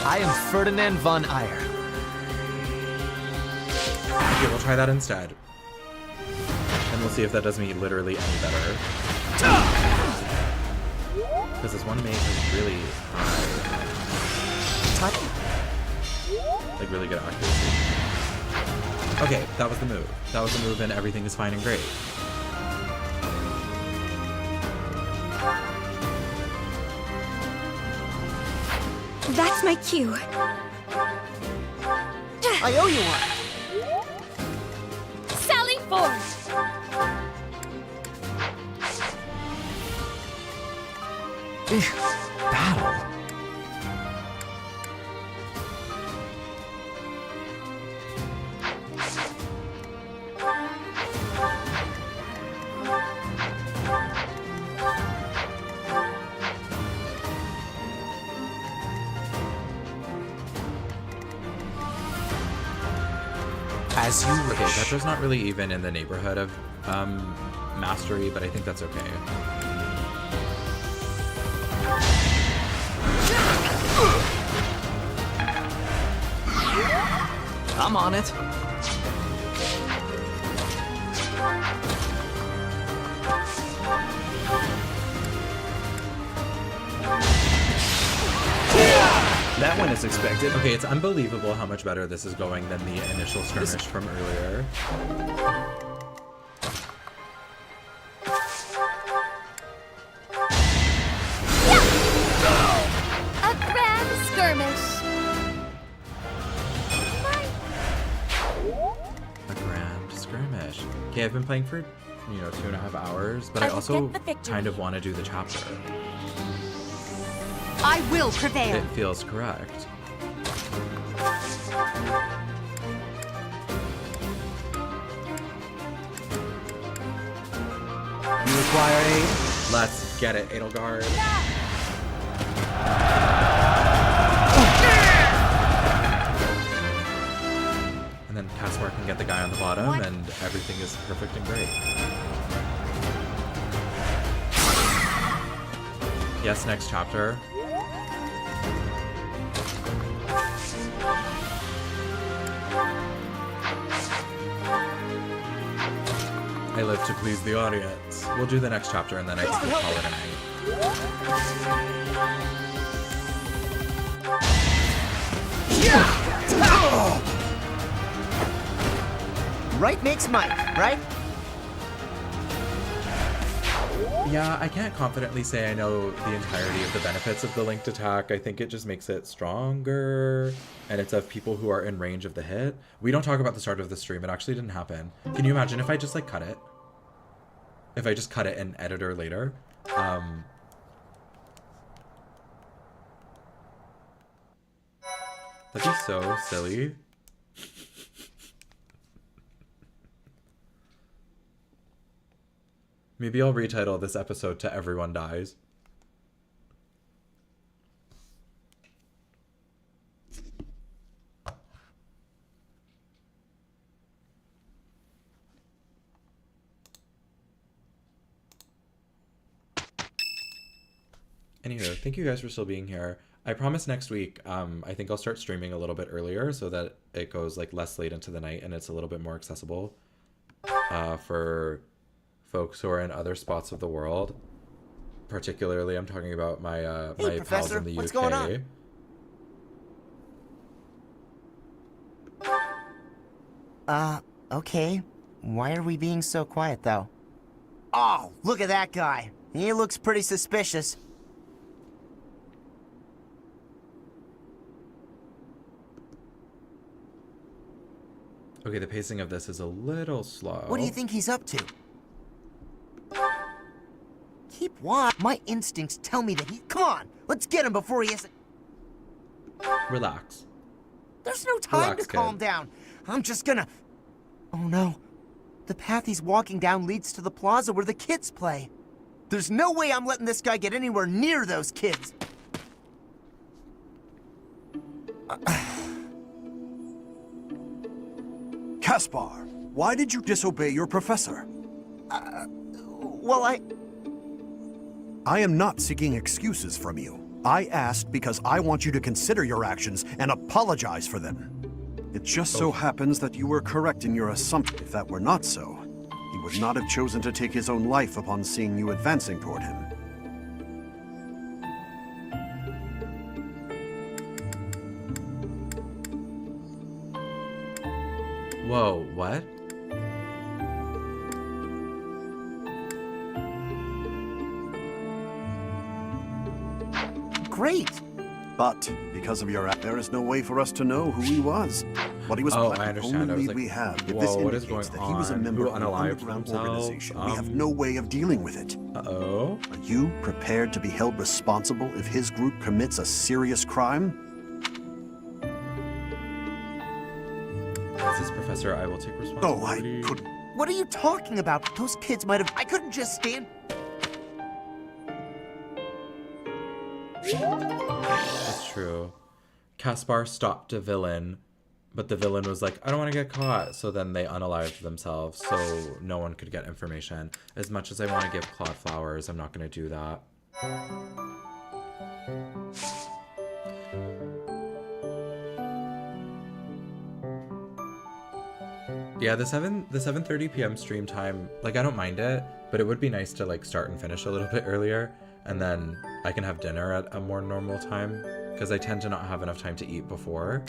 I am Ferdinand von Eyre. Okay, we'll try that instead. And we'll see if that does me literally any better. Because this one mage is really high. Like really good accuracy. Okay, that was the move. That was the move and everything is fine and great. That's my cue. I owe you one. Sally forth! Battle. As you wish. Okay, Petra's not really even in the neighborhood of mastery, but I think that's okay. I'm on it. That went as expected. Okay, it's unbelievable how much better this is going than the initial skirmish from earlier. A grand skirmish. A grand skirmish. Okay, I've been playing for, 2.5 hours, but I also kind of want to do the chapter. I will prevail. It feels correct. You require aid? Let's get it, Edelgard. And then Caspar can get the guy on the bottom, and everything is perfect and great. Yes, next chapter. I live to please the audience. We'll do the next chapter and then I think we'll call it a night. Right makes might, right? Yeah, I can't confidently say I know the entirety of the benefits of the linked attack. I think it just makes it stronger, and it's of people who are in range of the hit. We don't talk about the start of the stream. It actually didn't happen. Can you imagine if I just, like, cut it? If I just cut it in editor later? That'd be so silly. Maybe I'll retitle this episode to Everyone Dies. Anywho, thank you guys for still being here. I promise next week, I think I'll start streaming a little bit earlier so that it goes like less late into the night and it's a little bit more accessible for folks who are in other spots of the world. Particularly, I'm talking about my my pals in the UK. What's going on? Okay. Why are we being so quiet, though? Oh, look at that guy. He looks pretty suspicious. Okay, the pacing of this is a little slow. What do you think he's up to? Keep watch. My instincts tell me that he... Come on, let's get him before he isn't... Relax. There's no time Relax, to calm kid. down. I'm just gonna... Oh no. The path he's walking down leads to the plaza where the kids play. There's no way I'm letting this guy get anywhere near those kids. Caspar, why did you disobey your professor? Well, I am not seeking excuses from you. I asked because I want you to consider your actions and apologize for them. It just so happens that you were correct in your assumption. If that were not so, he would not have chosen to take his own life upon seeing you advancing toward him. Whoa, what? Great. But because of your act, there is no way for us to know who he was. What he was Oh, I planning, understand. only I was lead like, we have. If whoa, this what is indicates going that he was a on? member Who of an unalived underground themselves? organization, we have no way of dealing with it. Uh-oh. Are you prepared to be held responsible if his group commits a serious crime? As this professor, I will take responsibility. Oh, I couldn't. What are you talking about? Those kids might have... I couldn't just stand... That's true. Caspar stopped a villain, but the villain was like, I don't want to get caught. So then they unalived themselves so no one could get information. As much as I want to give Claude flowers, I'm not going to do that. Yeah, the 7:30 p.m. stream time, like, I don't mind it, but it would be nice to, like, start and finish a little bit earlier, and then I can have dinner at a more normal time. because I tend to not have enough time to eat before.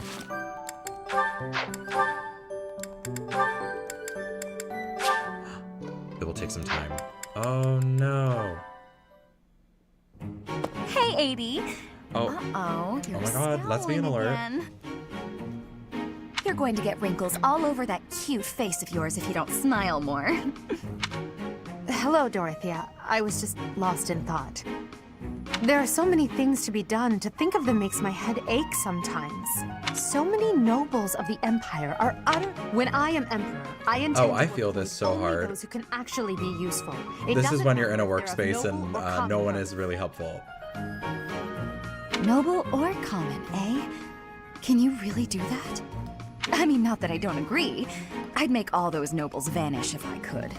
It will take some time. Oh no. Hey, 80. Oh. Uh-oh. Oh my god, let's be an alert. Again. You're going to get wrinkles all over that cute face of yours if you don't smile more. Hello, Dorothea. I was just lost in thought. There are so many things to be done. To think of them makes my head ache sometimes. So many nobles of the Empire are utter... When I am Emperor, I intend I feel this so hard. those who can actually be useful. This is when you're in a workspace and no one is really helpful. Noble or common, eh? Can you really do that? I mean, not that I don't agree. I'd make all those nobles vanish if I could.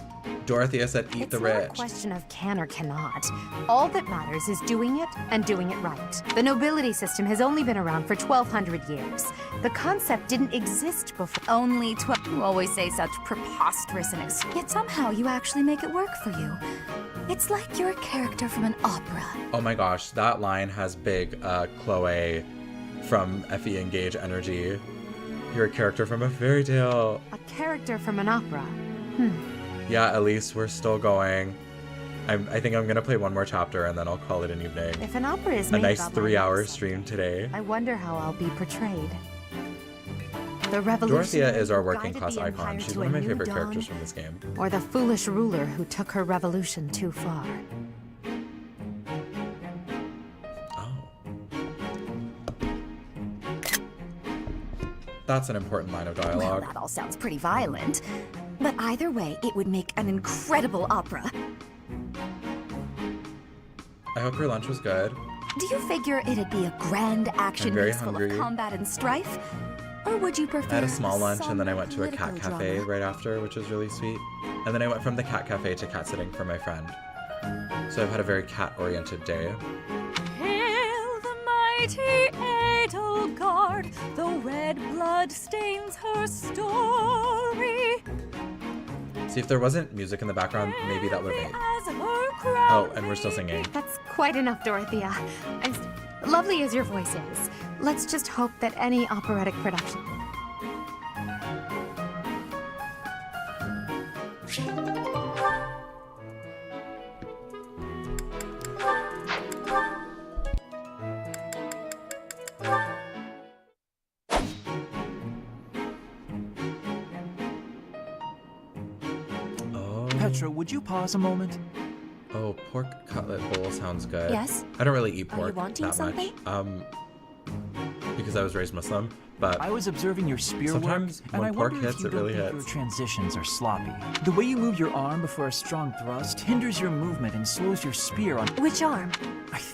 Dorothea said, eat the rich. It's not a question of can or cannot. All that matters is doing it and doing it right. The nobility system has only been around for 1,200 years. The concept didn't exist before. Only 12. You always say such preposterous and yet somehow you actually make it work for you. It's like you're a character from an opera. Oh my gosh, that line has big Chloe from Effie Engage energy. You're a character from a fairy tale. A character from an opera. Yeah, at least we're still going. I think I'm gonna play one more chapter and then I'll call it an evening. If an opera is a made nice about 3-hour stream today. I wonder how I'll be portrayed. The revolution. Dorothea is our working class icon. She's one of my favorite characters from this game. Or the foolish ruler who took her revolution too far. That's an important line of dialogue. Well, that all sounds pretty violent. But either way, it would make an incredible opera. I hope your lunch was good. Do you figure it'd be a grand action very mix full hungry. of combat and strife? Or would you prefer I had a small lunch and then I went to a political cat cafe drama? right after, which was really sweet. And then I went from the cat cafe to cat sitting for my friend. So I've had a very cat-oriented day. Hail the mighty Edelgard, though red blood stains her story. See, if there wasn't music in the background, maybe that would have made. As her crown Oh, and we're still singing. That's quite enough, Dorothea. Lovely as your voice is, let's just hope that any operatic production... Petra, would you pause a moment? Oh, pork cutlet bowl sounds good. Yes? I don't really eat Are you pork wanting that something? much. Because I was raised Muslim, but I was observing your spear work, sometimes and I when pork wonder hits, if you it really don't think hits. your transitions are sloppy. The way you move your arm before a strong thrust hinders your movement and slows your spear on... Which arm?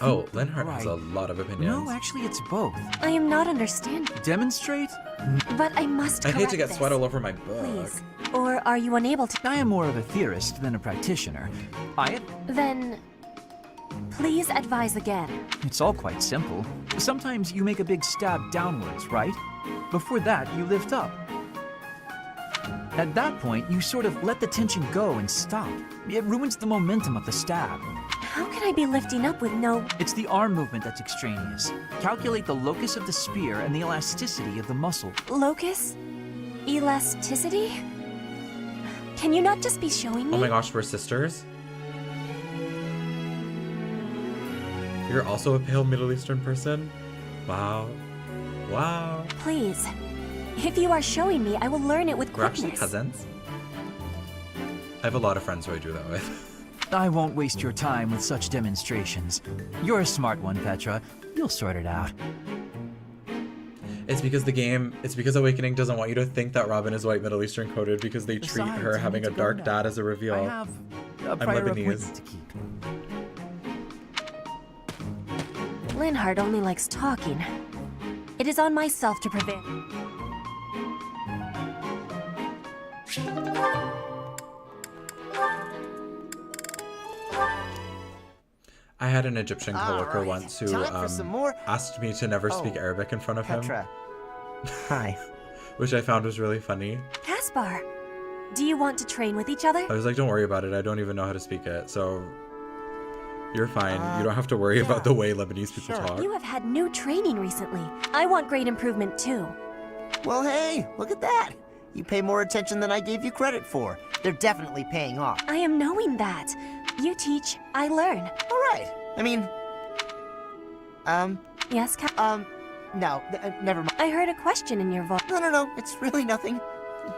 Oh, Linhart has a lot of opinions. No, actually it's both. I am not understanding. Demonstrate? But I must I correct hate to get this. sweat all over my book. Please. Or are you unable to? I am more of a theorist than a practitioner. Then... please advise again. It's all quite simple. Sometimes you make a big stab downwards, right? Before that, you lift up. At that point, you sort of let the tension go and stop. It ruins the momentum of the stab. How can I be lifting up with no... It's the arm movement that's extraneous. Calculate the locus of the spear and the elasticity of the muscle. Locus? Elasticity? Can you not just be showing me? Oh my gosh, we're sisters? You're also a pale Middle Eastern person? Wow. Wow. Please. If you are showing me, I will learn it with We're actually quickness. cousins. I have a lot of friends who I do that with. I won't waste your time with such demonstrations. You're a smart one, Petra. You'll sort it out. It's because Awakening doesn't want you to think that Robin is white Middle Eastern coded because they treat Besides, her I having need a to go dark now. dad as a reveal. I have a I'm prior Lebanese. appointment to keep. Linhart only likes talking. It is on myself to prevent. I had an Egyptian coworker Alright, once who time for some more- asked me to never speak Oh, Arabic in front of him. Petra. Hi. Which I found was really funny. Caspar, do you want to train with each other? I was like, don't worry about it. I don't even know how to speak it. So You're fine. You don't have to worry about the way Lebanese people talk. You have had new training recently. I want grade improvement too. Well, hey, look at that. You pay more attention than I gave you credit for. They're definitely paying off. I am knowing that. You teach, I learn. All right. I mean, Yes, no, never mind. I heard a question in your voice. No, it's really nothing.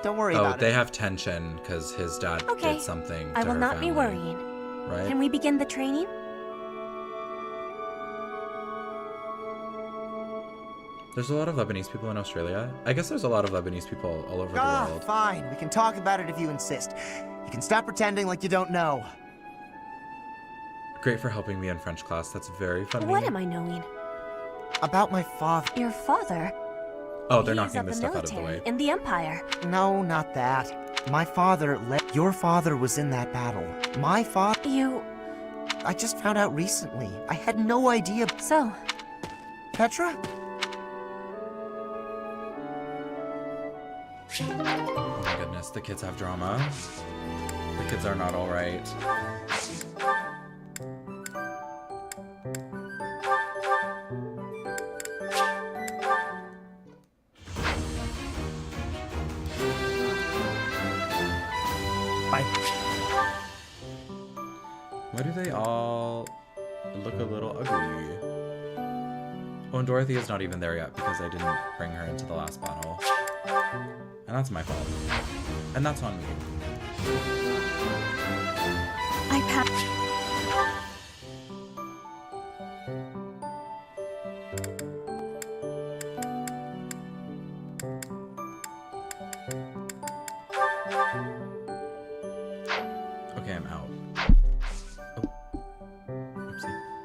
Don't worry about it. They have tension because his dad did something to I will her not family, be worrying. Right? Can we begin the training? There's a lot of Lebanese people in Australia. I guess there's a lot of Lebanese people all over the world. Fine. We can talk about it if you insist. You can stop pretending like you don't know. Great for helping me in French class. That's very funny. What am I knowing? About my father. Your father? Oh, they're He knocking is this of stuff the out of the way. military in the Empire. No, not that. My father Your father was in that battle. My father... I just found out recently. I had no idea. So? Petra? Oh my goodness, the kids have drama. The kids are not alright. Why do they all look a little ugly? Oh, and Dorothy is not even there yet because I didn't bring her into the last battle. And that's my fault. And that's on me. Okay, I'm out. Oh. Oopsie.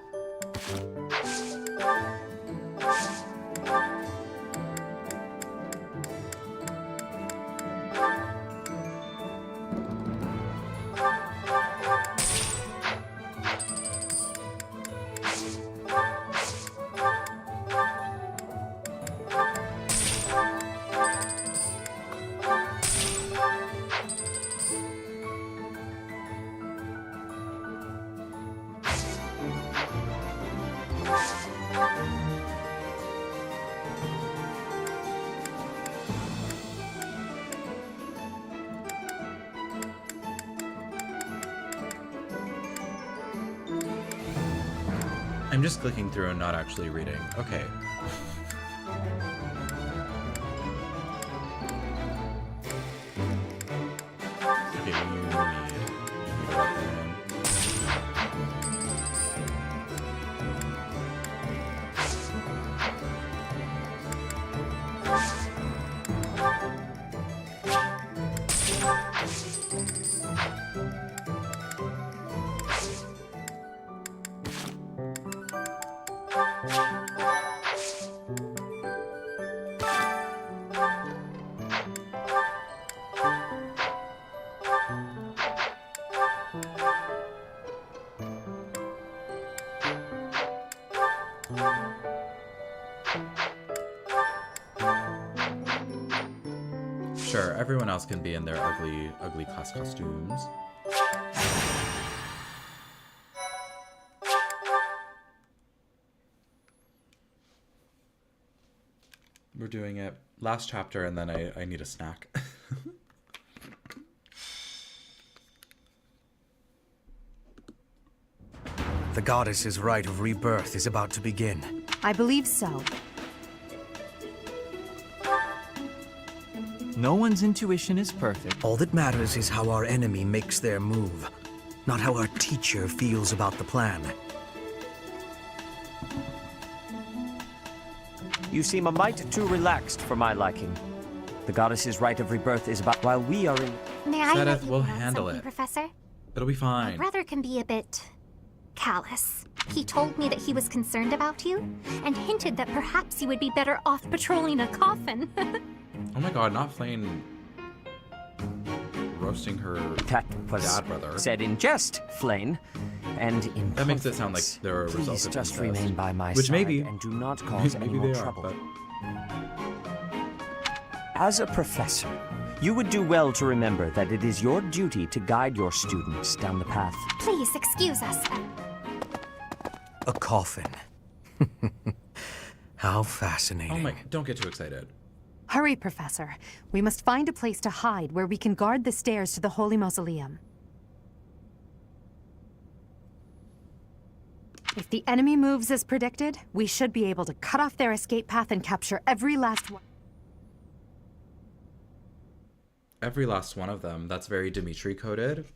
I'm just clicking through and not actually reading. Okay. Okay, you need a weapon. Sure, everyone else can be in their ugly class costumes. We're doing it. Last chapter, and then I need a snack. The goddess's rite of rebirth is about to begin. I believe so. No one's intuition is perfect. All that matters is how our enemy makes their move, not how our teacher feels about the plan. You seem a mite too relaxed for my liking. The goddess's rite of rebirth is about while we are in... May I let Sedith, you we'll know handle something, it. Professor? It'll be My fine. brother can be a bit callous. He told me that he was concerned about you and hinted that perhaps you would be better off patrolling a coffin. Oh my god, not Flame roasting her That was dad brother. said in jest, Flane, and in That makes it sound like they're a result Please of just incest. remain by my Which side maybe. and do not cause any Maybe more they are, trouble. but... As a professor, you would do well to remember that it is your duty to guide your students down the path. Please excuse us. A coffin. How fascinating. Oh my, don't get too excited. Hurry, Professor. We must find a place to hide where we can guard the stairs to the Holy Mausoleum. If the enemy moves as predicted, we should be able to cut off their escape path and capture every last one. Every last one of them. That's very Dimitri coded.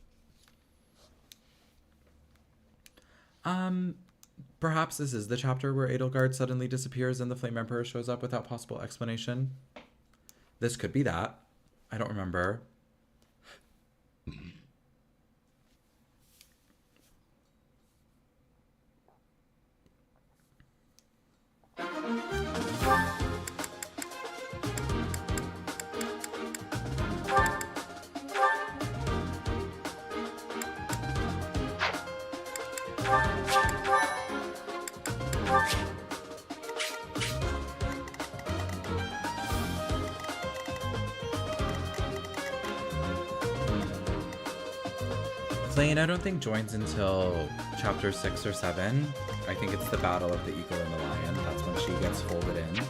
Perhaps this is the chapter where Edelgard suddenly disappears and the Flame Emperor shows up without possible explanation. This could be that. I don't remember. Flame, I don't think joins until chapter 6 or 7. I think it's the Battle of the Eagle and the Lion. That's when she gets folded in.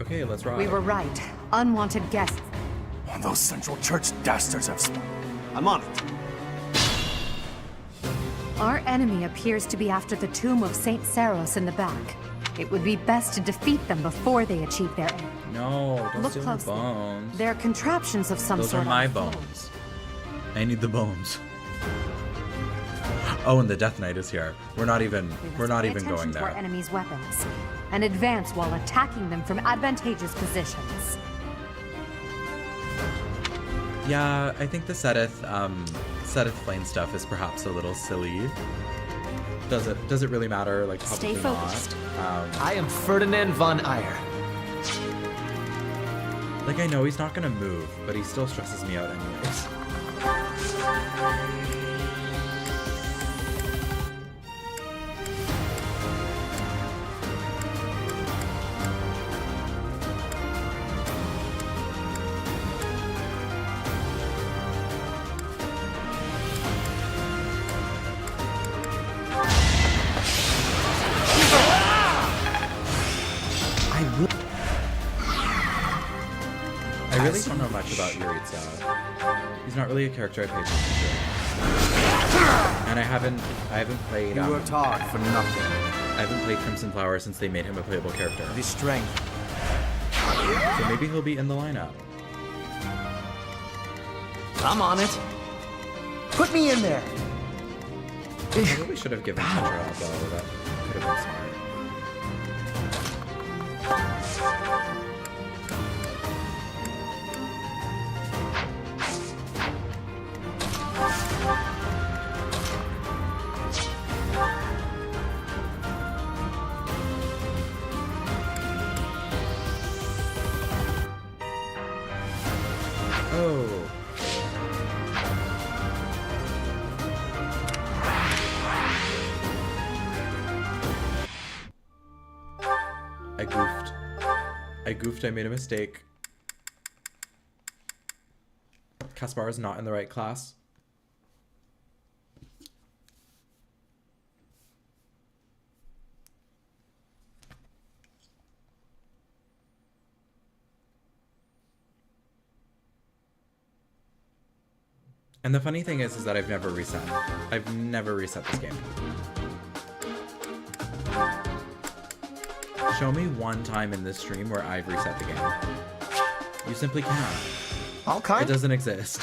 Okay, let's rock. We were right. Unwanted guests. Those Central Church dastards have spoken. I'm on it. Our enemy appears to be after the tomb of Saint Saros in the back. It would be best to defeat them before they achieve their aim. No, don't Look steal my closely. bones. They're contraptions of some Those sort. are my of bones. I need the bones. Oh, and the Death Knight is here. We're not even Pay going attention to our there. enemy's weapons and advance while attacking them from advantageous positions. Yeah, I think the Seteth Flame stuff is perhaps a little silly. Does it really matter? Like, probably Stay focused. not. I am Ferdinand von Eyre. Like, I know he's not gonna move, but he still stresses me out anyways. I really don't know much about Yuritsa. He's not really a character I pay attention to. And I haven't played. You were taught for nothing. I haven't played Crimson Flower since they made him a playable character. The strength. So maybe he'll be in the lineup. I'm on it. Put me in there. I probably should have given Kendra a bow. That could have been smart. Oh. I goofed, I made a mistake. Caspar is not in the right class. And the funny thing is that I've never reset. I've never reset this game. Show me one time in this stream where I've reset the game. You simply can't. All kinds. It doesn't exist.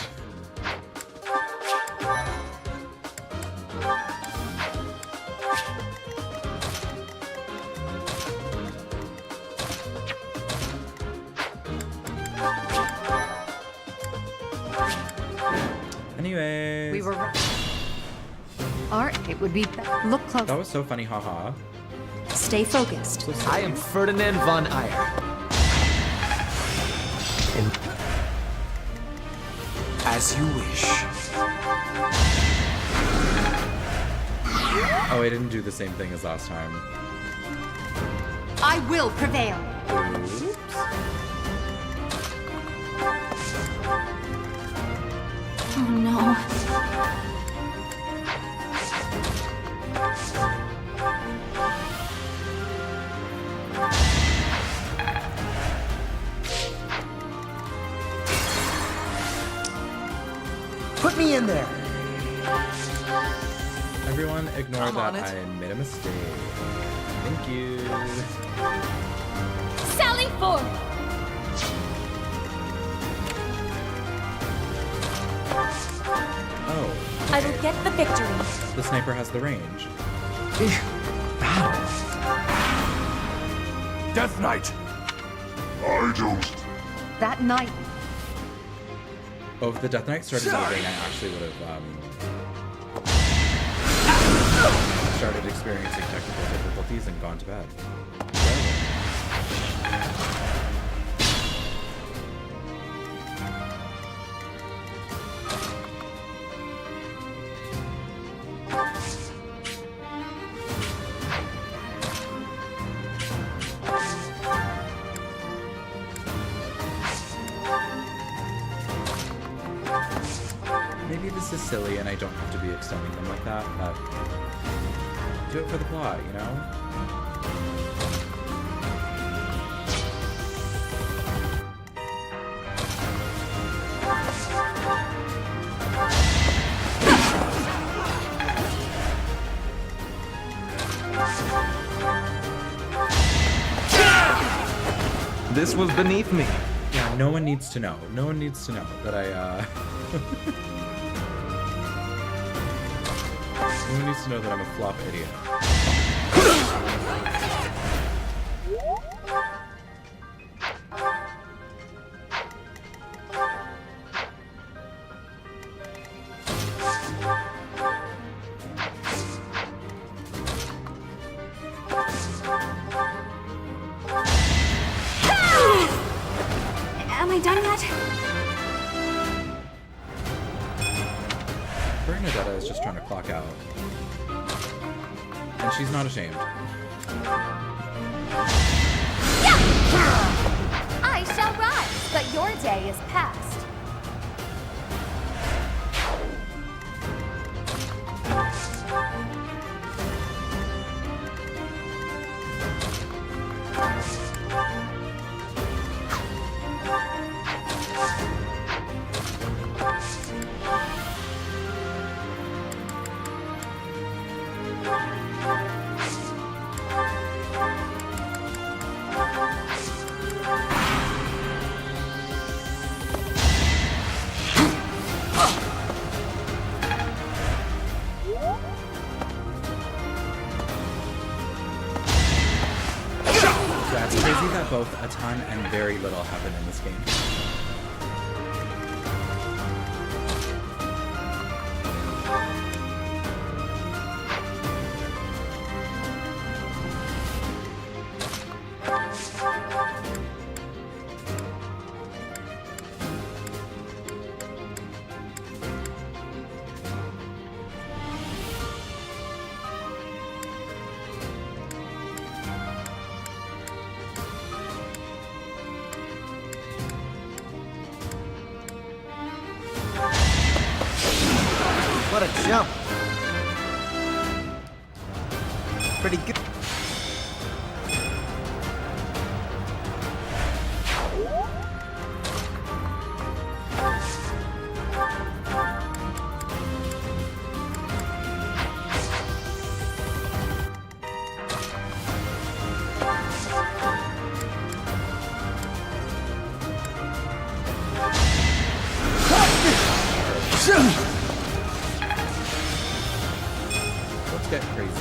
Anyways. We were right. Art, it would be look close. That was so funny, haha. Stay focused. I am Ferdinand von Eyre. As you wish. Oh, I didn't do the same thing as last time. I will prevail. Oops. Oh no. Put me in there. Everyone ignore I'm on that it. I made a mistake. Thank you. Sally forward! Oh. I will get the victory. The sniper has the range. Death Knight! I don't. That night, Oh, if the Death Knight started moving, I actually would have started experiencing technical difficulties and gone to bed. Maybe this is silly and I don't have to be extending them like that, but do it for the plot, you know? This was beneath me. Yeah, no one needs to know. No one needs to know that I, No one needs to know that I'm a flop idiot. Am I done yet? Bernadetta is just trying to clock out. And she's not ashamed. I shall rise, but your day is past. Yeah, it's crazy that both a ton and very little happen in this game. What a jump. Pretty good. Let's get crazy.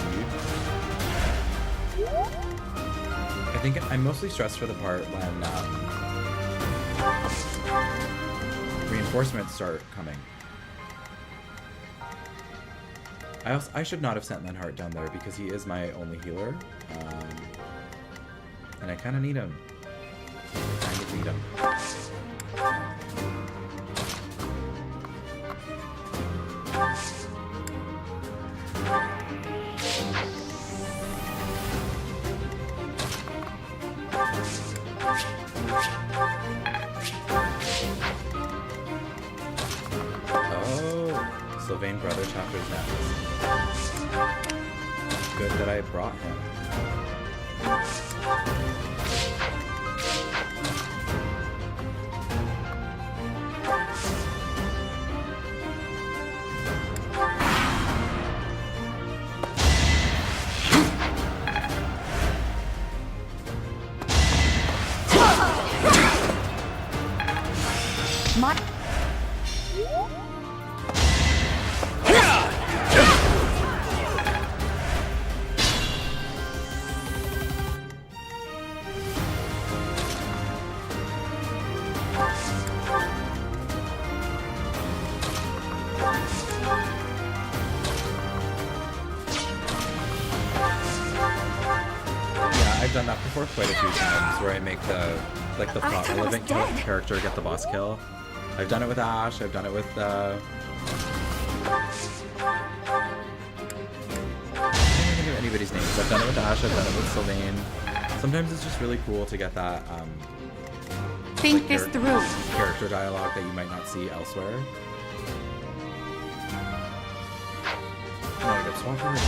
I think I'm mostly stressed for the part when reinforcements start coming. I should not have sent Lenhart down there because he is my only healer. And I kind of need him. I kind of need him. Sylvain Brother chapter's next. Good that I brought him. I've done that before quite a few times, where I make the plot relevant character get the boss kill. I've done it with Ash. I've done it with I can't think of anybody's names. I've done it with Ash. I've done it with Sylvain. Sometimes it's just really cool to get that Think this through. Character dialogue that you might not see elsewhere. Oh, I got swamped already.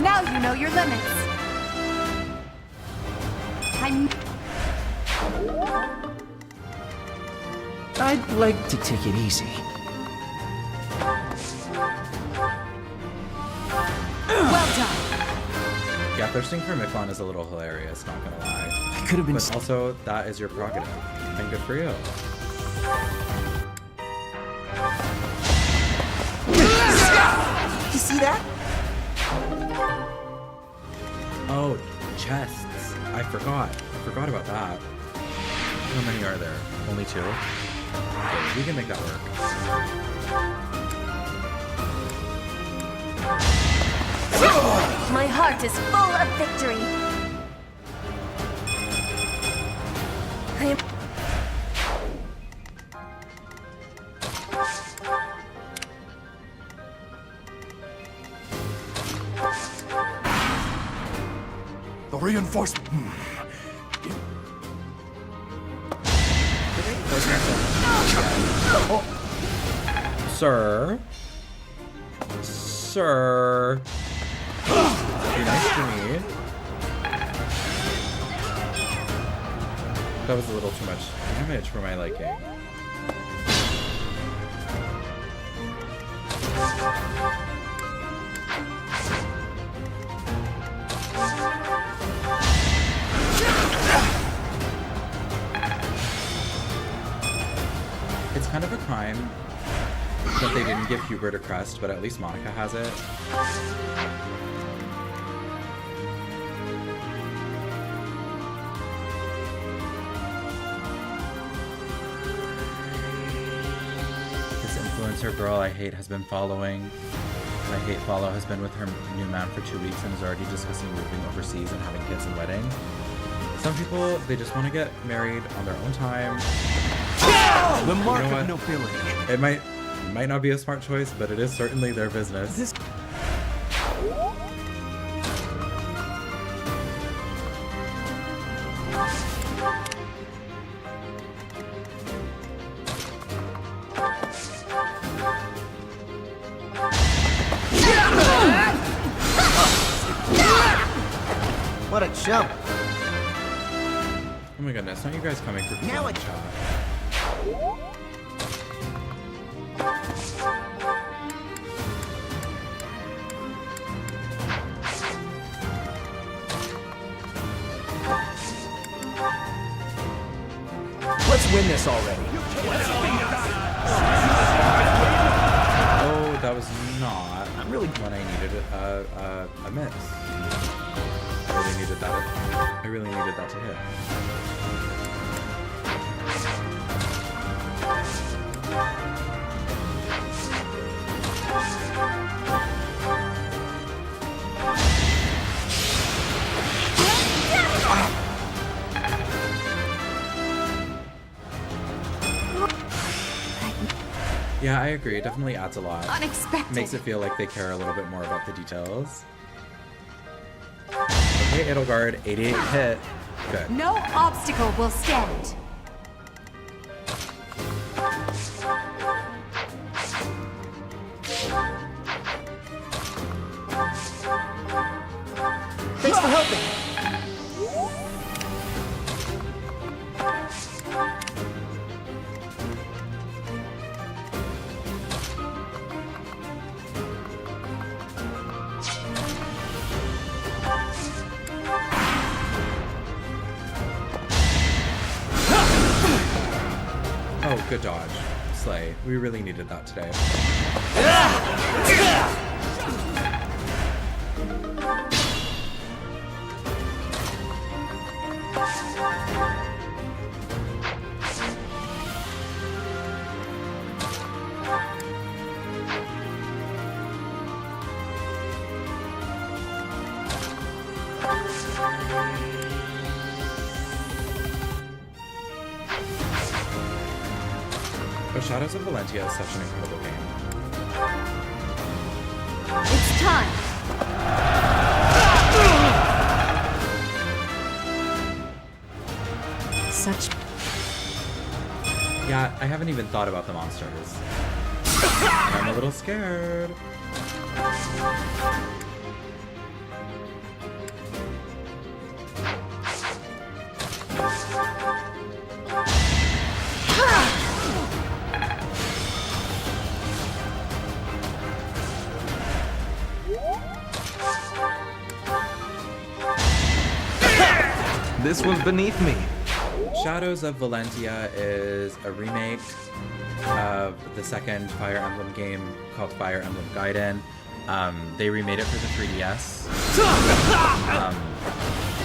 Now you know your limits. I'd like to take it easy. Well done. Yeah, thirsting for Miquelon is a little hilarious, not gonna lie. I could have been. But also, that is your prerogative, and good for you. You see that? Oh, chests. I forgot about that. How many are there? Only 2? Okay, we can make that work. My heart is full of victory. I am... The reinforcement. Oh. Sir. Sir. Be nice to me. That was a little too much damage for my liking. It's kind of a crime that they didn't give Hubert a crest, but at least Monica has it. This influencer girl I hate has been following. I hate follow has been with her new man for 2 weeks and is already discussing moving overseas and having kids and wedding. Some people, they just want to get married on their own time. The mark of nobility. It might not be a smart choice, but it is certainly their business. What a jump! Oh my goodness, aren't you guys coming for Now chat? Let's win this already. Oh, that was not really when I needed a miss. I really needed that to hit. Yeah, I agree. It definitely adds a lot. Unexpected. Makes it feel like they care a little bit more about the details. Okay, Edelgard, 88 hit. Good. No obstacle will stand. for helping. Oh, good dodge. Slay. We really needed that today. But Shadows of Valentia is such an incredible game. It's time. Such. Yeah, I haven't even thought about the monsters. I'm a little scared. This was beneath me. Shadows of Valentia is a remake of the second Fire Emblem game called Fire Emblem Gaiden. They remade it for the 3DS.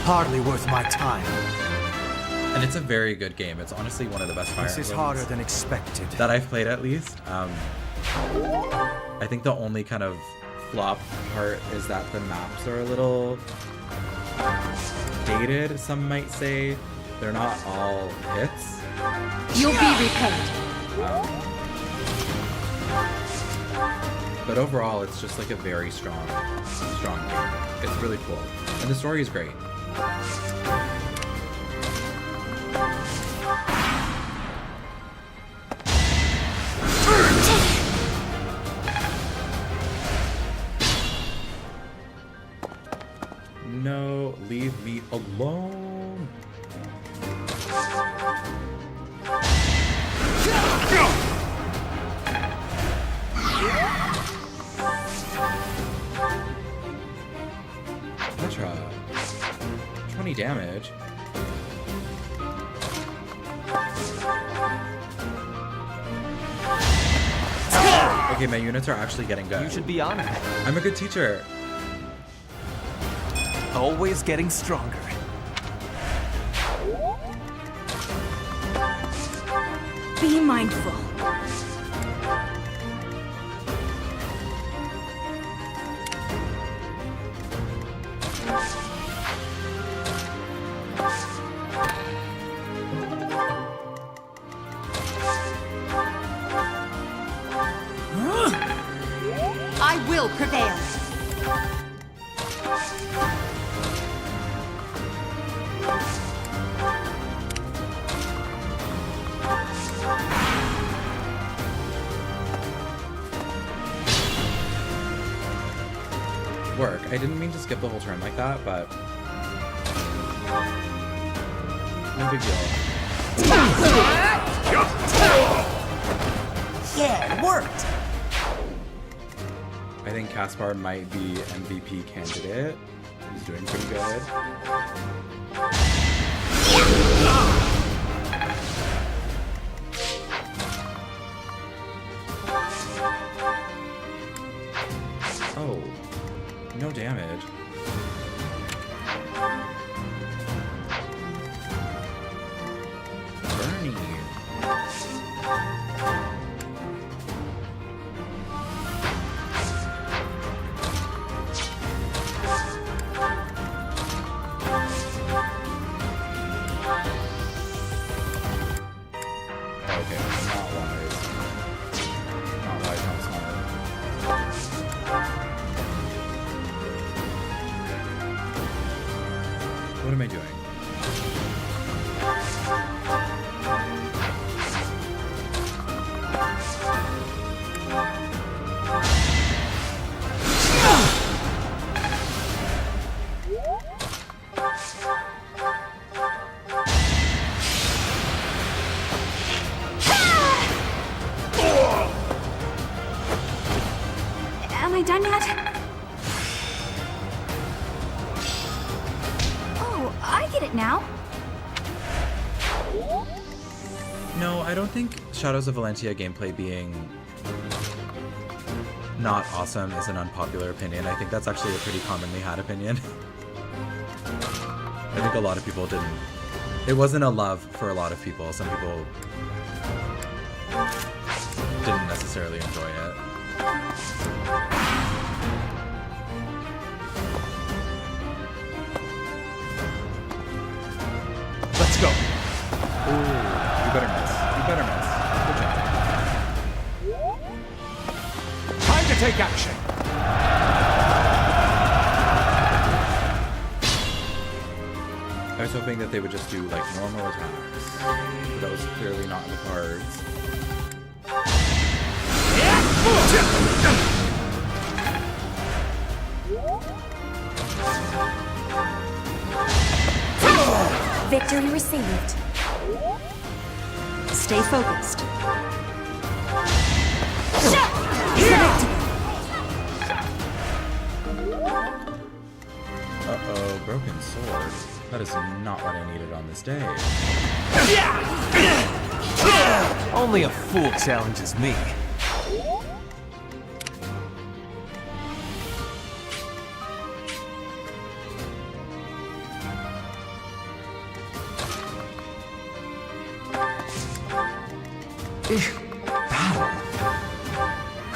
Hardly worth my time. And it's a very good game. It's honestly one of the best Fire Emblems. This is harder than expected. That I've played, at least. I think the only kind of flop part is that the maps are a little dated, some might say. They're not all hits. You'll be repaid. But overall, it's just like a very strong game. It's really cool. And the story is great. No, leave me alone. Petra. 20 damage. Okay, my units are actually getting good. You should be honored. I'm a good teacher. Always getting stronger. Be mindful. I will prevail. Work. I didn't mean to skip the whole turn like that, but no big deal. Yeah, it worked. I think Caspar might be MVP candidate. He's doing pretty good. Oh, no damage. Bernie. Okay, not wise. Not wise, not smart. Am I done yet? Oh, I get it now. No, I don't think Shadows of Valentia gameplay being not awesome is an unpopular opinion. I think that's actually a pretty commonly had opinion. I think a lot of people didn't. It wasn't a love for a lot of people. Some people didn't necessarily enjoy it. Let's go. Ooh, you better miss. You better miss. Good job. Time to take action. I was hoping that they would just do like normal attacks, but that was clearly not in the cards. Victory received. Stay focused. Uh-oh, broken sword. That is not what I needed on this day. Only a fool challenges me.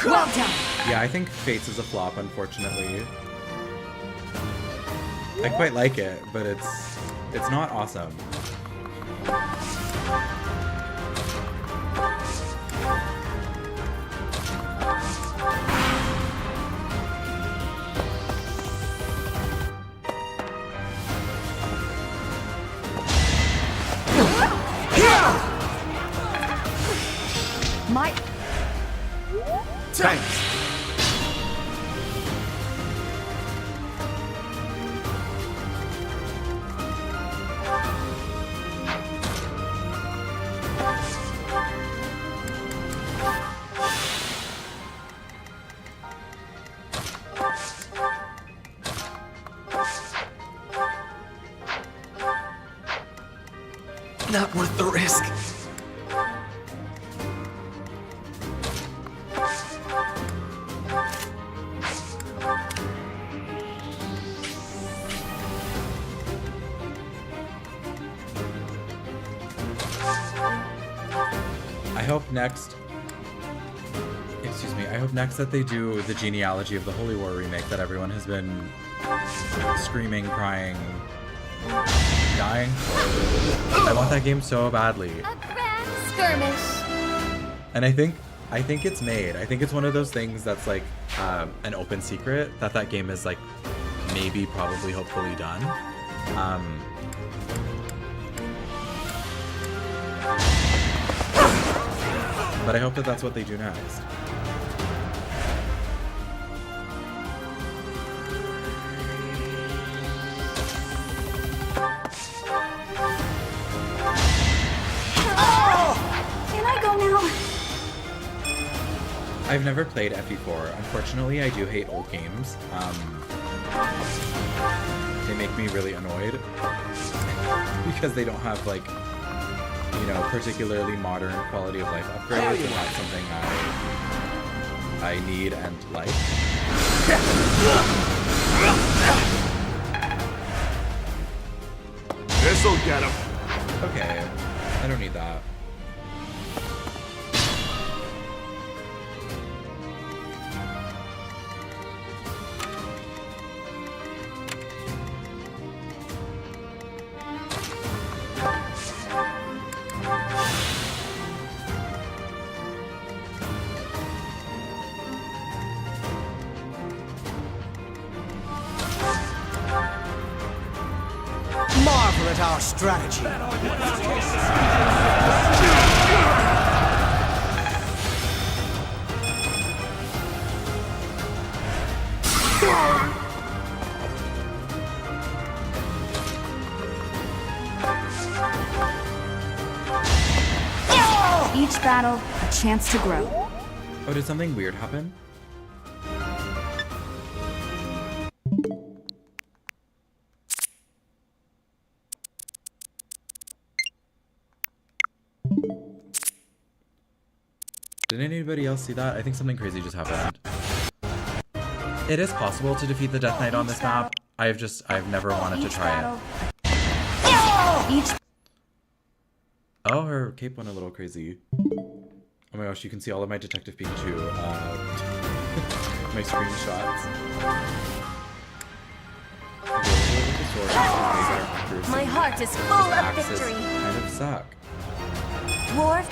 Well done. Yeah, I think Fates is a flop, unfortunately. I quite like it, but it's not awesome. My... Thanks. Not worth the risk. I hope next... Excuse me, I hope next that they do the Genealogy of the Holy War remake that everyone has been screaming, crying, dying for. I want that game so badly. Skirmish. And I think it's made. I think it's one of those things that's like an open secret that that game is like maybe, probably, hopefully done. But I hope that that's what they do next. Can I go now? I've never played FE4. Unfortunately, I do hate old games. They make me really annoyed because they don't have like, you know, particularly modern quality of life upgrades, and that's something I need and like. This'll get him. Okay, I don't need that. Marvel at our strategy. Each battle, a chance to grow. Oh, did something weird happen? Did anybody else see that? I think something crazy just happened. It is possible to defeat the Death Knight on this map. I've never wanted to try it. Oh, her cape went a little crazy. Oh my gosh, you can see all of my Detective Pikachu, my screenshots. My heart is full of victory. Kind of suck. War.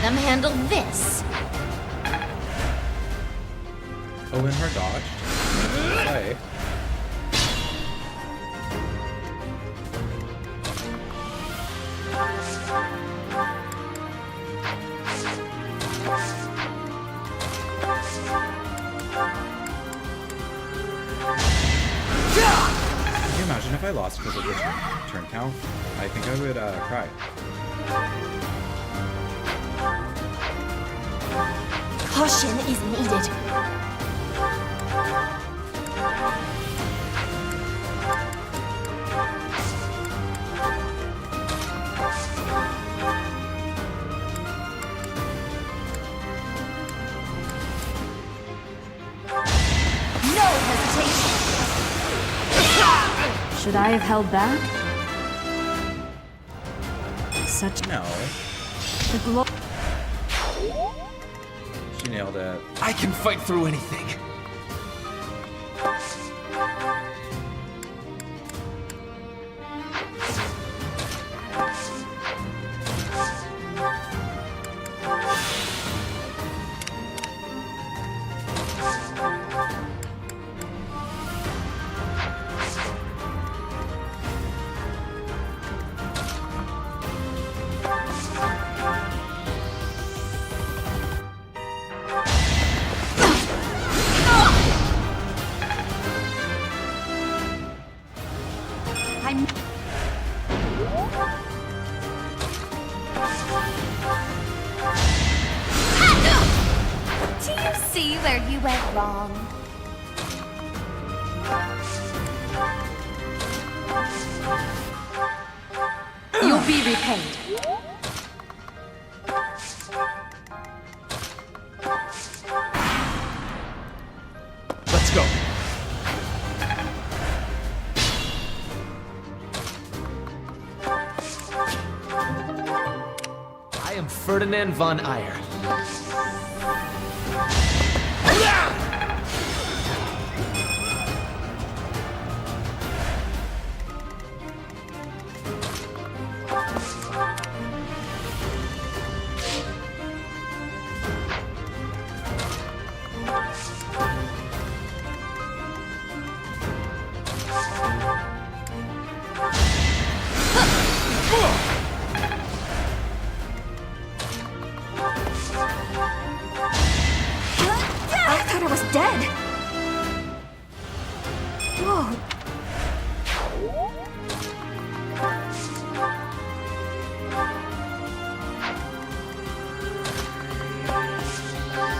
Them handle this. Oh, and her dodged. Play. Can you imagine if I lost because of the turn count? I think I would cry. Caution is needed. No hesitation. Should I have held back? Such no. The glow. She nailed it. I can fight through anything. Do you see where you went wrong? You'll be repaid. Let's go. I am Ferdinand von Ayer. I thought I was dead. Whoa.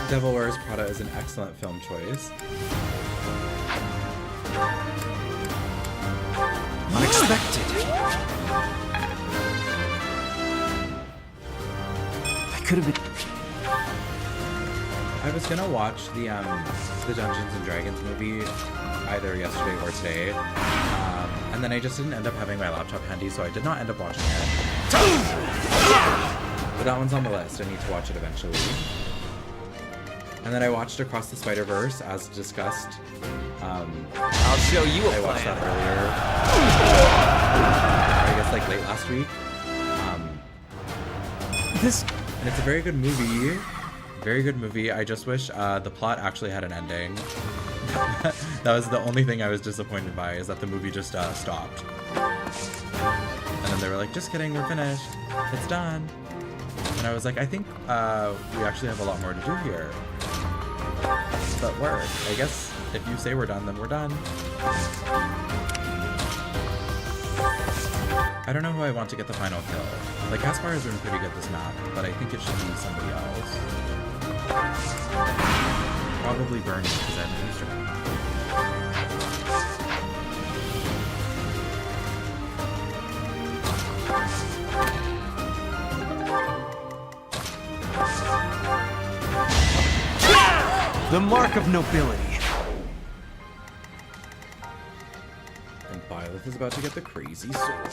Devil Wears Prada is an excellent film choice. Unexpected. I could have been. I was gonna watch the Dungeons and Dragons movie either yesterday or today, and then I just didn't end up having my laptop handy, so I did not end up watching it. But that one's on the list. I need to watch it eventually. And then I watched Across the Spider-Verse, as discussed. I'll show you a I watched plan. that earlier. I guess like late last week. And it's a very good movie. Very good movie. I just wish the plot actually had an ending. That was the only thing I was disappointed by, is that the movie just stopped. And then they were like, just kidding, we're finished. It's done. And I was like, I think we actually have a lot more to do here. But work. I guess if you say we're done, then we're done. I don't know who I want to get the final kill. Like, Caspar has been pretty good this map, but I think it should be somebody else. Probably Bernie, because I haven't used her. The mark of nobility. And Byleth is about to get the crazy sword.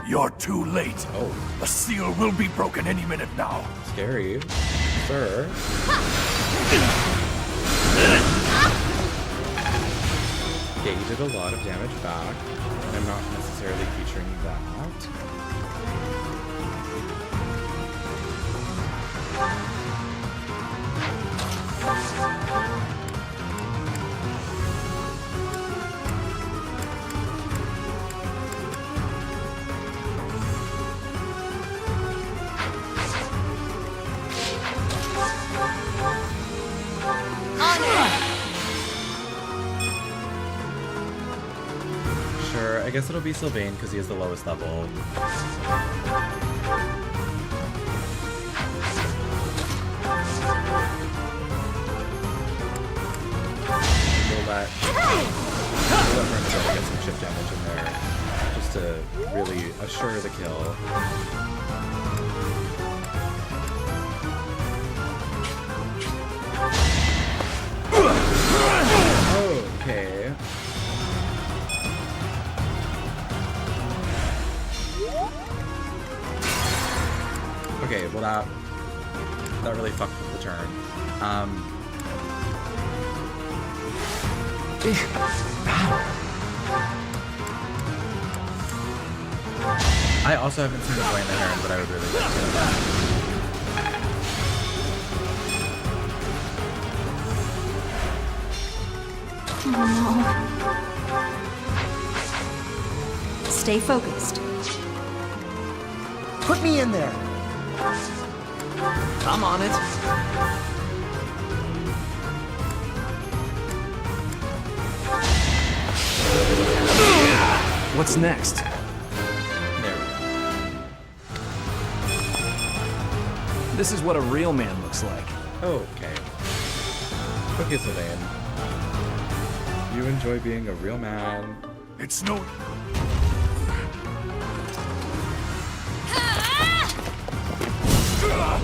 You're too late. Oh. The seal will be broken any minute now. Scary. Sir. Okay, you did a lot of damage back, and I'm not necessarily featuring that. Sure, I guess it'll be Sylvain because he has the lowest level. Will let Bernadette get some chip damage in there just to really assure the kill. Okay. Okay, well that really fucked with the turn. I also haven't seen the boy in the heron, but I would really like Oh no. Stay focused. Put me in there. I'm on it. What's next? There we go. This is what a real man looks like. Okay. Okay, Sylvain. You enjoy being a real man. It's no... Oh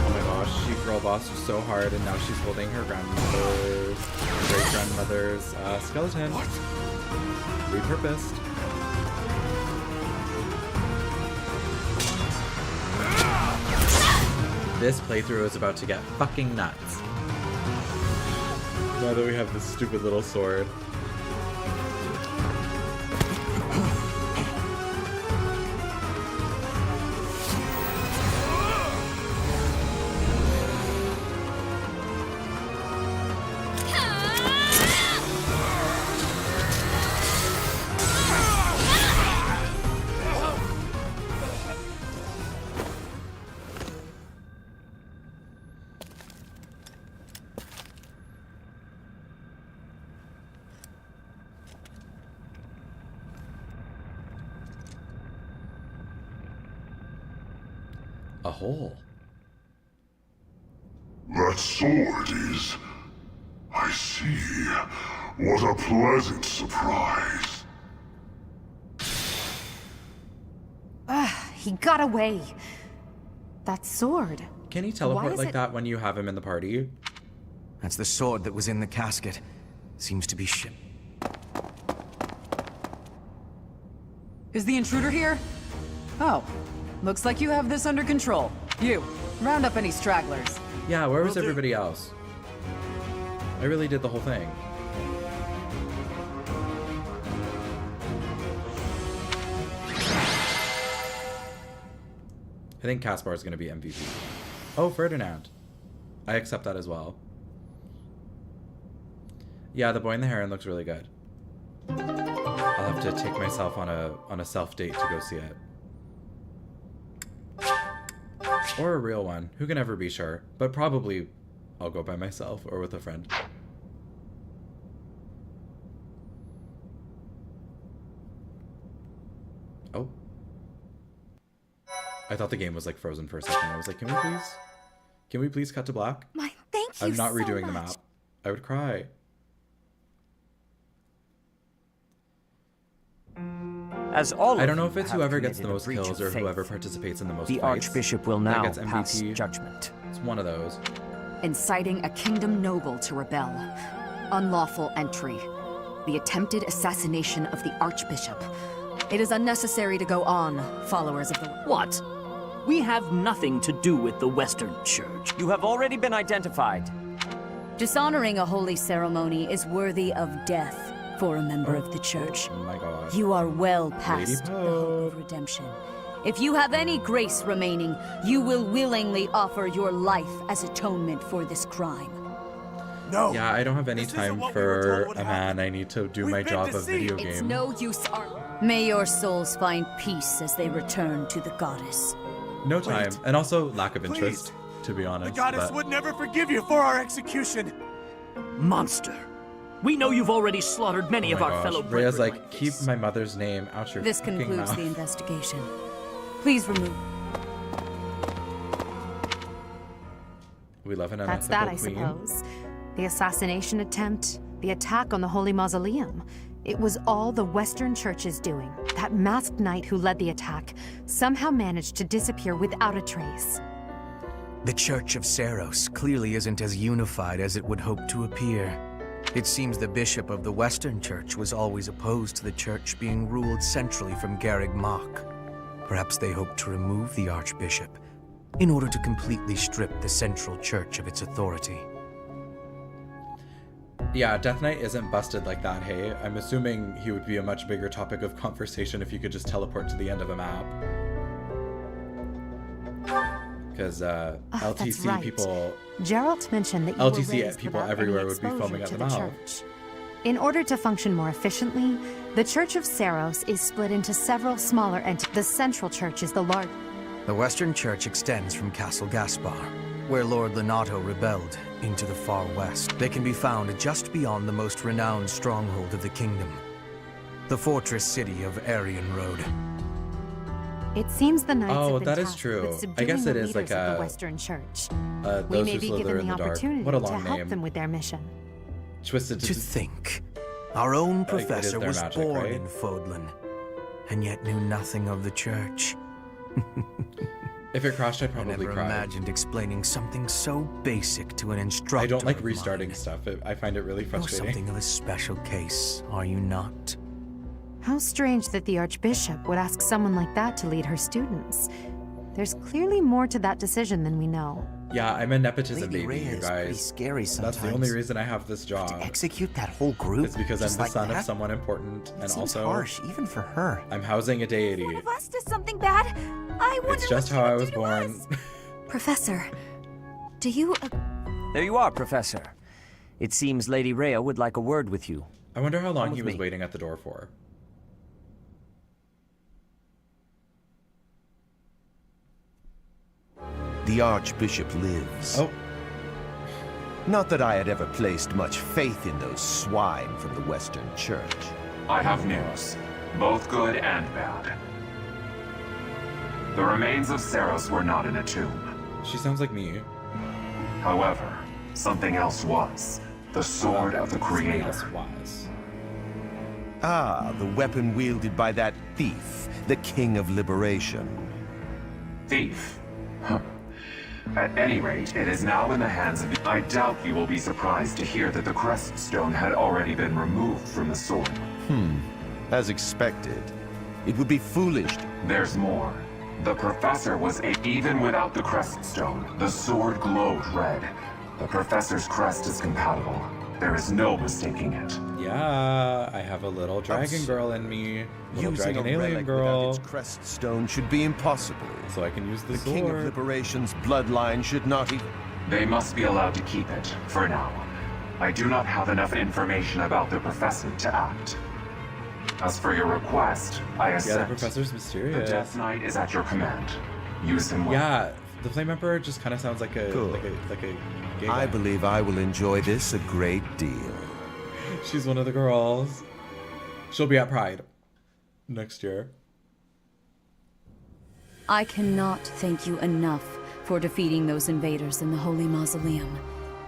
my gosh, she girl bossed her so hard and now she's holding her grandmother's, great-grandmother's skeleton. Repurposed. This playthrough is about to get fucking nuts. Now that we have this stupid little sword. A hole. That sword is... I see. What a pleasant surprise. He got away. That sword. Can he teleport like that when you have him in the party? That's the sword that was in the casket. seems to be Is the intruder here? Oh, looks like you have this under control. You, round up any stragglers. Yeah, where was everybody else? I really did the whole thing. I think Caspar is going to be MVP. Oh, Ferdinand. I accept that as well. Yeah, The Boy and the Heron looks really good. I'll have to take myself on a self date to go see it. Or a real one. Who can ever be sure? But probably I'll go by myself or with a friend. Oh. I thought the game was like frozen for a second. I was like, can we please cut to black? Thank you I'm not so redoing the much. map. I would cry. As all I don't know of if you it's have whoever gets the committed a most breach kills of or faith, whoever participates in the most the fights. Archbishop will That now gets pass MVP. judgment. It's one of those. Inciting a kingdom noble to rebel. Unlawful entry. The attempted assassination of the Archbishop. It is unnecessary to go on, followers of the... What? We have nothing to do with the Western Church. You have already been identified. Dishonoring a holy ceremony is worthy of death for a member of the Church. Oh my god. You are well past the hope of redemption. If you have any grace remaining, you will willingly offer your life as atonement for this crime. No. Yeah, I don't have any time for a man. I need to do my job of video It's game. no use May your souls find peace as they return to the goddess. No time. And also lack of interest, to be honest. The goddess but- would never forgive you for our execution. Monster. We know you've already slaughtered many Oh of my our gosh. fellow Rhea's brethren like, keep my mother's name out your This fucking concludes mouth. the investigation. Please remove. We love an That's unethical that, I queen. suppose. The assassination attempt, the attack on the Holy Mausoleum. It was all the Western Church's doing. That masked knight who led the attack somehow managed to disappear without a trace. The Church of Saros clearly isn't as unified as it would hope to appear. It seems the bishop of the Western Church was always opposed to the church being ruled centrally from Garreg Mach. Perhaps they hope to remove the archbishop in order to completely strip the central church of its authority. Yeah, Death Knight isn't busted like that, hey? I'm assuming he would be a much bigger topic of conversation if you could just teleport to the end of a map. Because That's LTC right. people... Geralt mentioned that you were LTC raised people without everywhere any would be exposure foaming at to the the mouth. church. In order to function more efficiently, the Church of Saros is split into several smaller entities. The central church is the largest. The Western Church extends from Castle Gaspar, where Lord Lenato rebelled, into the far west. They can be found just beyond the most renowned stronghold of the kingdom, the fortress city of Aryan Road. It seems the knights Oh, have been that is tasked true. with I subduing guess the it is leaders like of a- the Western Church. those We may who be slither given in the the dark. opportunity What a to long help name. them with their mission. Twisted To think, our own Like, it is professor their was magic, born right? in Fodlan, and yet knew nothing of the church. If it crashed, I'd I probably never cry. imagined explaining something so basic to an instructor. I don't like of restarting mine. stuff. I find it really You're frustrating. something of a special case, are you not? How strange that the Archbishop would ask someone like that to lead her students. There's clearly more to that decision than we know. Yeah, I'm a nepotism Lady baby, Rhea you is pretty guys. scary That's the only sometimes. reason I have this job. To execute that whole group It's because I'm just the like son of that? someone important, and Seems also harsh, even for her. I'm housing a deity. One of us does something bad. I wonder It's just what how she I would was do to born. us. Professor, do you... There you are, Professor. It seems Lady Rhea would like a word with you. I wonder how long Come he with was me. waiting at the door for. The Archbishop lives. Oh. Not that I had ever placed much faith in those swine from the Western Church. I have news, both good and bad. The remains of Saros were not in a tomb. She sounds like me. However, something else was. The Sword of the Creator. Ah, the weapon wielded by that thief, the King of Liberation. Thief. Huh. At any rate, it is now in the hands of the... I doubt you will be surprised to hear that the crest stone had already been removed from the sword. As expected. It would be foolish to... There's more. The professor was even without the crest stone, the sword glowed red. The professor's crest is compatible. There is no mistaking it. Yeah, I have a little dragon girl in me. Little Using dragon a alien relic girl. without its crest stone should be impossible. So I can use the The sword. King of Liberation's bloodline should not even... They must be allowed to keep it, for now. I do not have enough information about the professor to act. As for your request, I assent. Yeah, the professor's mysterious. The Death Knight is at your command. Use him well. Yeah, the Flame Emperor just kind of sounds like a Cool. like a gay I guy. believe I will enjoy this a great deal. She's one of the girls. She'll be at Pride next year. I cannot thank you enough for defeating those invaders in the Holy Mausoleum,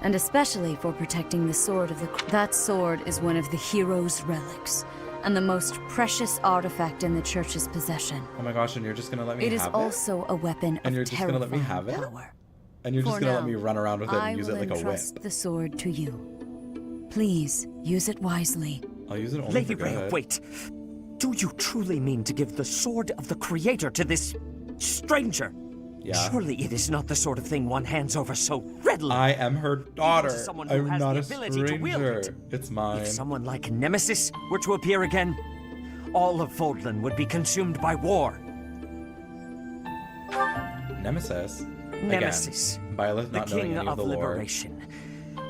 and especially for protecting the sword of the... That sword is one of the hero's relics, and the most precious artifact in the Church's possession. Oh my gosh, and you're just gonna let me It is have also a weapon And of you're just gonna let me terrifying have it? power. And you're just For gonna let now, me run around with it I and use it will like a whip. entrust the sword to you. Please, use it wisely. I'll use it only Lady for Rhea, good. wait. Do you truly mean to give the sword of the Creator to this stranger? Yeah. Surely it is not the sort of thing one hands over so readily. I am her daughter. To someone who I'm has not the a ability to wield stranger. it. It's mine. If someone like Nemesis were to appear again, all of Fodlan would be consumed by war. Nemesis. Nemesis, Again, by the not knowing king any of the lore. liberation.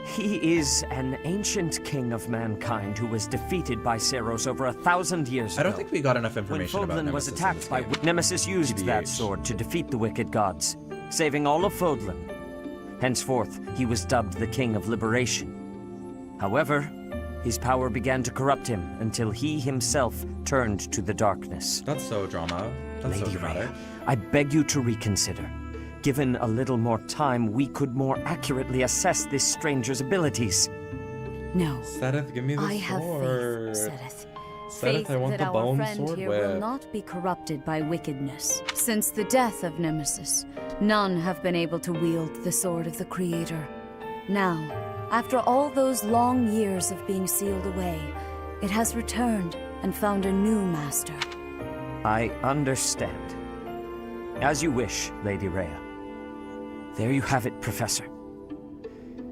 He is an ancient king of mankind who was defeated by Saros over 1,000 years ago. I don't think we got enough information When about Fodlan was Nemesis in attacked this by game. Nemesis used that TBH. sword to defeat the wicked gods, saving all of Fodlan. Henceforth, he was dubbed the King of Liberation. However, his power began to corrupt him until he himself turned to the darkness. That's so drama. That's so Lady dramatic. Rhea, I beg you to reconsider. Given a little more time, we could more accurately assess this stranger's abilities. No. Seth, give me the I have sword. faith, Seth. Seth, Faith I want that the our bone friend sword here will whip. not be corrupted by wickedness. Since the death of Nemesis, none have been able to wield the sword of the Creator. Now, after all those long years of being sealed away, it has returned and found a new master. I understand. As you wish, Lady Rhea. There you have it, Professor.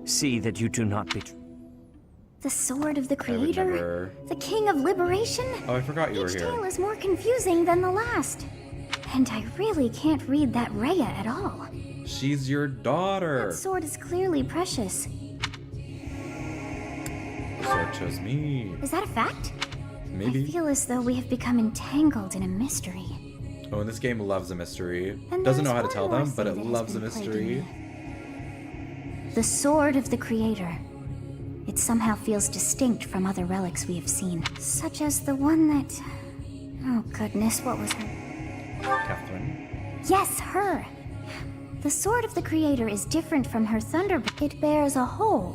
See that you do not betray. The sword of the I would Creator? never... The King of Liberation? Oh, I forgot you were Each here. tale is more confusing than the last. And I really can't read that Rhea at all. She's your daughter. That sword is clearly precious. The sword chose me. Is that a fact? Maybe. I feel as though we have become entangled in a mystery. Oh, and this game loves a mystery. And Doesn't there's know how to one tell more them, but thing it that has loves a been plaguing mystery. The sword of the Creator. It somehow feels distinct from other relics we have seen. Such as the one that... Oh goodness, what was her? Catherine. Yes, her! The sword of the Creator is different from her thunderbolt. It bears a hole,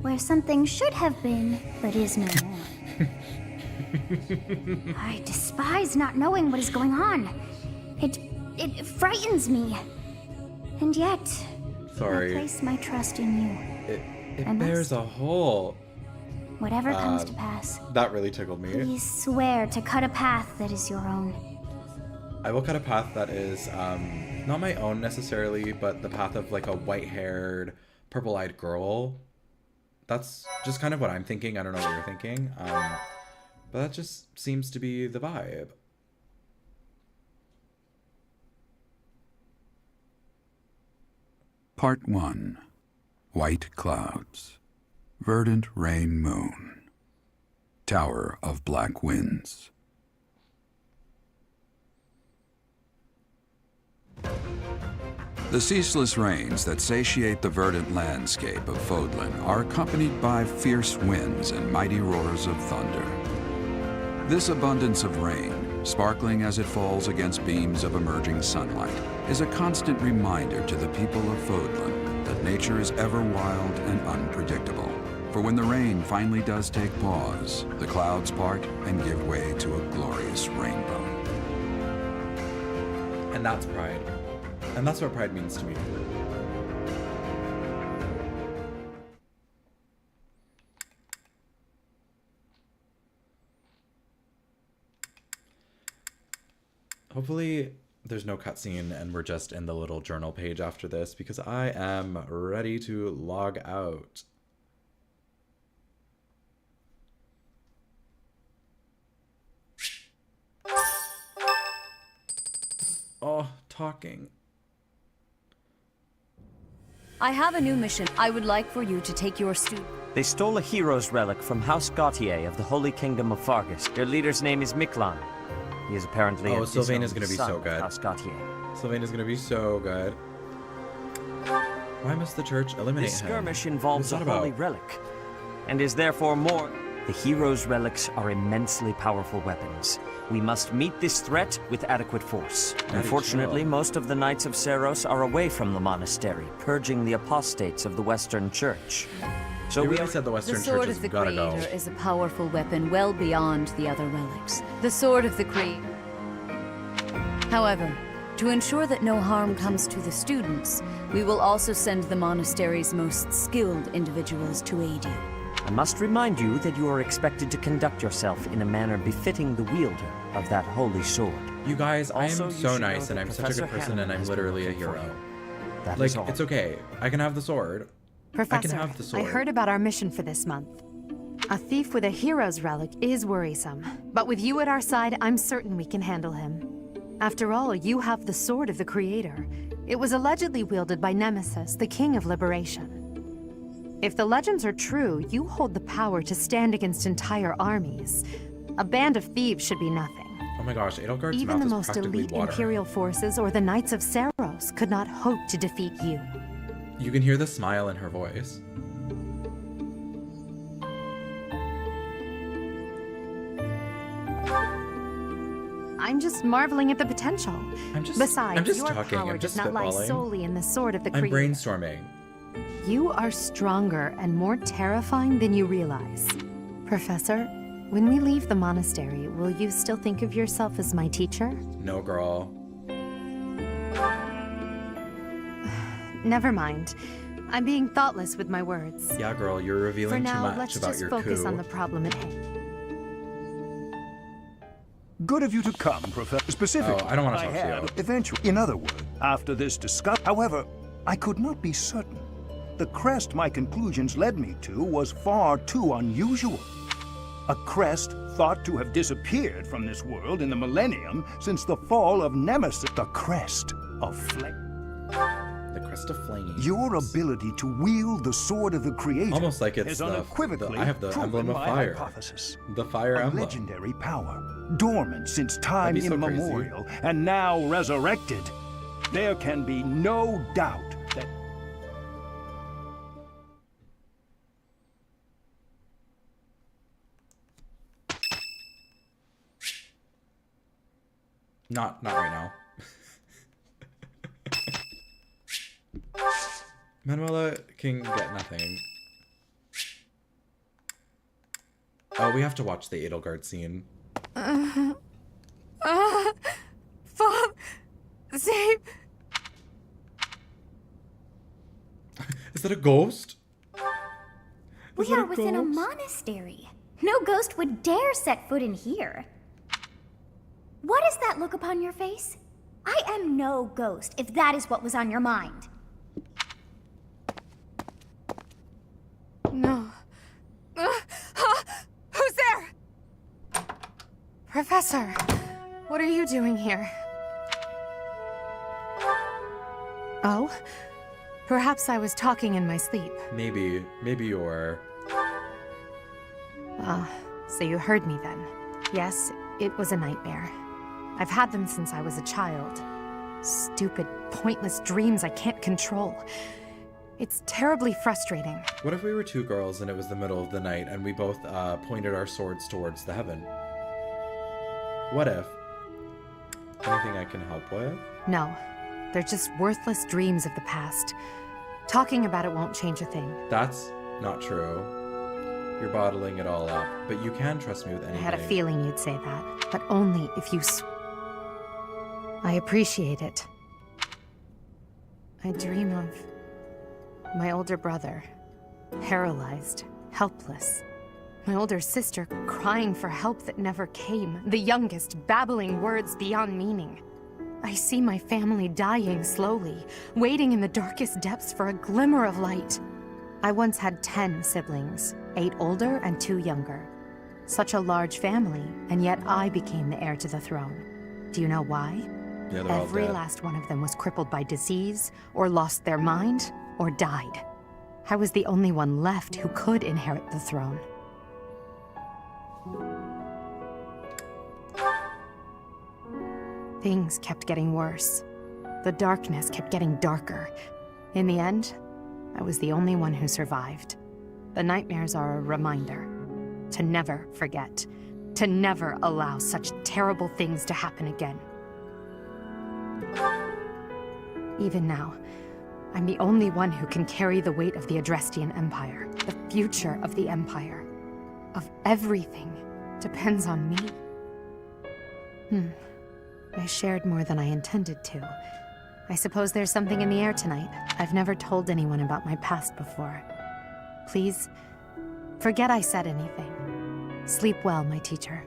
where something should have been, but is no more. I despise not knowing what is going on. It frightens me. And yet, Sorry. I place my trust in you. It I bears a hole. Whatever comes to pass, That really tickled me. please swear to cut a path that is your own. I will cut a path that is not my own necessarily, but the path of like a white-haired, purple-eyed girl. That's just kind of what I'm thinking. I don't know what you're thinking. But that just seems to be the vibe. Part 1. White Clouds. Verdant Rain Moon. Tower of Black Winds. The ceaseless rains that satiate the verdant landscape of Fodlan are accompanied by fierce winds and mighty roars of thunder. This abundance of rain, sparkling as it falls against beams of emerging sunlight, is a constant reminder to the people of Fodlan that nature is ever wild and unpredictable. For when the rain finally does take pause, the clouds part and give way to a glorious rainbow. And that's Pride. And that's what pride means to me. Hopefully there's no cutscene and we're just in the little journal page after this, because I am ready to log out. Oh, talking. I have a new mission. I would like for you to take your student. They stole a hero's relic from House Gautier of the Holy Kingdom of Fargus. Their leader's name is Miklan. He is apparently Oh, a Sylvain is disowned going to be son so of good. House Gautier. Sylvain is going to be so good. Why must the church eliminate This him? skirmish involves a What's that holy about? relic, and is therefore more. The hero's relics are immensely powerful weapons. We must meet this threat with adequate force. Unfortunately, most of the Knights of Seros are away from the monastery, purging the apostates of the Western Church. So They we really said the Western The Sword Church has of the gotta go. Creator is a powerful weapon well beyond the other relics. The Sword of the Creator. However, to ensure that no harm comes to the students, we will also send the monastery's most skilled individuals to aid you. I must remind you that you are expected to conduct yourself in a manner befitting the wielder of that holy sword. You guys, I Also, am you so should know nice and that I'm such a Professor good person Hanneman and I'm has been literally a looking for hero. you. That Like, is all. it's okay. I can have the sword. Professor, I can have the sword. I heard about our mission for this month. A thief with a hero's relic is worrisome, but with you at our side, I'm certain we can handle him. After all, you have the Sword of the Creator. It was allegedly wielded by Nemesis, the King of Liberation. If the legends are true, you hold the power to stand against entire armies. A band of thieves should be nothing. Oh my gosh, Edelgard's Even mouth the is most practically elite water. Imperial forces or the Knights of Seros could not hope to defeat you. You can hear the smile in her voice. I'm just marveling at the potential. Besides, just your talking, power I'm just does not lie spitballing. solely in the Sword of the I'm Creator. brainstorming. You are stronger and more terrifying than you realize. Professor, when we leave the monastery, will you still think of yourself as my teacher? No, girl. Never mind. I'm being thoughtless with my words. Yeah, girl, you're For revealing too now, much let's about just your focus coup. on the problem at hand. Good of you to come, Professor. Specifically, Oh, I don't wanna talk to you. have eventually. In other words, after this discussion, however, I could not be certain. The crest my conclusions led me to was far too unusual. A crest thought to have disappeared from this world in the millennium since the fall of Nemesis. The crest of flame. The crest of flame. Your ability to wield the Sword of the Creator Almost like it's has the unequivocally I have the proven emblem of my fire. hypothesis. The fire A emblem. legendary power, dormant since time That'd be so crazy. immemorial, and now resurrected. There can be no doubt that Not right now. Manuela can get nothing. Oh, we have to watch the Edelgard scene. Bob! Save! Is that a ghost? We are within a monastery. No ghost would dare set foot in here. What is that look upon your face? I am no ghost, if that is what was on your mind. No. Who's there? Professor, what are you doing here? Oh? Perhaps I was talking in my sleep. Maybe you were. So you heard me then. Yes, it was a nightmare. I've had them since I was a child. Stupid, pointless dreams I can't control. It's terribly frustrating. What if we were two girls and it was the middle of the night and we both pointed our swords towards the heaven? What if? Anything I can help with? No, they're just worthless dreams of the past. Talking about it won't change a thing. That's not true. You're bottling it all up, but you can trust me with I anything. had a feeling you'd say that, but only if you I appreciate it. I dream of my older brother, paralyzed, helpless. My older sister crying for help that never came. The youngest babbling words beyond meaning. I see my family dying slowly, waiting in the darkest depths for a glimmer of light. I once had 10 siblings, 8 older and 2 younger. Such a large family, and yet I became the heir to the throne. Do you know why? Yeah, they're all Every dead. last one of them was crippled by disease, or lost their mind, or died. I was the only one left who could inherit the throne. Things kept getting worse. The darkness kept getting darker. In the end, I was the only one who survived. The nightmares are a reminder to never forget, to never allow such terrible things to happen again. Even now, I'm the only one who can carry the weight of the Adrestian Empire. The future of the Empire, of everything, depends on me. I shared more than I intended to. I suppose there's something in the air tonight. I've never told anyone about my past before. Please, forget I said anything. Sleep well, my teacher.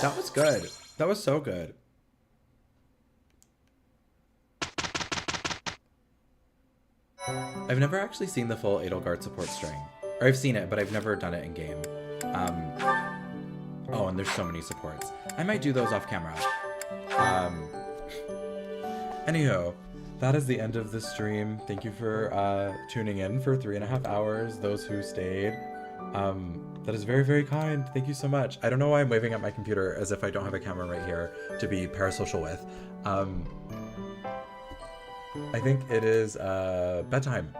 That was good. That was so good. I've never actually seen the full Edelgard support string. Or I've seen it, but I've never done it in game. Oh, and there's so many supports. I might do those off camera. Anyhow, that is the end of the stream. Thank you for tuning in for 3.5 hours, those who stayed. That is very, very kind. Thank you so much. I don't know why I'm waving at my computer as if I don't have a camera right here to be parasocial with. I think it is bedtime.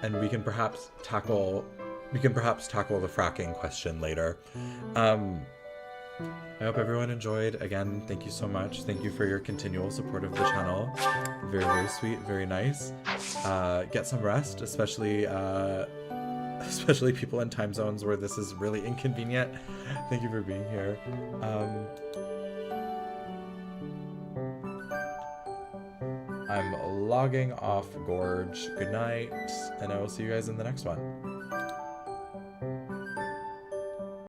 And we can perhaps tackle the fracking question later. I hope everyone enjoyed. Again, thank you so much. Thank you for your continual support of the channel. Very, very sweet, very nice. Get some rest, especially people in time zones where this is really inconvenient. Thank you for being here. I'm logging off Gorge. Good night, and I will see you guys in the next one.